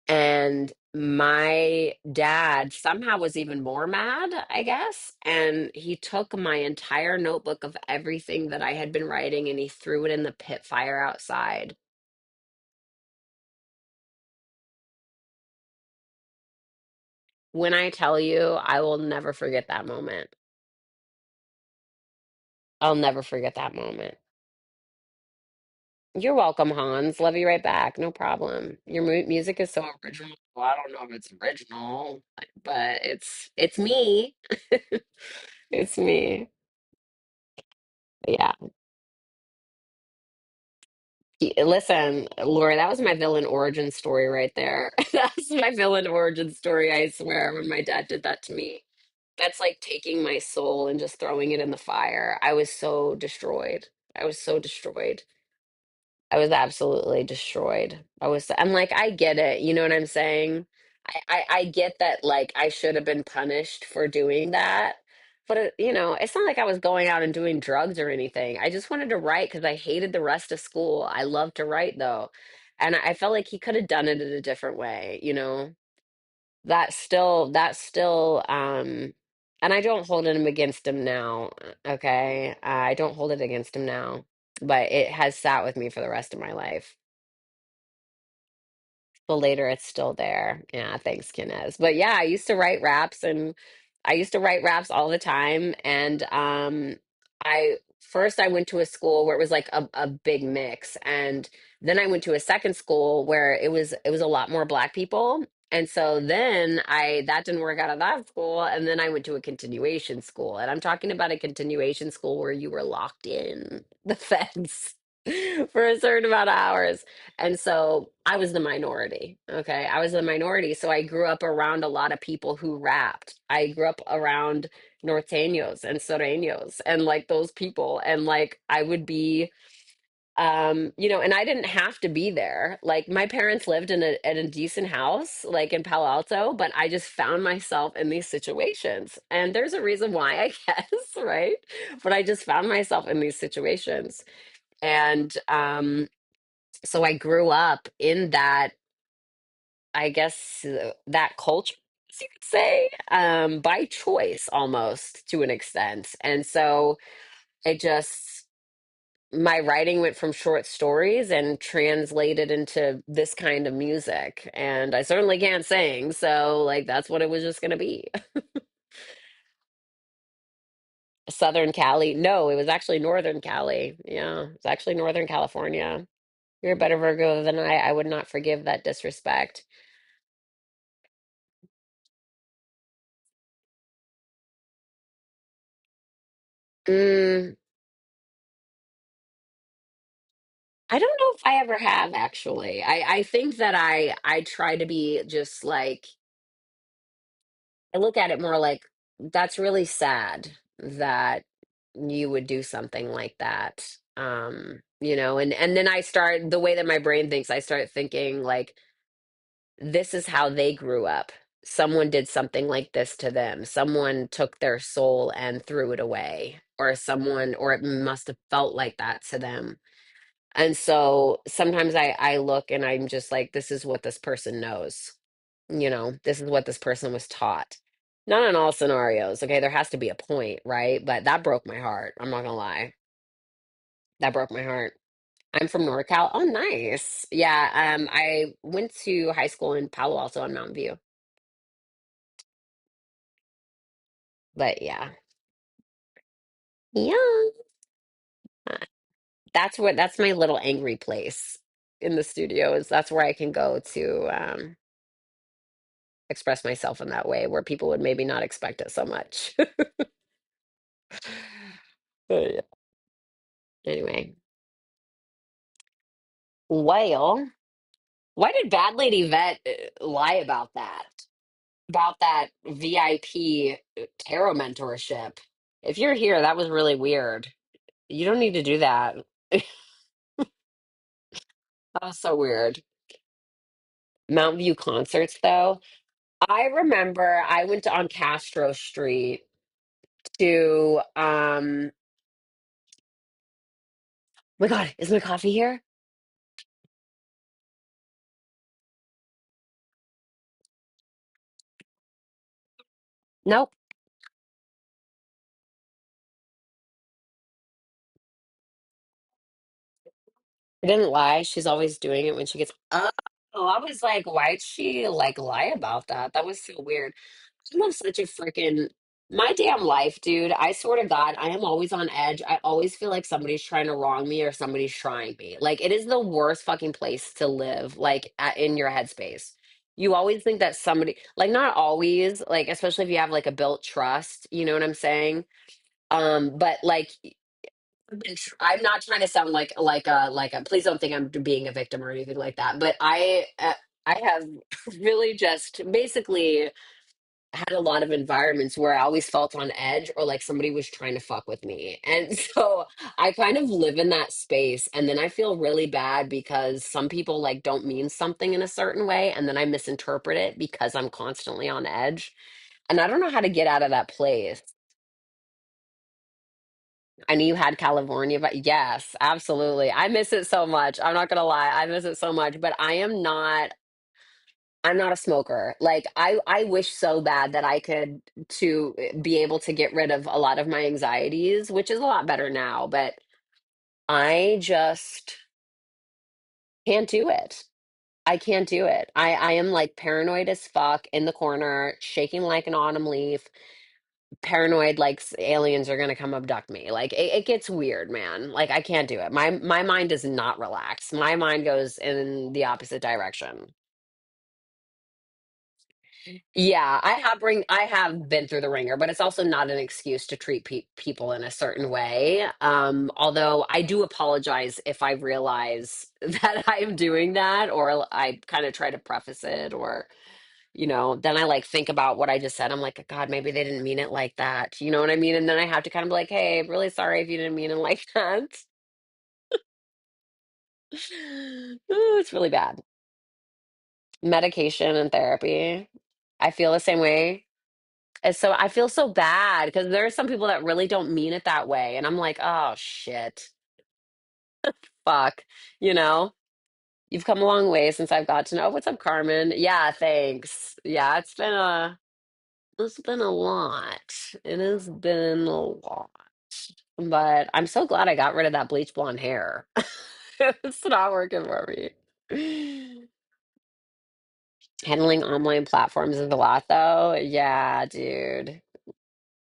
And my dad somehow was even more mad, I guess. And he took my entire notebook of everything that I had been writing and he threw it in the pit fire outside. When I tell you, I will never forget that moment. I'll never forget that moment. You're welcome, Hans. Love you right back. No problem. Your music is so original. Well, I don't know if it's original, but it's me. It's me. Yeah. Listen, Laura, that was my villain origin story right there. That's my villain origin story, I swear, when my dad did that to me. That's like taking my soul and just throwing it in the fire. I was so destroyed. I was so destroyed. I was absolutely destroyed. I'm like, I get it. You know what I'm saying? I get that, like, I should have been punished for doing that. But, it's not like I was going out and doing drugs or anything. I just wanted to write because I hated the rest of school. I love to write, though. And I felt like he could have done it in a different way. And I don't hold it against him now. Okay. I don't hold it against him now, but it has sat with me for the rest of my life. The later it's still there. Yeah, thanks, Kinez. But yeah, I used to write raps all the time. And I first I went to a school where it was like a big mix. And then I went to a second school where it was a lot more black people. And so then I that didn't work out of that school. And then I went to a continuation school. And I'm talking about a continuation school where you were locked in the fence for a certain amount of hours. And so I was the minority. Okay. I was the minority. So I grew up around a lot of people who rapped. I grew up around norteños and sureños and like those people. And like I would be, and I didn't have to be there. Like my parents lived in a decent house, like in Palo Alto, but I just found myself in these situations. And there's a reason why, I guess, right? But I just found myself in these situations. And so I grew up in that, I guess, that culture, as you could say, by choice almost to an extent. And so it just, my writing went from short stories and translated into this kind of music. And I certainly can't sing. So, like, that's what it was just going to be. Southern Cali. No, it was actually Northern Cali. Yeah, it's actually Northern California. You're a better Virgo than I. I would not forgive that disrespect. Mm, I don't know if I ever have actually. I think that I try to be just like I look at it more like that's really sad that you would do something like that. And then I start the way that my brain thinks, I start thinking like this is how they grew up. Someone did something like this to them. Someone took their soul and threw it away, or it must have felt like that to them. And so sometimes I look and I'm just like, this is what this person knows. This is what this person was taught. Not in all scenarios. Okay, there has to be a point, right? But that broke my heart. I'm not gonna lie. That broke my heart. I'm from NorCal. Oh, nice. Yeah, I went to high school in Palo Alto and Mountain View. But yeah. Yeah. Uh, that's my little angry place in the studio is that's where I can go to express myself in that way where people would maybe not expect it so much. But yeah. Anyway, well, why did Bad Lady Vet lie about that? About that VIP tarot mentorship? If you're here, that was really weird. You don't need to do that. That was so weird. Mountain View concerts, though. I remember I went to on Castro Street to my God, is my coffee here? Nope. I didn't lie. She's always doing it when she gets. Oh, I was like, why'd she like lie about that? That was so weird. I'm such a freaking my damn life, dude. I swear to God, I am always on edge. I always feel like somebody's trying to wrong me or somebody's trying me. Like it is the worst fucking place to live, like in your headspace. You always think that somebody, like not always, like especially if you have like a built trust, you know what I'm saying? But like I'm not trying to sound like a please don't think I'm being a victim or anything like that, but I have really just basically had a lot of environments where I always felt on edge or like somebody was trying to fuck with me. And so I kind of live in that space and then I feel really bad because some people like don't mean something in a certain way and then I misinterpret it because I'm constantly on edge. And I don't know how to get out of that place. I knew you had California, but yes, absolutely. I miss it so much. I'm not gonna lie, I miss it so much, but I'm not a smoker. Like I wish so bad that I could to be able to get rid of a lot of my anxieties, which is a lot better now, but I just can't do it. I can't do it. I am like paranoid as fuck in the corner, shaking like an autumn leaf, paranoid like aliens are gonna come abduct me. Like it gets weird, man. Like I can't do it. My mind does not relax. My mind goes in the opposite direction. Yeah, I have been through the ringer, but it's also not an excuse to treat people in a certain way. Although I do apologize if I realize that I'm doing that, or I kind of try to preface it, or then I like think about what I just said. I'm like, God, maybe they didn't mean it like that. You know what I mean? And then I have to kind of be like, hey, I'm really sorry if you didn't mean it like that. Ooh, it's really bad. Medication and therapy. I feel the same way. And so I feel so bad because there are some people that really don't mean it that way. And I'm like, oh shit, fuck. You know, you've come a long way since I've got to know. What's up, Carmen? Yeah, thanks. Yeah, it's been a lot. It has been a lot. But I'm so glad I got rid of that bleach blonde hair. It's not working for me. Handling online platforms is a lot though. Yeah, dude.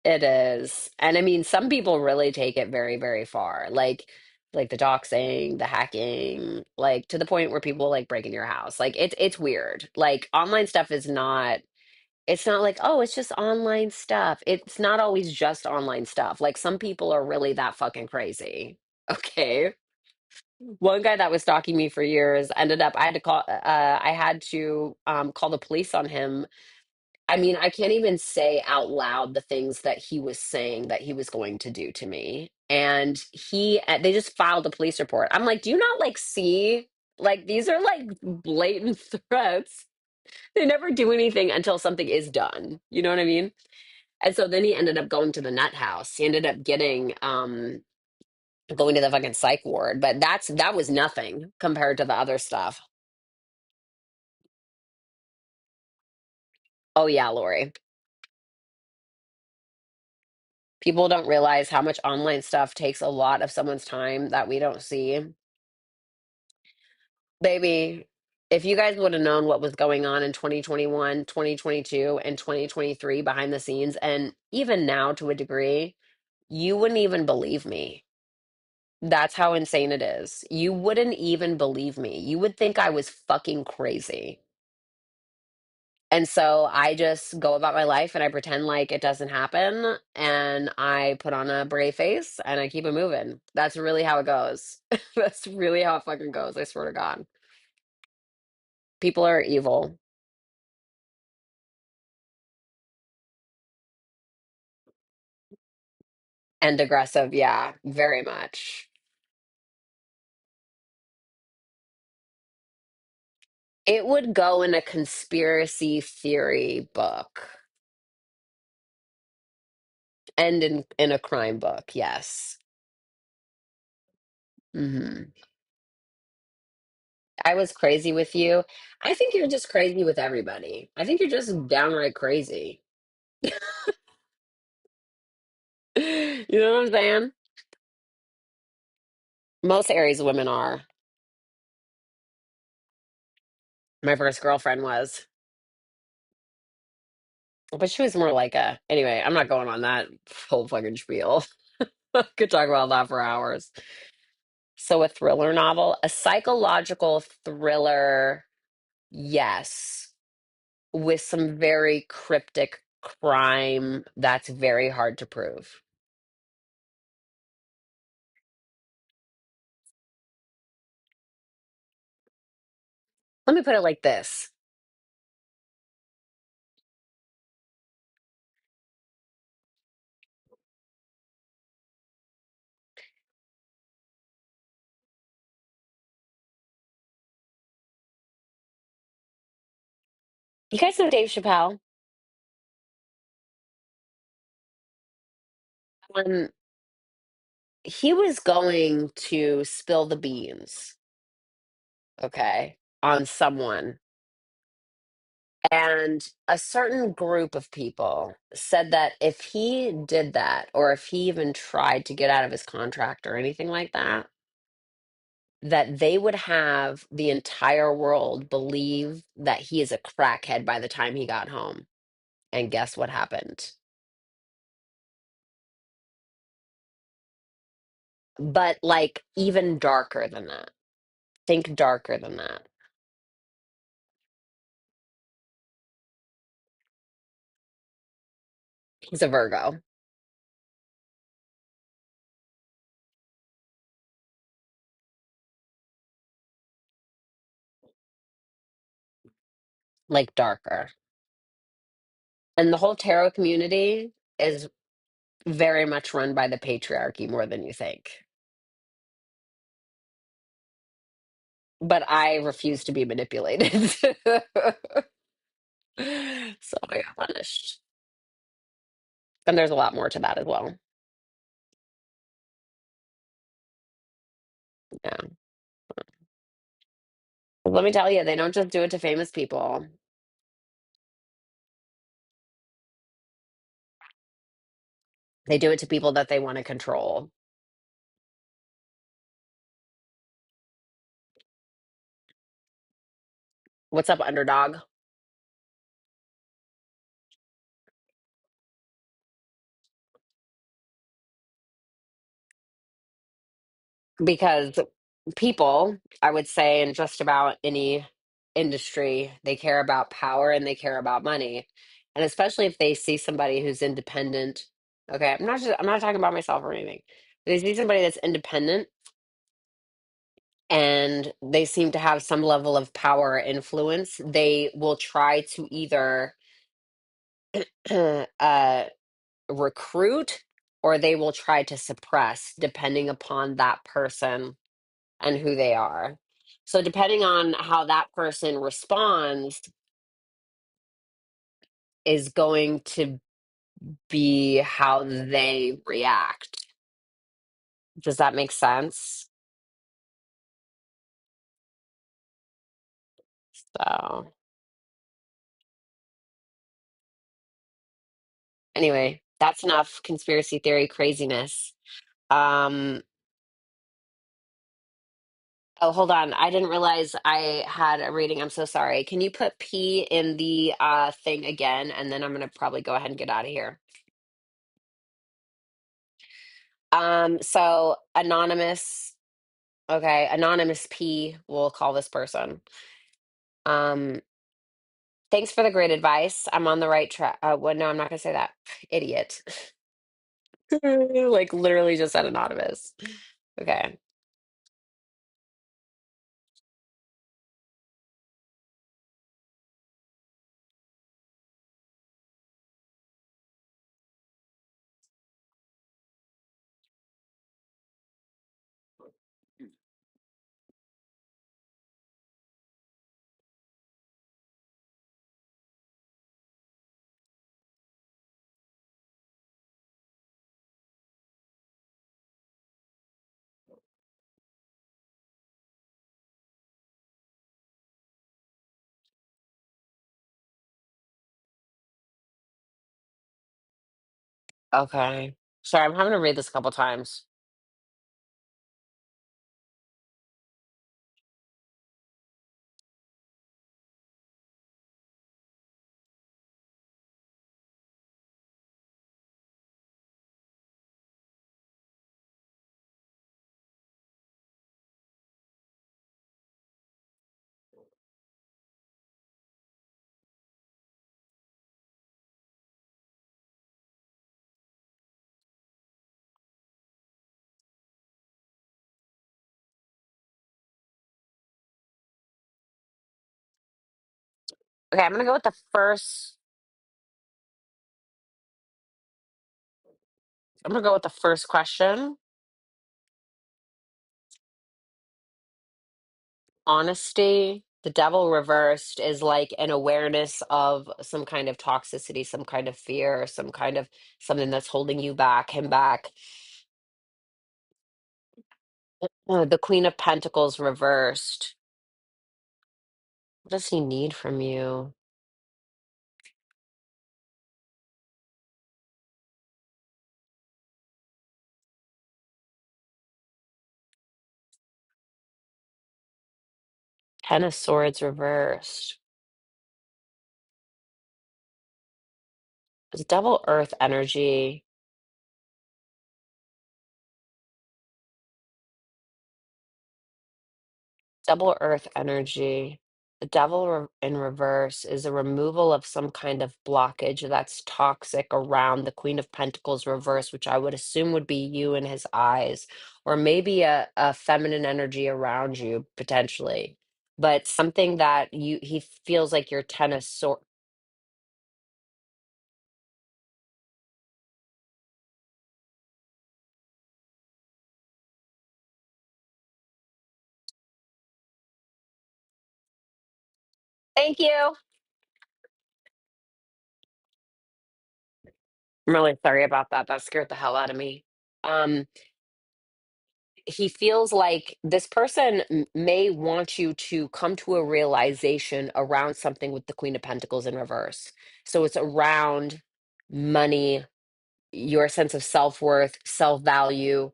It is. And I mean, some people really take it very, very far. Like the doxing, the hacking, like to the point where people like break into your house. Like it's weird. Like online stuff is not it's not like, oh, it's just online stuff. It's not always just online stuff. Like some people are really that fucking crazy. Okay. One guy that was stalking me for years ended up I had to call the police on him. I mean, I can't even say out loud the things that he was saying that he was going to do to me. And they just filed a police report. I'm like, do you not like see? Like, these are like blatant threats. They never do anything until something is done. You know what I mean? And so then he ended up going to the nut house. He ended up going to the fucking psych ward. But that was nothing compared to the other stuff. Oh yeah, Lori. People don't realize how much online stuff takes a lot of someone's time that we don't see. Baby, if you guys would have known what was going on in 2021, 2022, and 2023 behind the scenes, and even now to a degree, you wouldn't even believe me. That's how insane it is. You wouldn't even believe me. You would think I was fucking crazy. And so I just go about my life and I pretend like it doesn't happen and I put on a brave face and I keep it moving. That's really how it goes. That's really how it fucking goes. I swear to God. People are evil and aggressive. Yeah, very much. It would go in a conspiracy theory book and in a crime book. Yes. Hmm. I was crazy with you. I think you're just crazy with everybody. I think you're just downright crazy. You know what I'm saying? Most Aries women are. My first girlfriend was, but she was more like a. Anyway, I'm not going on that whole fucking spiel. Could talk about that for hours. So, a thriller novel, a psychological thriller, yes, with some very cryptic crime that's very hard to prove. Let me put it like this. You guys know Dave Chappelle? Um, he was going to spill the beans, okay, on someone. And a certain group of people said that if he did that, or if he even tried to get out of his contract or anything like that, that they would have the entire world believe that he is a crackhead by the time he got home. And guess what happened? But like even darker than that. Think darker than that. He's a Virgo, like darker. And the whole tarot community is very much run by the patriarchy more than you think. But I refuse to be manipulated. So I got punished. And there's a lot more to that as well. Yeah. Let me tell you, they don't just do it to famous people. They do it to people that they want to control. What's up, underdog? Because people, I would say, in just about any industry, they care about power and they care about money. And especially if they see somebody who's independent. Okay, I'm not talking about myself or anything. They see somebody that's independent and they seem to have some level of power or influence, they will try to either uh, recruit or they will try to suppress, depending upon that person and who they are. So, depending on how that person responds, is going to be how they react. Does that make sense? So, anyway, That's enough conspiracy theory craziness. Um, oh, hold on. I didn't realize I had a reading. I'm so sorry. Can you put P in the thing again? And then I'm gonna probably go ahead and get out of here. So anonymous, okay, anonymous P, we'll call this person. Um, thanks for the great advice. I'm on the right track. Well, no, I'm not gonna say that. Idiot. Like literally just said anonymous. Okay. Okay. Sorry, I'm having to read this a couple times. Okay, I'm gonna go with the first. I'm gonna go with the first question. Honesty. The devil reversed is like an awareness of some kind of toxicity, some kind of fear, some kind of something that's holding you back, him back. The Queen of Pentacles reversed. What does he need from you? Ten of Swords reversed. It's double earth energy. Double earth energy. The devil in reverse is a removal of some kind of blockage that's toxic around the Queen of Pentacles reverse, which I would assume would be you in his eyes, or maybe a feminine energy around you potentially. But something that he feels like your ten of sword. Thank you. I'm really sorry about that. That scared the hell out of me. Um, he feels like this person may want you to come to a realization around something with the Queen of Pentacles in reverse. So it's around money, your sense of self-worth, self-value,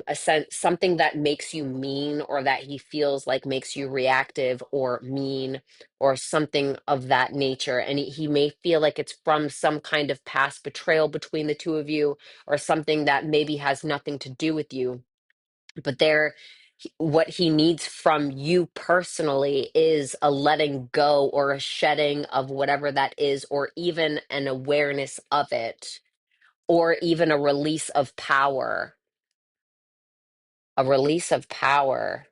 a sense something that makes you mean or that he feels like makes you reactive or mean or something of that nature. And he may feel like it's from some kind of past betrayal between the two of you or something that maybe has nothing to do with you, but what he needs from you personally is a letting go or a shedding of whatever that is, or even an awareness of it, or even a release of power. A release of power.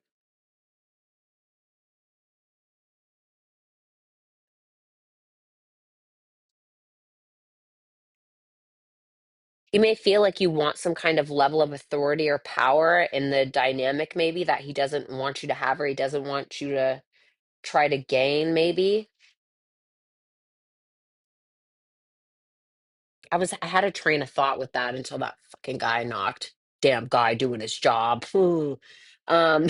You may feel like you want some kind of level of authority or power in the dynamic, maybe that he doesn't want you to have, or he doesn't want you to try to gain, maybe. I had a train of thought with that until that fucking guy knocked. Damn guy doing his job. Ooh. Um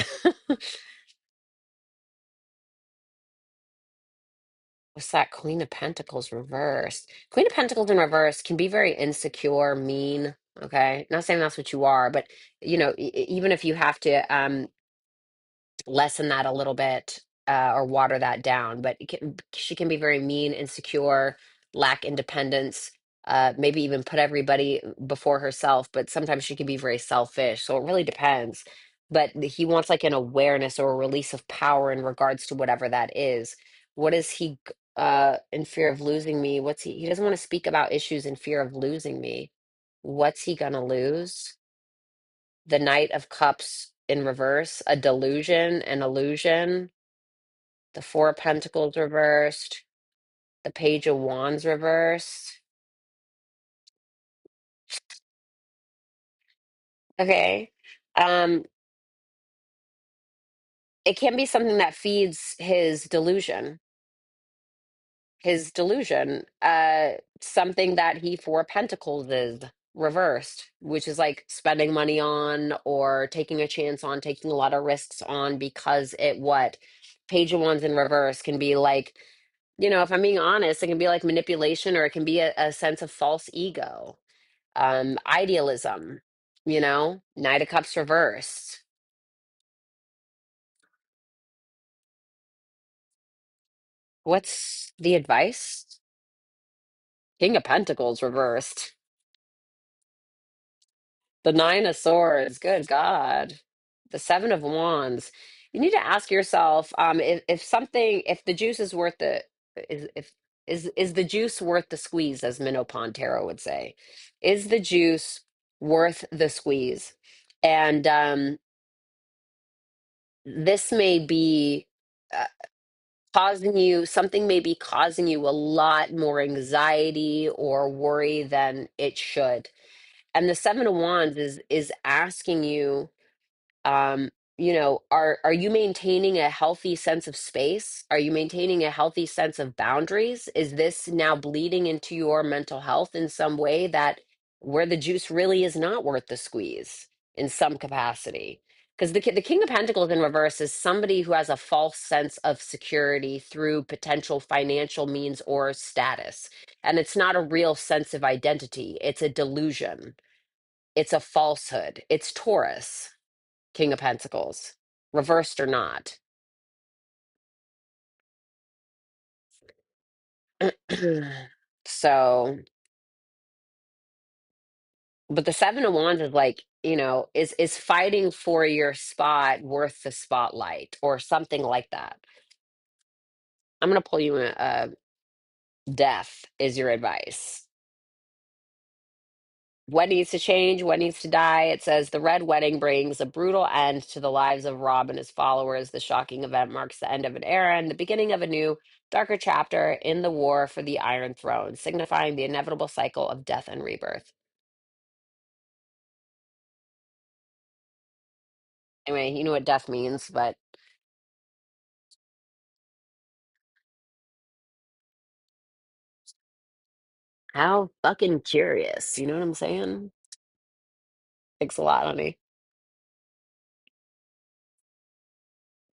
What's that? Queen of Pentacles reversed. Queen of Pentacles in reverse can be very insecure, mean. Okay, not saying that's what you are, but even if you have to lessen that a little bit, or water that down. But she can be very mean, insecure, lack independence, maybe even put everybody before herself. But sometimes she can be very selfish. So it really depends. But he wants like an awareness or a release of power in regards to whatever that is. What is he in fear of losing me? What's he doesn't want to speak about issues in fear of losing me. What's he gonna lose? The Knight of Cups in reverse, a delusion, an illusion, the Four of Pentacles reversed, the Page of Wands reversed. Okay. Um, it can be something that feeds his delusion, something that he Four of Pentacles is reversed, which is like spending money on or taking a chance on, taking a lot of risks on because what Page of Wands in reverse can be like, if I'm being honest, it can be like manipulation, or it can be a sense of false ego, idealism, Knight of Cups reversed. What's the advice? King of Pentacles reversed. The Nine of Swords, good God. The Seven of Wands. You need to ask yourself, if the juice is worth the is if is the juice worth the squeeze, as Minnow Tarot would say. Is the juice worth the squeeze? And this may be uh, something may be causing you a lot more anxiety or worry than it should. And the Seven of Wands is asking you, are you maintaining a healthy sense of space? Are you maintaining a healthy sense of boundaries? Is this now bleeding into your mental health in some way, that where the juice really is not worth the squeeze in some capacity? Because the King of Pentacles in reverse is somebody who has a false sense of security through potential financial means or status. And it's not a real sense of identity. It's a delusion. It's a falsehood. It's Taurus. King of Pentacles, reversed or not. So, but the Seven of Wands is like, is fighting for your spot worth the spotlight or something like that? I'm gonna pull you death is your advice. What needs to change? What needs to die? It says the Red Wedding brings a brutal end to the lives of Rob and his followers. The shocking event marks the end of an era and the beginning of a new, darker chapter in the war for the Iron Throne, signifying the inevitable cycle of death and rebirth. Anyway, you know what death means, but how fucking curious. You know what I'm saying? Thanks a lot, honey.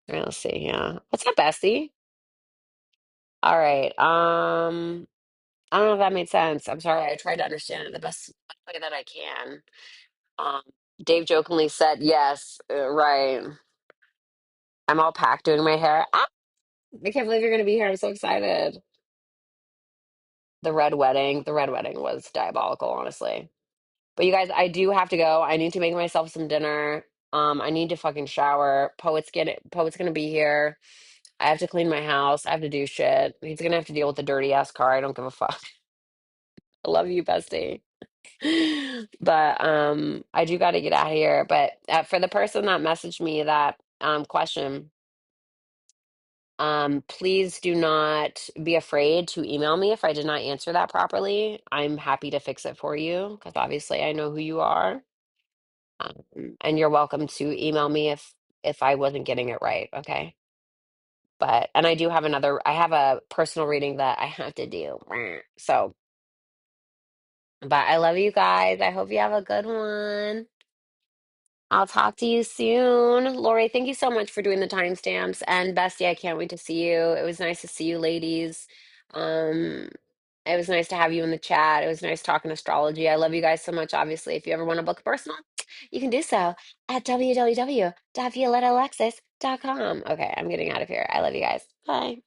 All right, let's see. Yeah. What's up, Bestie? All right. I don't know if that made sense. I'm sorry. I tried to understand it the best way that I can. Um, Dave jokingly said, yes, right. I'm all packed doing my hair. Ah, I can't believe you're going to be here. I'm so excited. The red wedding was diabolical, honestly. But you guys, I do have to go. I need to make myself some dinner. I need to fucking shower. Poet's gonna be here. I have to clean my house. I have to do shit. He's gonna have to deal with the dirty ass car. I don't give a fuck. I love you, bestie. But I do got to get out of here. But for the person that messaged me that question, please do not be afraid to email me if I did not answer that properly. I'm happy to fix it for you because obviously I know who you are. And you're welcome to email me if I wasn't getting it right, okay? And I have a personal reading that I have to do. So, but I love you guys. I hope you have a good one. I'll talk to you soon. Lori, thank you so much for doing the timestamps. And Bestie, I can't wait to see you. It was nice to see you, ladies. Um, it was nice to have you in the chat. It was nice talking astrology. I love you guys so much. Obviously, if you ever want to book a personal, you can do so at www.violettaalexis.com. Okay, I'm getting out of here. I love you guys. Bye.